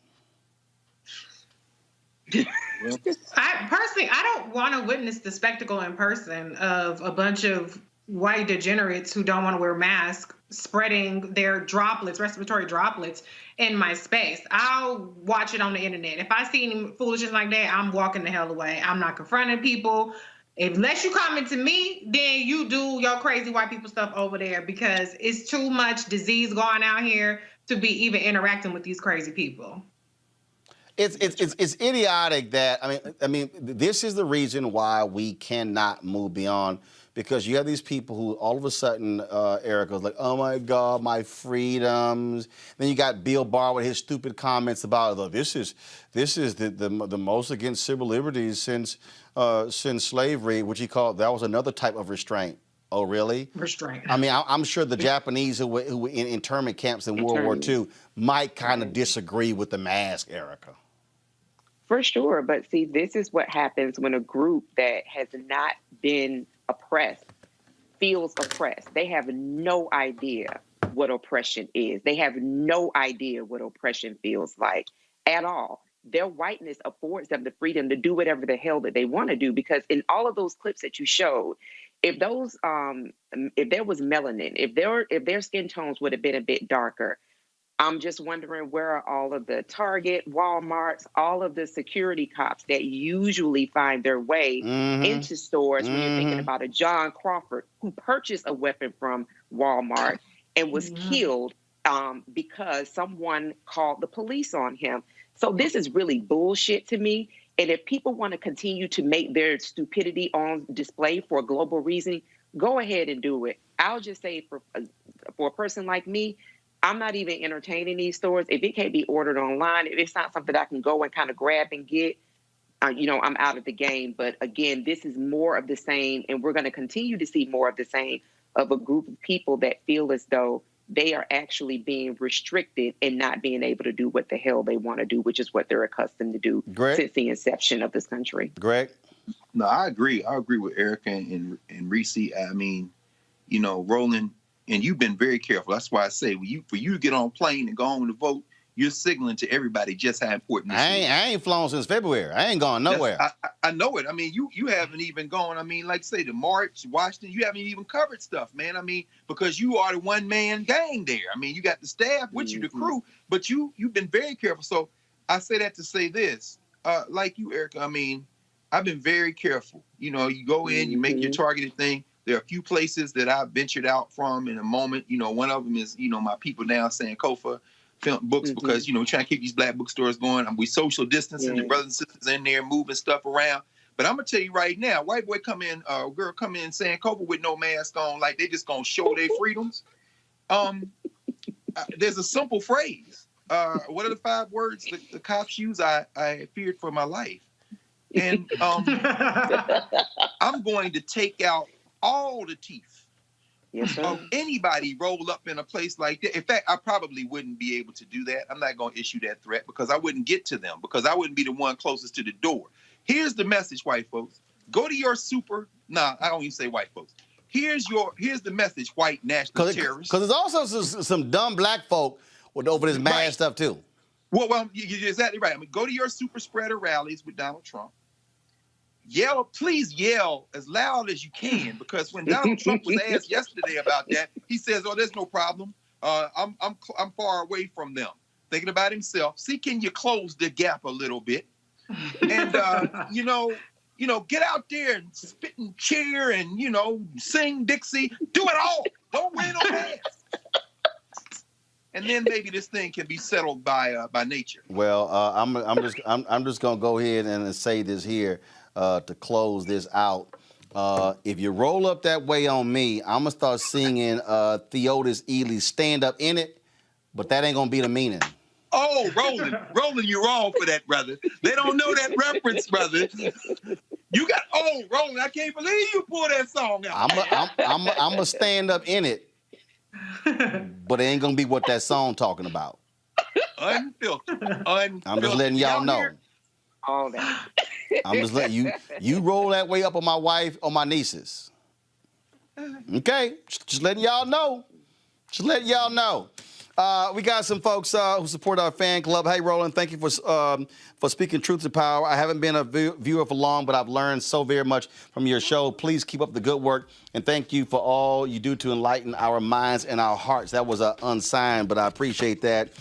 I don't want to witness the spectacle in person of a bunch of white degenerates who don't want to wear masks spreading their droplets, respiratory droplets, in my space. I'll watch it on the internet. If I see any foolishness like that, I'm walking the hell away. I'm not confronting people. Unless you comment to me, then you do your crazy white people stuff over there, because it's too much disease going out here to be even interacting with these crazy people. It's idiotic that, I mean, this is the reason why we cannot move beyond, because you have these people who all of a sudden, Erica's like, oh my God, my freedoms. Then you got Bill Barr with his stupid comments about, this is the most against civil liberties since slavery, which he called, that was another type of restraint. Oh, really? Restraint. I mean, I'm sure the Japanese who were in internment camps in World War II might kind of disagree with the mask, Erica. For sure. But see, this is what happens when a group that has not been oppressed feels oppressed. They have no idea what oppression is. They have no idea what oppression feels like at all. Their whiteness affords them the freedom to do whatever the hell that they want to do, because in all of those clips that you showed, if those if there was melanin, if their skin tones would have been a bit darker, I'm just wondering, where are all of the Target, Walmarts, all of the security cops that usually find their way into stores when you're thinking about a John Crawford who purchased a weapon from Walmart and was killed because someone called the police on him. So this is really bullshit to me. And if people want to continue to make their stupidity on display for global reasoning, go ahead and do it. I'll just say for a person like me, I'm not even entertaining these stores. If it can't be ordered online, if it's not something I can go and kind of grab and get, I'm out of the game. But again, this is more of the same, and we're going to continue to see more of the same, of a group of people that feel as though they are actually being restricted and not being able to do what the hell they want to do, which is what they're accustomed to do since the inception of this country. Greg? No, I agree. I agree with Erica and Reese. I mean, Roland, and you've been very careful. That's why I say, for you to get on a plane and go home to vote, you're signaling to everybody just how important this is. I ain't flown since February. I ain't gone nowhere. I know it. I mean, you haven't even gone. I mean, like say the March, Washington, you haven't even covered stuff, man. I mean, because you are the one-man gang there. I mean, you got the staff with you, the crew, but you've been very careful. So I say that to say this, like you, Erica, I mean, I've been very careful. You know, you go in, you make your targeted thing. There are a few places that I've ventured out from in a moment. You know, one of them is, you know, my people down Sankofa books because, you know, we're trying to keep these black bookstores going. We social distancing, your brothers and sisters in there moving stuff around. But I'm going to tell you right now, white boy come in, girl come in Sankofa with no mask on, like they just going to show their freedoms. There's a simple phrase. What are the 5 words the cops use? I feared for my life. And I'm going to take out all the teeth of anybody roll up in a place like that. In fact, I probably wouldn't be able to do that. I'm not going to issue that threat because I wouldn't get to them, because I wouldn't be the one closest to the door. Here's the message, white folks. Go to your I don't even say white folks. Here's the message, white national terrorists. Because there's also some dumb black folk with over this mad stuff too. Well, you're exactly right. I mean, go to your super spreader rallies with Donald Trump. Please yell as loud as you can, because when Donald Trump was asked yesterday about that, he says, "Oh, there's no problem. I'm far away from them." Thinking about himself. See, can you close the gap a little bit? And you know, get out there and spit and cheer and sing Dixie. Do it all. Don't wear no mask. And then maybe this thing can be settled by nature. Well, I'm just gonna go ahead and say this here. To close this out, if you roll up that way on me, I'm gonna start singing Theodis Ealey's "Stand Up in It," but that ain't gonna be the meaning. Oh, Roland, you're wrong for that, brother. They don't know that reference, brother. Roland, I can't believe you pulled that song out. I'm gonna stand up in it, but it ain't gonna be what that song talking about. Unfiltered. I'm just letting y'all know. All that. I'm just letting you roll that way up on my wife or my nieces. Okay, just letting y'all know. Just letting y'all know. We got some folks who support our fan club. Hey, Roland, thank you for speaking truth to power. I haven't been a viewer for long, but I've learned so very much from your show. Please keep up the good work, and thank you for all you do to enlighten our minds and our hearts. That was unsigned, but I appreciate that.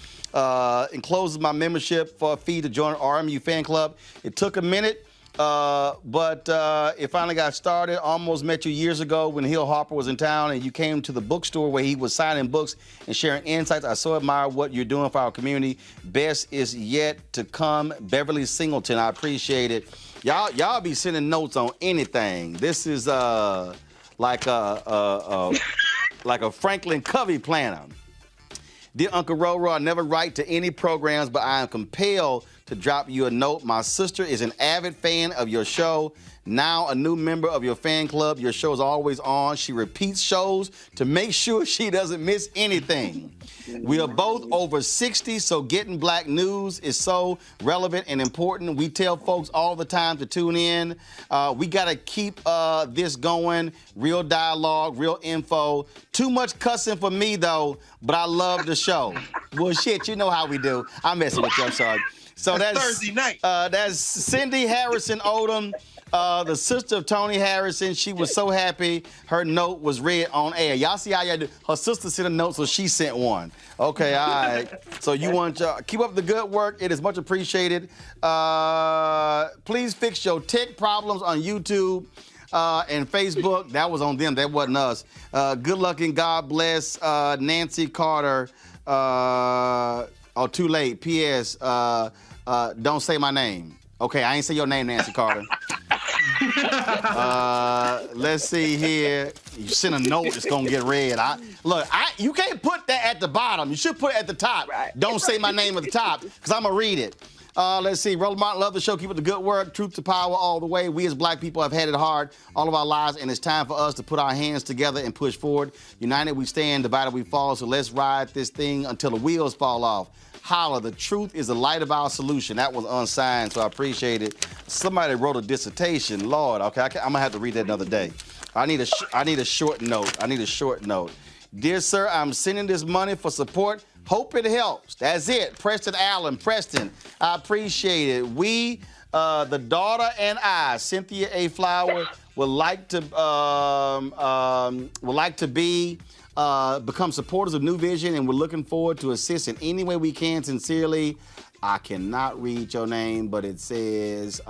Encloses my membership fee to join RMU fan club. It took a minute, but it finally got started. Almost met you years ago when Hill Harper was in town and you came to the bookstore where he was signing books and sharing insights. I so admire what you're doing for our community. Best is yet to come. Beverly Singleton, I appreciate it. Y'all be sending notes on anything. This is like a Franklin Covey planner. Dear Uncle Roro, I never write to any programs, but I am compelled to drop you a note. My sister is an avid fan of your show. Now a new member of your fan club. Your show is always on. She repeats shows to make sure she doesn't miss anything. We are both over 60, so getting black news is so relevant and important. We tell folks all the time to tune in. We got to keep this going. Real dialogue, real info. Too much cussing for me, though, but I love the show. Well, shit, you know how we do. I'm messing with you. I'm sorry. So that's Thursday night. That's Cindy Harrison Odom. The sister of Tony Harrison. She was so happy her note was read on air. Y'all see how y'all do? Her sister sent a note, so she sent one. Okay, all right. So you want to keep up the good work. It is much appreciated. Please fix your tech problems on YouTube and Facebook. That was on them. That wasn't us. Good luck and God bless Nancy Carter. Too late. P.S. Don't say my name. Okay, I ain't say your name, Nancy Carter. Let's see here. You send a note, it's gonna get read. You can't put that at the bottom. You should put it at the top. Right. Don't say my name at the top, because I'm gonna read it. Let's see. Roland Martin, love the show. Keep up the good work. Truth to power all the way. We as black people have had it hard all of our lives, and it's time for us to put our hands together and push forward. United we stand, divided we fall. So let's ride this thing until the wheels fall off. Holla, the truth is the light of our solution. That was unsigned, so I appreciate it. Somebody wrote a dissertation. Lord, okay, I'm gonna have to read that another day. I need a short note. Dear sir, I'm sending this money for support Hope it helps. That's it. Preston Allen. Preston, I appreciate it. We, the daughter and I, Cynthia A. Flower, would like to become supporters of New Vision, and we're looking forward to assist in any way we can. Sincerely, I cannot read your name, but it says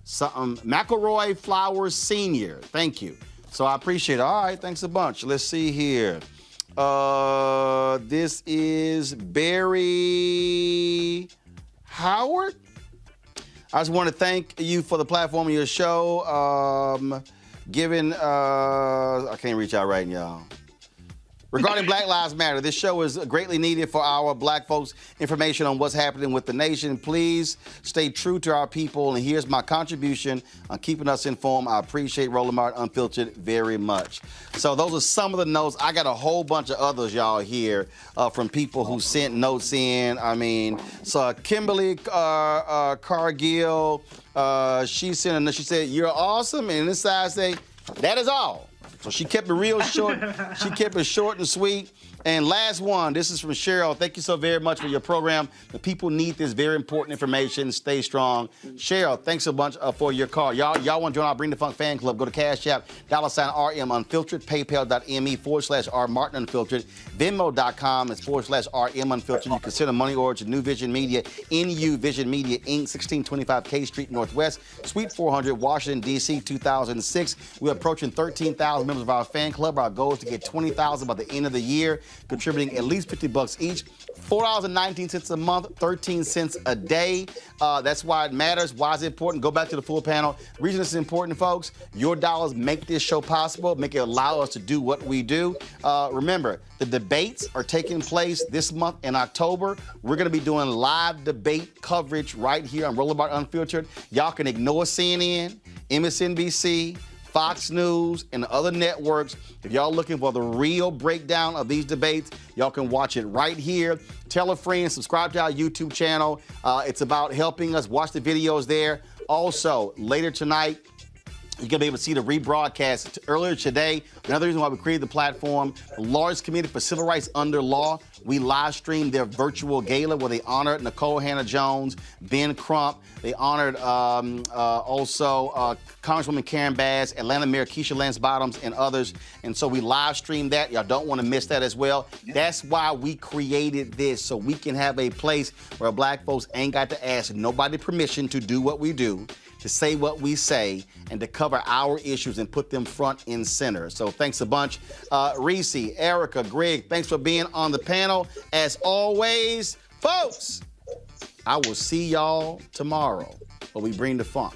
something McElroy Flowers Senior. Thank you. So I appreciate it. All right, thanks a bunch. Let's see here. This is Barry Howard. I just want to thank you for the platform of your show. I can't reach out right now. Regarding Black Lives Matter, this show is greatly needed for our black folks. Information on what's happening with the nation. Please stay true to our people. And here's my contribution on keeping us informed. I appreciate Roland Martin Unfiltered very much. So those are some of the notes. I got a whole bunch of others, y'all, here from people who sent notes in. I mean, so Kimberly Cargill, she sent a, she said, "You're awesome." And inside say, "That is all." So she kept it real short. She kept it short and sweet. And last one, this is from Cheryl. Thank you so very much for your program. The people need this very important information. Stay strong. Cheryl, thanks a bunch for your call. Y'all want to join our Bring the Funk fan club? Go to Cash App, $RM Unfiltered, PayPal.me/R Martin Unfiltered, Venmo.com/RM Unfiltered. You can send a money order to New Vision Media, NU Vision Media, Inc., 1625 K Street Northwest, Suite 400, Washington, D.C., 2006. We're approaching 13,000 members of our fan club. Our goal is to get 20,000 by the end of the year, contributing at least $50 each. $4.19 a month, 13 cents a day. That's why it matters. Why is it important? Go back to the full panel. The reason this is important, folks, your dollars make this show possible, make it allow us to do what we do. Remember, the debates are taking place this month in October. We're going to be doing live debate coverage right here on Roland Martin Unfiltered. Y'all can ignore CNN, MSNBC, Fox News, and other networks. If y'all looking for the real breakdown of these debates, y'all can watch it right here. Tell a friend, subscribe to our YouTube channel. It's about helping us. Watch the videos there. Also, later tonight, you're going to be able to see the rebroadcast earlier today. Another reason why we created the platform, the largest committee for civil rights under law. We live streamed their virtual gala where they honored Nicole Hannah-Jones, Ben Crump. They honored also Congresswoman Karen Bass, Atlanta Mayor Keisha Lance Bottoms, and others. And so we live streamed that. Y'all don't want to miss that as well. Yeah. That's why we created this, so we can have a place where black folks ain't got to ask nobody permission to do what we do, to say what we say, and to cover our issues and put them front and center. So thanks a bunch. Reese, Erica, Greg, thanks for being on the panel. As always, folks, I will see y'all tomorrow when we bring the funk.